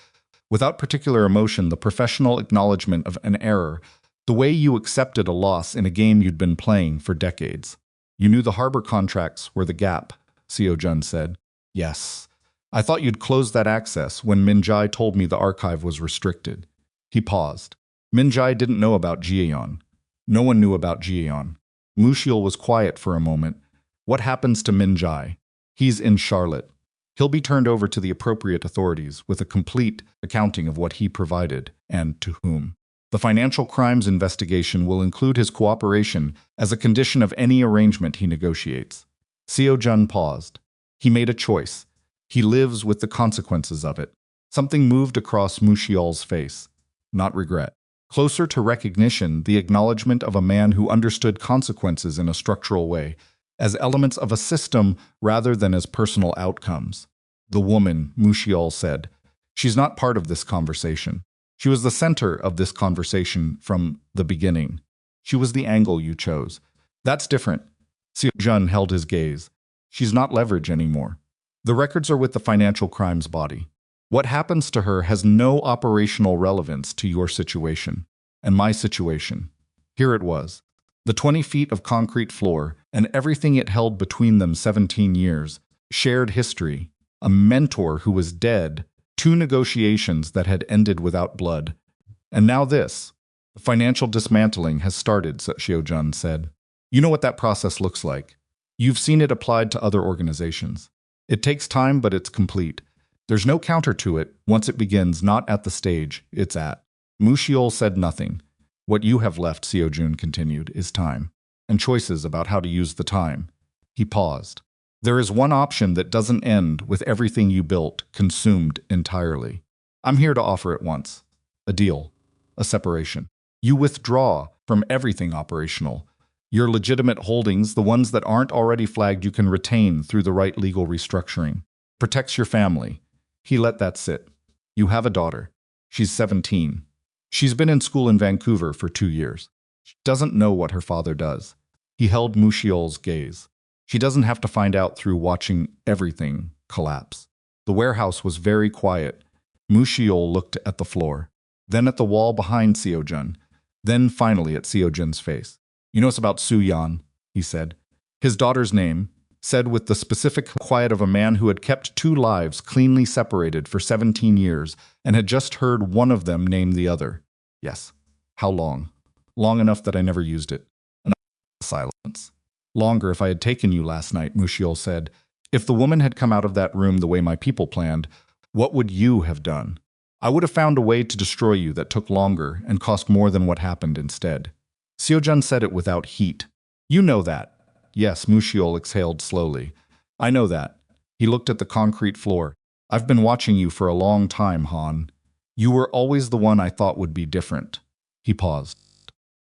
without particular emotion, the professional acknowledgement of an error, the way you accepted a loss in a game you'd been playing for decades. You knew the harbor contracts were the gap, Seo-jun said. Yes. I thought you'd close that access when Min-jae told me the archive was restricted. He paused. Min-jae didn't know about Jeon. No one knew about Jeon. Muchiol was quiet for a moment. What happens to Min-jae? He's in Charlotte. He'll be turned over to the appropriate authorities with a complete accounting of what he provided and to whom. The financial crimes investigation will include his cooperation as a condition of any arrangement he negotiates. Seo-jun paused. He made a choice. He lives with the consequences of it. Something moved across Muchiol's face. Not regret. Closer to recognition, the acknowledgement of a man who understood consequences in a structural way, as elements of a system rather than as personal outcomes. The woman, Muchiol said, she's not part of this conversation. She was the center of this conversation from the beginning. She was the angle you chose. That's different. Seo-jun held his gaze. She's not leverage anymore. The records are with the financial crimes body. What happens to her has no operational relevance to your situation and my situation. Here it was. The 20 feet of concrete floor and everything it held between them 17 years, shared history, a mentor who was dead, 2 negotiations that had ended without blood. And now this. The financial dismantling has started, Seo-jun said. You know what that process looks like. You've seen it applied to other organizations. It takes time, but it's complete. There's no counter to it once it begins, not at the stage it's at. Mushiol said nothing. What you have left, Seo-jun continued, is time, and choices about how to use the time. He paused. There is one option that doesn't end with everything you built consumed entirely. I'm here to offer it once. A deal. A separation. You withdraw from everything operational. Your legitimate holdings, the ones that aren't already flagged, you can retain through the right legal restructuring. Protects your family. He let that sit. You have a daughter. She's 17. She's been in school in Vancouver for 2 years. She doesn't know what her father does. He held Mushiol's gaze. She doesn't have to find out through watching everything collapse. The warehouse was very quiet. Mushiol looked at the floor, then at the wall behind Seo-jun, then finally at Seo-jun's face. You know, it's about Su-yan, he said. His daughter's name, said with the specific quiet of a man who had kept 2 lives cleanly separated for 17 years and had just heard one of them name the other. Yes. How long? Long enough that I never used it. Silence. Longer if I had taken you last night, Mushiol said. If the woman had come out of that room the way my people planned, what would you have done? I would have found a way to destroy you that took longer and cost more than what happened instead. Seo-jun said it without heat. You know that. Yes, Mushiol exhaled slowly. I know that. He looked at the concrete floor. I've been watching you for a long time, Han. You were always the one I thought would be different. He paused.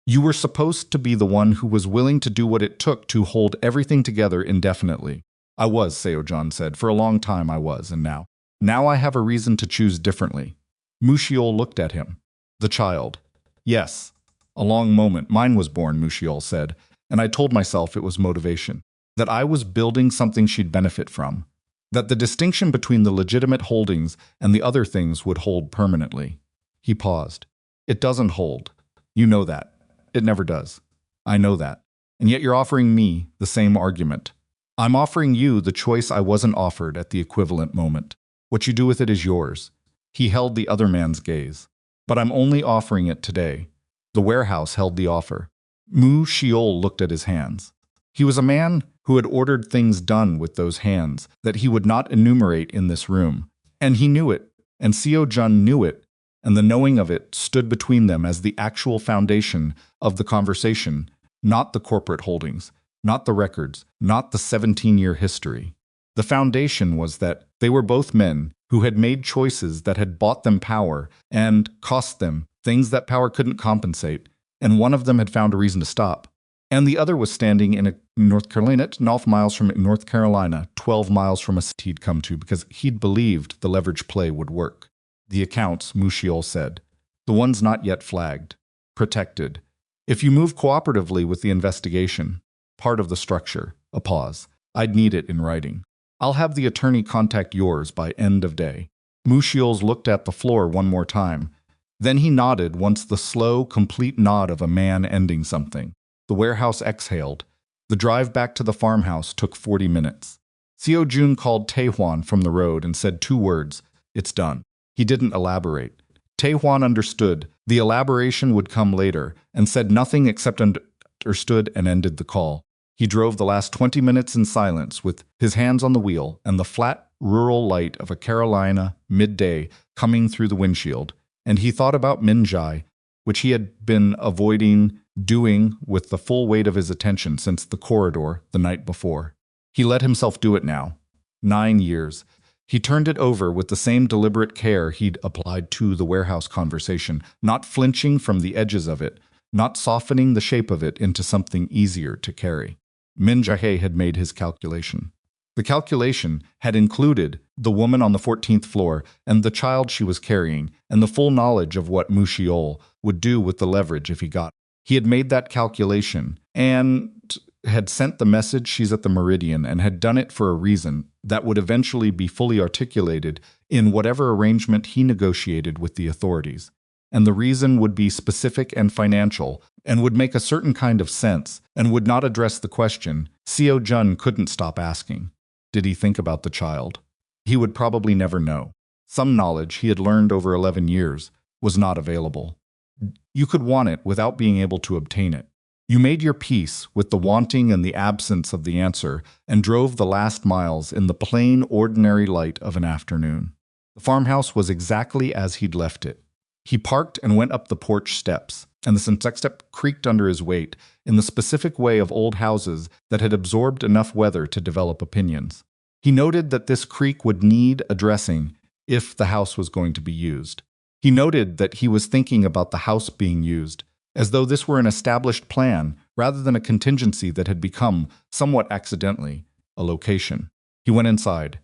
You were supposed to be the one who was willing to do what it took to hold everything together indefinitely. I was, Seo-jun said. For a long time I was, and now. Now I have a reason to choose differently. Mushiol looked at him. The child. Yes. A long moment. Mine was born, Mushiol said, and I told myself it was motivation. That I was building something she'd benefit from. That the distinction between the legitimate holdings and the other things would hold permanently. He paused. It doesn't hold. You know that. It never does. I know that. And yet you're offering me the same argument. I'm offering you the choice I wasn't offered at the equivalent moment. What you do with it is yours. He held the other man's gaze. But I'm only offering it today. The warehouse held the offer. Mushiol looked at his hands. He was a man who had ordered things done with those hands that he would not enumerate in this room. And he knew it, and Seo-jun knew it, and the knowing of it stood between them as the actual foundation of the conversation, not the corporate holdings, not the records, not the 17-year history. The foundation was that they were both men who had made choices that had bought them power and cost them things that power couldn't compensate, and one of them had found a reason to stop. And the other was standing in North Carolina, 12 miles from North Carolina, 12 miles from a city he'd come to because he'd believed the leverage play would work. The accounts, Mushiol said. The ones not yet flagged. Protected. If you move cooperatively with the investigation, part of the structure, a pause, I'd need it in writing. I'll have the attorney contact yours by end of day. Mushiol looked at the floor one more time. Then he nodded once the slow, complete nod of a man ending something. The warehouse exhaled. The drive back to the farmhouse took 40 minutes. Seo-jun called Tae-hwan from the road and said 2 words, "It's done." He didn't elaborate. Tae-hwan understood. The elaboration would come later, and said nothing except understood and ended the call. He drove the last 20 minutes in silence with his hands on the wheel and the flat, rural light of a Carolina midday coming through the windshield. And he thought about Min-jae, which he had been avoiding doing with the full weight of his attention since the corridor the night before. He let himself do it now. 9 years. He turned it over with the same deliberate care he'd applied to the warehouse conversation, not flinching from the edges of it, not softening the shape of it into something easier to carry. Min-jae had made his calculation. The calculation had included the woman on the 14th floor and the child she was carrying, and the full knowledge of what Mushiol would do with the leverage if he got it. He had made that calculation and had sent the message she's at the Meridian and had done it for a reason that would eventually be fully articulated in whatever arrangement he negotiated with the authorities. And the reason would be specific and financial and would make a certain kind of sense and would not address the question, Seo-jun couldn't stop asking. Did he think about the child? He would probably never know. Some knowledge he had learned over 11 years was not available. You could want it without being able to obtain it. You made your peace with the wanting and the absence of the answer and drove the last miles in the plain, ordinary light of an afternoon. The farmhouse was exactly as he'd left it. He parked and went up the porch steps, and the syntax step creaked under his weight in the specific way of old houses that had absorbed enough weather to develop opinions. He noted that this creak would need addressing if the house was going to be used. He noted that he was thinking about the house being used, as though this were an established plan rather than a contingency that had become, somewhat accidentally, a location. He went inside.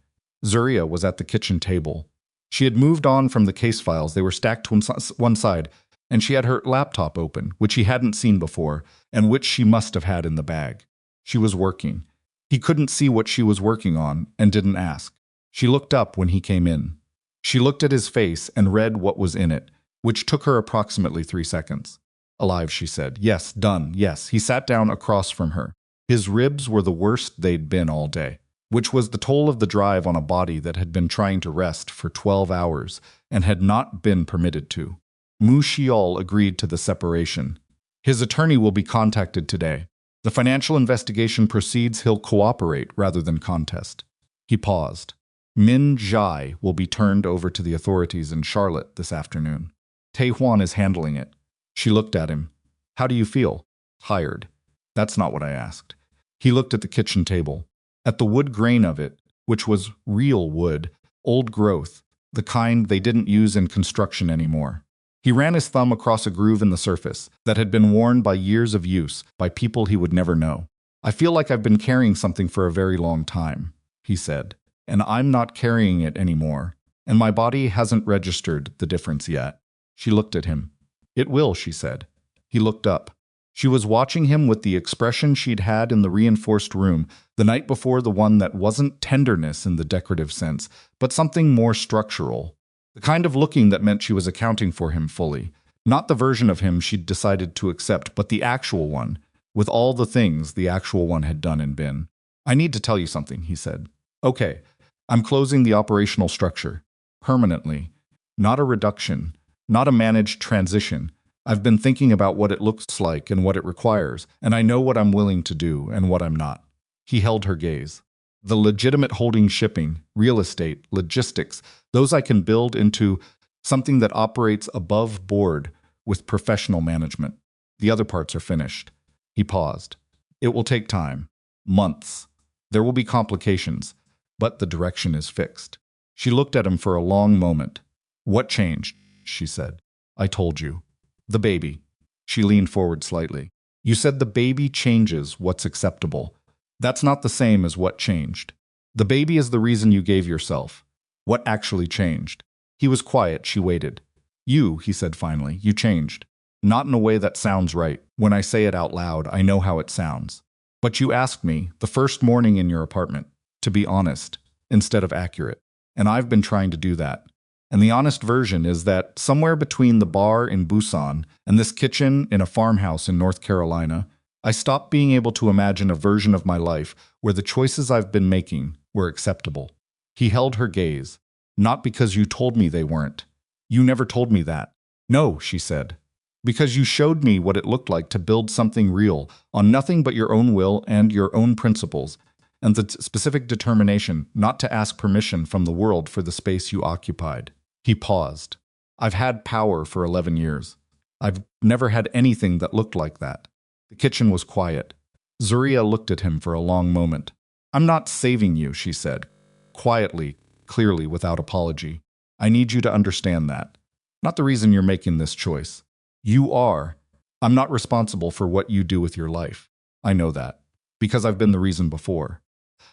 Zaria was at the kitchen table. She had moved on from the case files. They were stacked to one side, and she had her laptop open, which he hadn't seen before, and which she must have had in the bag. She was working. He couldn't see what she was working on and didn't ask. She looked up when he came in. She looked at his face and read what was in it, which took her approximately 3 seconds. Alive, she said. Yes, done, yes. He sat down across from her. His ribs were the worst they'd been all day, which was the toll of the drive on a body that had been trying to rest for 12 hours and had not been permitted to. Mu Xiao agreed to the separation. His attorney will be contacted today. The financial investigation proceeds. He'll cooperate rather than contest. He paused. Min Zhai will be turned over to the authorities in Charlotte this afternoon. Tae Huan is handling it. She looked at him. How do you feel? Tired. That's not what I asked. He looked at the kitchen table, at the wood grain of it, which was real wood, old growth, the kind they didn't use in construction anymore. He ran his thumb across a groove in the surface that had been worn by years of use by people he would never know. I feel like I've been carrying something for a very long time, he said, and I'm not carrying it anymore, and my body hasn't registered the difference yet. She looked at him. It will, she said. He looked up. She was watching him with the expression she'd had in the reinforced room the night before, the one that wasn't tenderness in the decorative sense, but something more structural. The kind of looking that meant she was accounting for him fully. Not the version of him she'd decided to accept, but the actual one, with all the things the actual one had done and been. I need to tell you something, he said. Okay, I'm closing the operational structure. Permanently. Not a reduction. Not a managed transition. I've been thinking about what it looks like and what it requires, and I know what I'm willing to do and what I'm not. He held her gaze. The legitimate holding, shipping, real estate, logistics, those I can build into something that operates above board with professional management. The other parts are finished. He paused. It will take time. Months. There will be complications, but the direction is fixed. She looked at him for a long moment. What changed? She said. I told you. The baby. She leaned forward slightly. You said the baby changes what's acceptable. That's not the same as what changed. The baby is the reason you gave yourself. What actually changed? He was quiet. She waited. You, he said finally, you changed. Not in a way that sounds right. When I say it out loud, I know how it sounds. But you asked me, the first morning in your apartment, to be honest, instead of accurate. And I've been trying to do that. And the honest version is that somewhere between the bar in Busan and this kitchen in a farmhouse in North Carolina, I stopped being able to imagine a version of my life where the choices I've been making were acceptable. He held her gaze. Not because you told me they weren't. You never told me that. No, she said. Because you showed me what it looked like to build something real on nothing but your own will and your own principles, and the specific determination not to ask permission from the world for the space you occupied. He paused. I've had power for 11 years. I've never had anything that looked like that. The kitchen was quiet. Zaria looked at him for a long moment. I'm not saving you, she said, quietly, clearly, without apology. I need you to understand that. Not the reason you're making this choice. You are. I'm not responsible for what you do with your life. I know that, because I've been the reason before.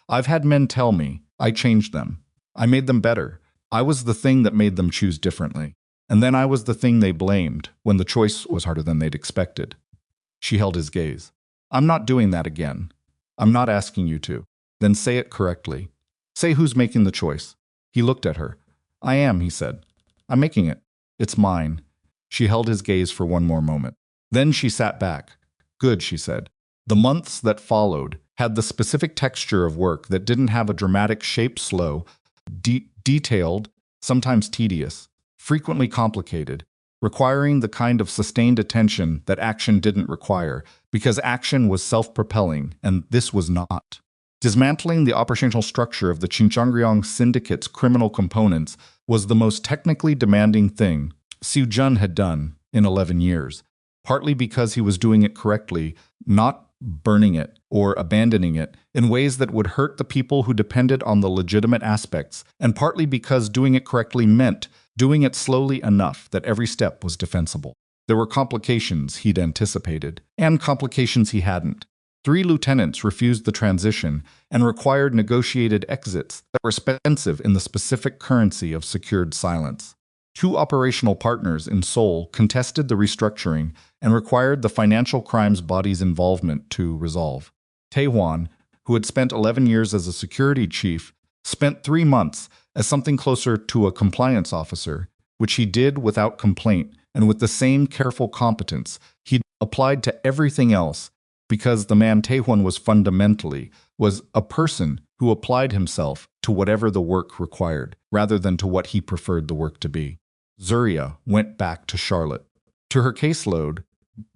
I've had men tell me I changed them. I made them better. I was the thing that made them choose differently. And then I was the thing they blamed when the choice was harder than they'd expected. She held his gaze. I'm not doing that again. I'm not asking you to. Then say it correctly. Say who's making the choice. He looked at her. I am, he said. I'm making it. It's mine. She held his gaze for one more moment. Then she sat back. Good, she said. The months that followed, had the specific texture of work that didn't have a dramatic shape, slow, detailed, sometimes tedious, frequently complicated, requiring the kind of sustained attention that action didn't require, because action was self-propelling, and this was not. Dismantling the operational structure of the Xinjiang syndicate's criminal components was the most technically demanding thing Seo-jun had done in 11 years, partly because he was doing it correctly, not burning it or abandoning it in ways that would hurt the people who depended on the legitimate aspects, and partly because doing it correctly meant doing it slowly enough that every step was defensible. There were complications he'd anticipated, and complications he hadn't. 3 lieutenants refused the transition and required negotiated exits that were expensive in the specific currency of secured silence. 2 operational partners in Seoul contested the restructuring and required the financial crimes body's involvement to resolve. Tae-hwan, who had spent 11 years as a security chief, spent 3 months as something closer to a compliance officer, which he did without complaint and with the same careful competence he'd applied to everything else, because the man Tae-hwan was a person who applied himself to whatever the work required, rather than to what he preferred the work to be. Zaria went back to Charlotte. To her caseload,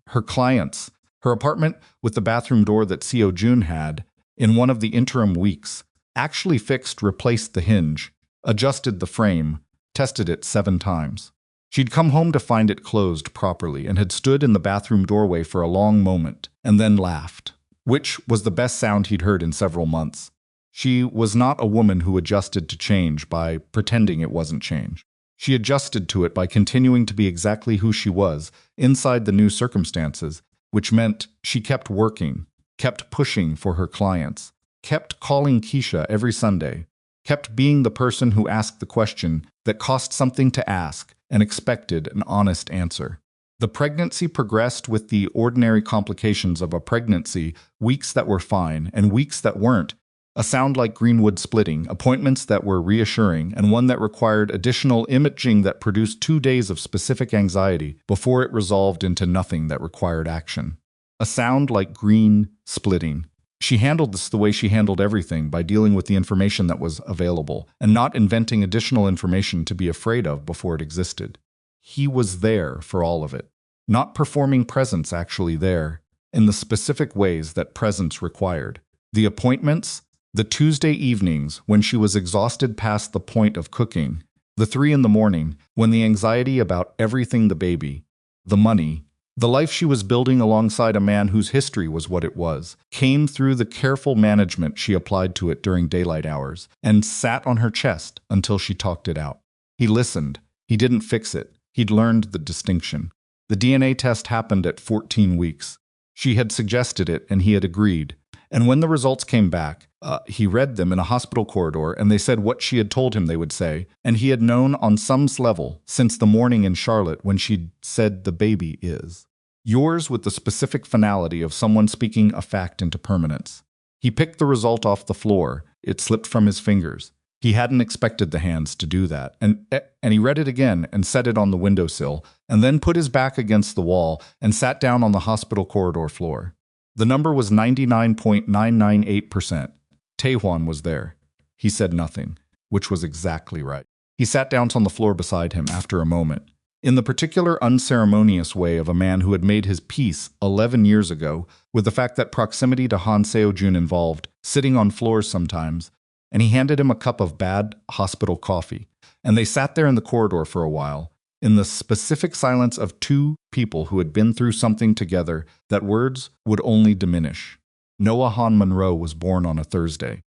her clients, her apartment with the bathroom door that Seo-jun had, in one of the interim weeks, actually replaced the hinge, adjusted the frame, tested it 7 times. She'd come home to find it closed properly and had stood in the bathroom doorway for a long moment and then laughed, which was the best sound he'd heard in several months. She was not a woman who adjusted to change by pretending it wasn't change. She adjusted to it by continuing to be exactly who she was inside the new circumstances, which meant she kept working, kept pushing for her clients, kept calling Keisha every Sunday, kept being the person who asked the question that cost something to ask and expected an honest answer. The pregnancy progressed with the ordinary complications of a pregnancy, weeks that were fine and weeks that weren't, a sound like greenwood splitting, appointments that were reassuring, and one that required additional imaging that produced 2 days of specific anxiety before it resolved into nothing that required action. A sound like green splitting. She handled this the way she handled everything, by dealing with the information that was available, and not inventing additional information to be afraid of before it existed. He was there for all of it, not performing presence actually there, in the specific ways that presence required. The appointments, the Tuesday evenings when she was exhausted past the point of cooking, the 3 in the morning when the anxiety about everything, the baby, the money, the life she was building alongside a man whose history was what it was, came through the careful management she applied to it during daylight hours, and sat on her chest until she talked it out. He listened. He didn't fix it. He'd learned the distinction. The DNA test happened at 14 weeks. She had suggested it, and he had agreed. And when the results came back, he read them in a hospital corridor, and they said what she had told him they would say, and he had known on some level since the morning in Charlotte when she'd said the baby is yours, with the specific finality of someone speaking a fact into permanence. He picked the result off the floor. It slipped from his fingers. He hadn't expected the hands to do that, and he read it again and set it on the windowsill, and then put his back against the wall and sat down on the hospital corridor floor. The number was 99.998%. Tae-hwan was there. He said nothing, which was exactly right. He sat down on the floor beside him after a moment, in the particular unceremonious way of a man who had made his peace 11 years ago with the fact that proximity to Han Seo-jun involved sitting on floors sometimes, and he handed him a cup of bad hospital coffee, and they sat there in the corridor for a while, in the specific silence of 2 people who had been through something together that words would only diminish. Noah Han Monroe was born on a Thursday.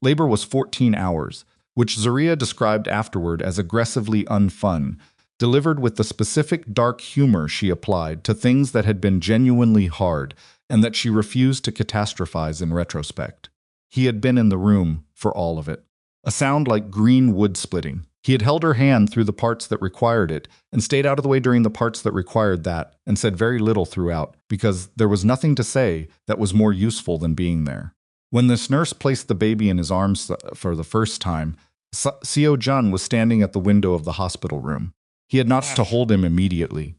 Labor was 14 hours, which Zaria described afterward as aggressively unfun, delivered with the specific dark humor she applied to things that had been genuinely hard and that she refused to catastrophize in retrospect. He had been in the room for all of it. A sound like green wood splitting. He had held her hand through the parts that required it and stayed out of the way during the parts that required that, and said very little throughout, because there was nothing to say that was more useful than being there. When this nurse placed the baby in his arms for the first time, Seo-jun was standing at the window of the hospital room. He had not to hold him immediately.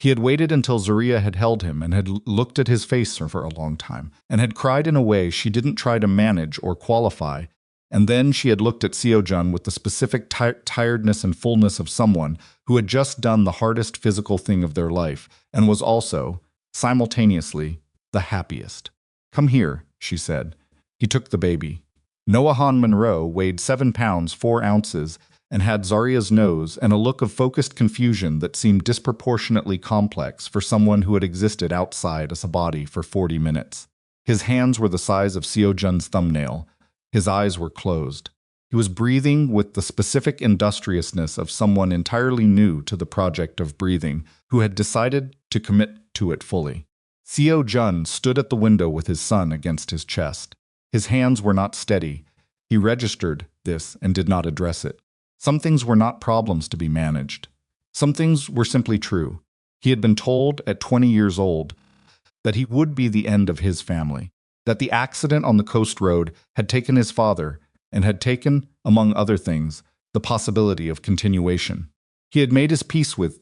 He had waited until Zaria had held him and had looked at his face for a long time, and had cried in a way she didn't try to manage or qualify, and then she had looked at Seo-jun with the specific tiredness and fullness of someone who had just done the hardest physical thing of their life, and was also, simultaneously, the happiest. "Come here," she said. He took the baby. Noah Han Monroe weighed 7 pounds 4 ounces and had Zaria's nose and a look of focused confusion that seemed disproportionately complex for someone who had existed outside as a body for 40 minutes. His hands were the size of Seo-jun's thumbnail. His eyes were closed. He was breathing with the specific industriousness of someone entirely new to the project of breathing, who had decided to commit to it fully. Seo-jun stood at the window with his son against his chest. His hands were not steady. He registered this and did not address it. Some things were not problems to be managed. Some things were simply true. He had been told at 20 years old that he would be the end of his family, that the accident on the coast road had taken his father and had taken, among other things, the possibility of continuation. He had made his peace with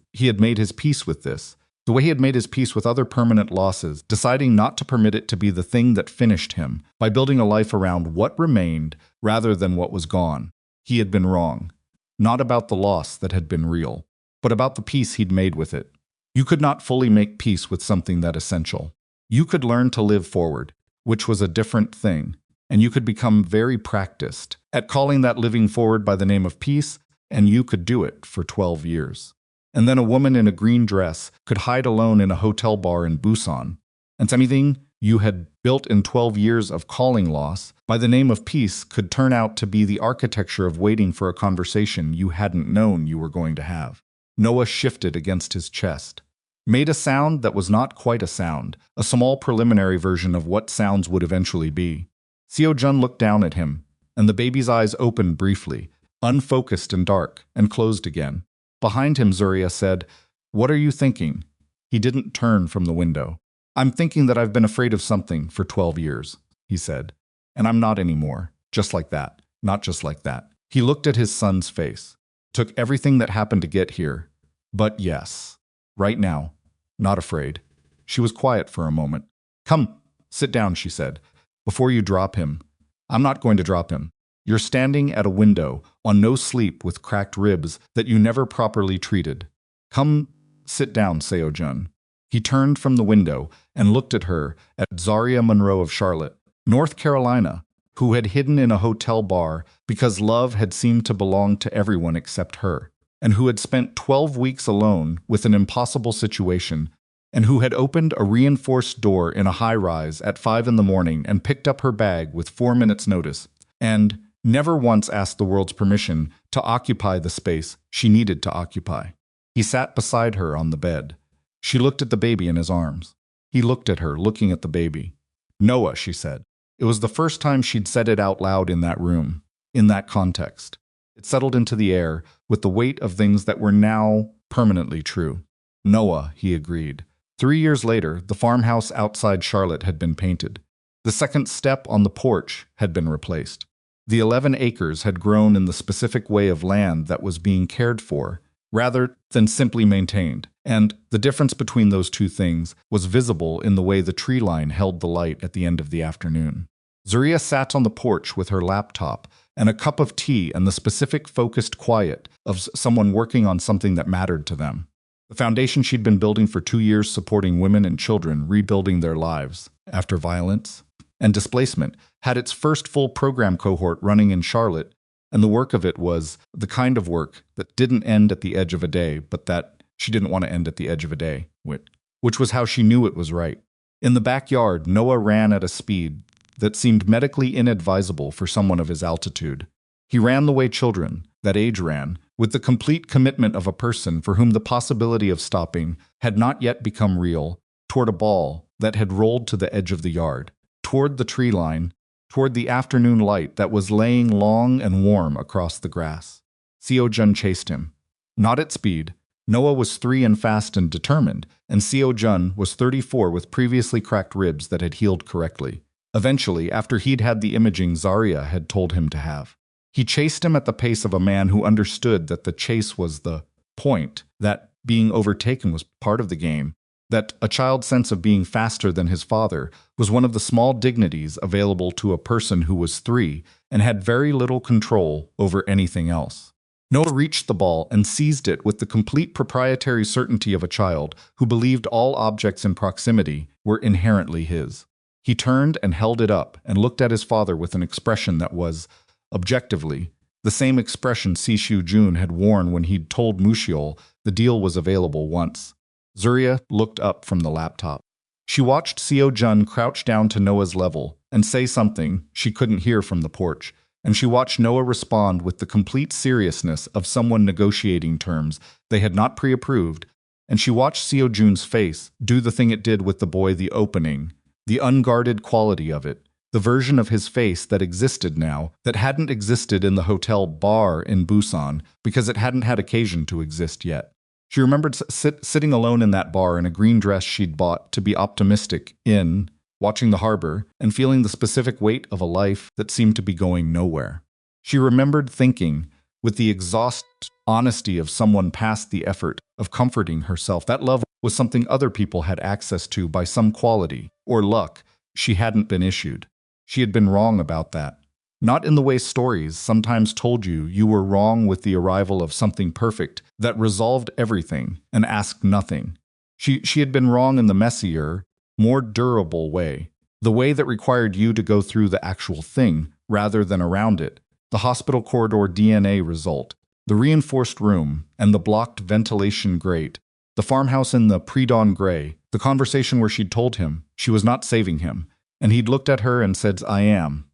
this, the way he had made his peace with other permanent losses, deciding not to permit it to be the thing that finished him, by building a life around what remained rather than what was gone. He had been wrong. Not about the loss that had been real, but about the peace he'd made with it. You could not fully make peace with something that essential. You could learn to live forward, which was a different thing, and you could become very practiced at calling that living forward by the name of peace, and you could do it for 12 years. And then a woman in a green dress could hide alone in a hotel bar in Busan, and something you had built in 12 years of calling loss by the name of peace could turn out to be the architecture of waiting for a conversation you hadn't known you were going to have. Noah shifted against his chest, made a sound that was not quite a sound, a small preliminary version of what sounds would eventually be. Seo-jun looked down at him, and the baby's eyes opened briefly, unfocused and dark, and closed again. Behind him, Zaria said, "What are you thinking?" He didn't turn from the window. "I'm thinking that I've been afraid of something for 12 years, he said. "And I'm not anymore. Just like that. Not just like that." He looked at his son's face. "Took everything that happened to get here. But yes. Right now. Not afraid." She was quiet for a moment. "Come, sit down," she said. "Before you drop him." "I'm not going to drop him. You're standing at a window, on no sleep with cracked ribs that you never properly treated. Come, sit down, Seo-jun." He turned from the window and looked at her, at Zaria Monroe of Charlotte, North Carolina, who had hidden in a hotel bar because love had seemed to belong to everyone except her, and who had spent 12 weeks alone with an impossible situation, and who had opened a reinforced door in a high-rise at 5 in the morning and picked up her bag with 4 minutes' notice, and never once asked the world's permission to occupy the space she needed to occupy. He sat beside her on the bed. She looked at the baby in his arms. He looked at her, looking at the baby. "Noah," she said. It was the first time she'd said it out loud in that room, in that context. It settled into the air with the weight of things that were now permanently true. "Noah," he agreed. 3 years later, the farmhouse outside Charlotte had been painted. The second step on the porch had been replaced. The 11 acres had grown in the specific way of land that was being cared for, rather than simply maintained, and the difference between those two things was visible in the way the tree line held the light at the end of the afternoon. Zaria sat on the porch with her laptop and a cup of tea and the specific focused quiet of someone working on something that mattered to them. The foundation she'd been building for 2 years, supporting women and children rebuilding their lives after violence and displacement, had its first full program cohort running in Charlotte, and the work of it was the kind of work that didn't end at the edge of a day, but that she didn't want to end at the edge of a day, which was how she knew it was right. In the backyard, Noah ran at a speed that seemed medically inadvisable for someone of his altitude. He ran the way children, that age, ran, with the complete commitment of a person for whom the possibility of stopping had not yet become real, toward a ball that had rolled to the edge of the yard, toward the tree line, toward the afternoon light that was laying long and warm across the grass. Seo-jun chased him. Not at speed. Noah was 3 and fast and determined, and Seo-jun was 34 with previously cracked ribs that had healed correctly. Eventually, after he'd had the imaging Zaria had told him to have. He chased him at the pace of a man who understood that the chase was the point, that being overtaken was part of the game, that a child's sense of being faster than his father was one of the small dignities available to a person who was 3 and had very little control over anything else. Noah reached the ball and seized it with the complete proprietary certainty of a child who believed all objects in proximity were inherently his. He turned and held it up and looked at his father with an expression that was, objectively, the same expression Han Seo-jun had worn when he'd told Mushiol the deal was available once. Zaria looked up from the laptop. She watched Seo-jun crouch down to Noah's level and say something she couldn't hear from the porch, and she watched Noah respond with the complete seriousness of someone negotiating terms they had not pre-approved, and she watched Seo-jun's face do the thing it did with the boy, the opening, the unguarded quality of it, the version of his face that existed now, that hadn't existed in the hotel bar in Busan because it hadn't had occasion to exist yet. She remembered sitting alone in that bar in a green dress she'd bought to be optimistic in, watching the harbor, and feeling the specific weight of a life that seemed to be going nowhere. She remembered thinking, with the exhausted honesty of someone past the effort of comforting herself, that love was something other people had access to by some quality, or luck, she hadn't been issued. She had been wrong about that. Not in the way stories sometimes told you you were wrong with the arrival of something perfect that resolved everything and asked nothing. She had been wrong in the messier, more durable way, the way that required you to go through the actual thing rather than around it, the hospital corridor DNA result, the reinforced room and the blocked ventilation grate, the farmhouse in the pre-dawn gray, the conversation where she'd told him she was not saving him, and he'd looked at her and said, "I am,"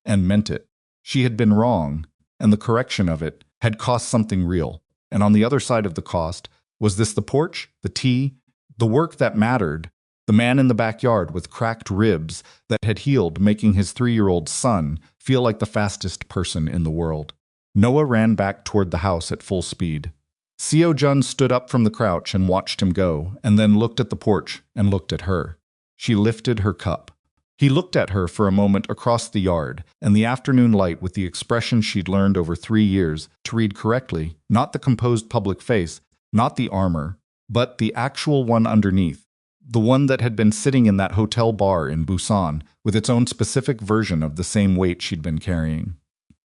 and meant it. She had been wrong, and the correction of it had cost something real. And on the other side of the cost, was this the porch, the tea, the work that mattered, the man in the backyard with cracked ribs that had healed, making his 3-year-old son feel like the fastest person in the world? Noah ran back toward the house at full speed. Seo-jun stood up from the crouch and watched him go, and then looked at the porch and looked at her. She lifted her cup. He looked at her for a moment across the yard, and the afternoon light with the expression she'd learned over 3 years to read correctly, not the composed public face, not the armor, but the actual one underneath, the one that had been sitting in that hotel bar in Busan with its own specific version of the same weight she'd been carrying,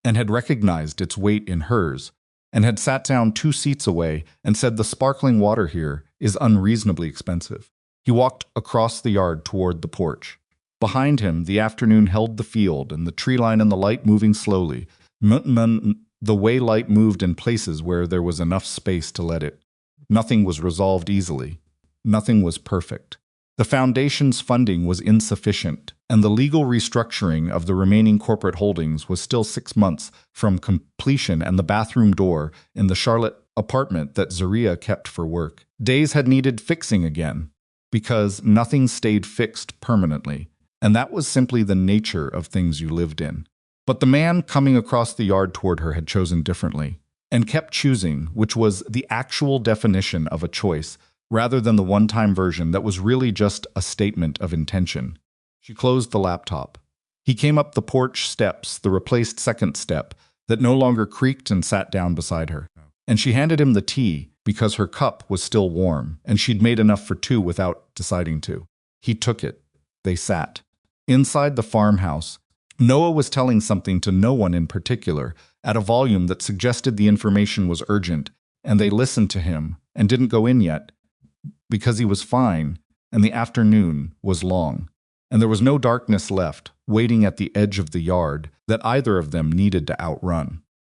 and had recognized its weight in hers, and had sat down 2 seats away and said, "The sparkling water here is unreasonably expensive." He walked across the yard toward the porch. Behind him, the afternoon held the field and the tree line and the light moving slowly, the way light moved in places where there was enough space to let it. Nothing was resolved easily. Nothing was perfect. The foundation's funding was insufficient, and the legal restructuring of the remaining corporate holdings was still 6 months from completion, and the bathroom door in the Charlotte apartment that Zaria kept for work. Days had needed fixing again, because nothing stayed fixed permanently. And that was simply the nature of things you lived in. But the man coming across the yard toward her had chosen differently, and kept choosing, which was the actual definition of a choice, rather than the one-time version that was really just a statement of intention. She closed the laptop. He came up the porch steps, the replaced second step, that no longer creaked, and sat down beside her. And she handed him the tea, because her cup was still warm, and she'd made enough for 2 without deciding to. He took it. They sat. Inside the farmhouse, Noah was telling something to no one in particular, at a volume that suggested the information was urgent, and they listened to him and didn't go in yet, because he was fine, and the afternoon was long, and there was no darkness left, waiting at the edge of the yard, that either of them needed to outrun.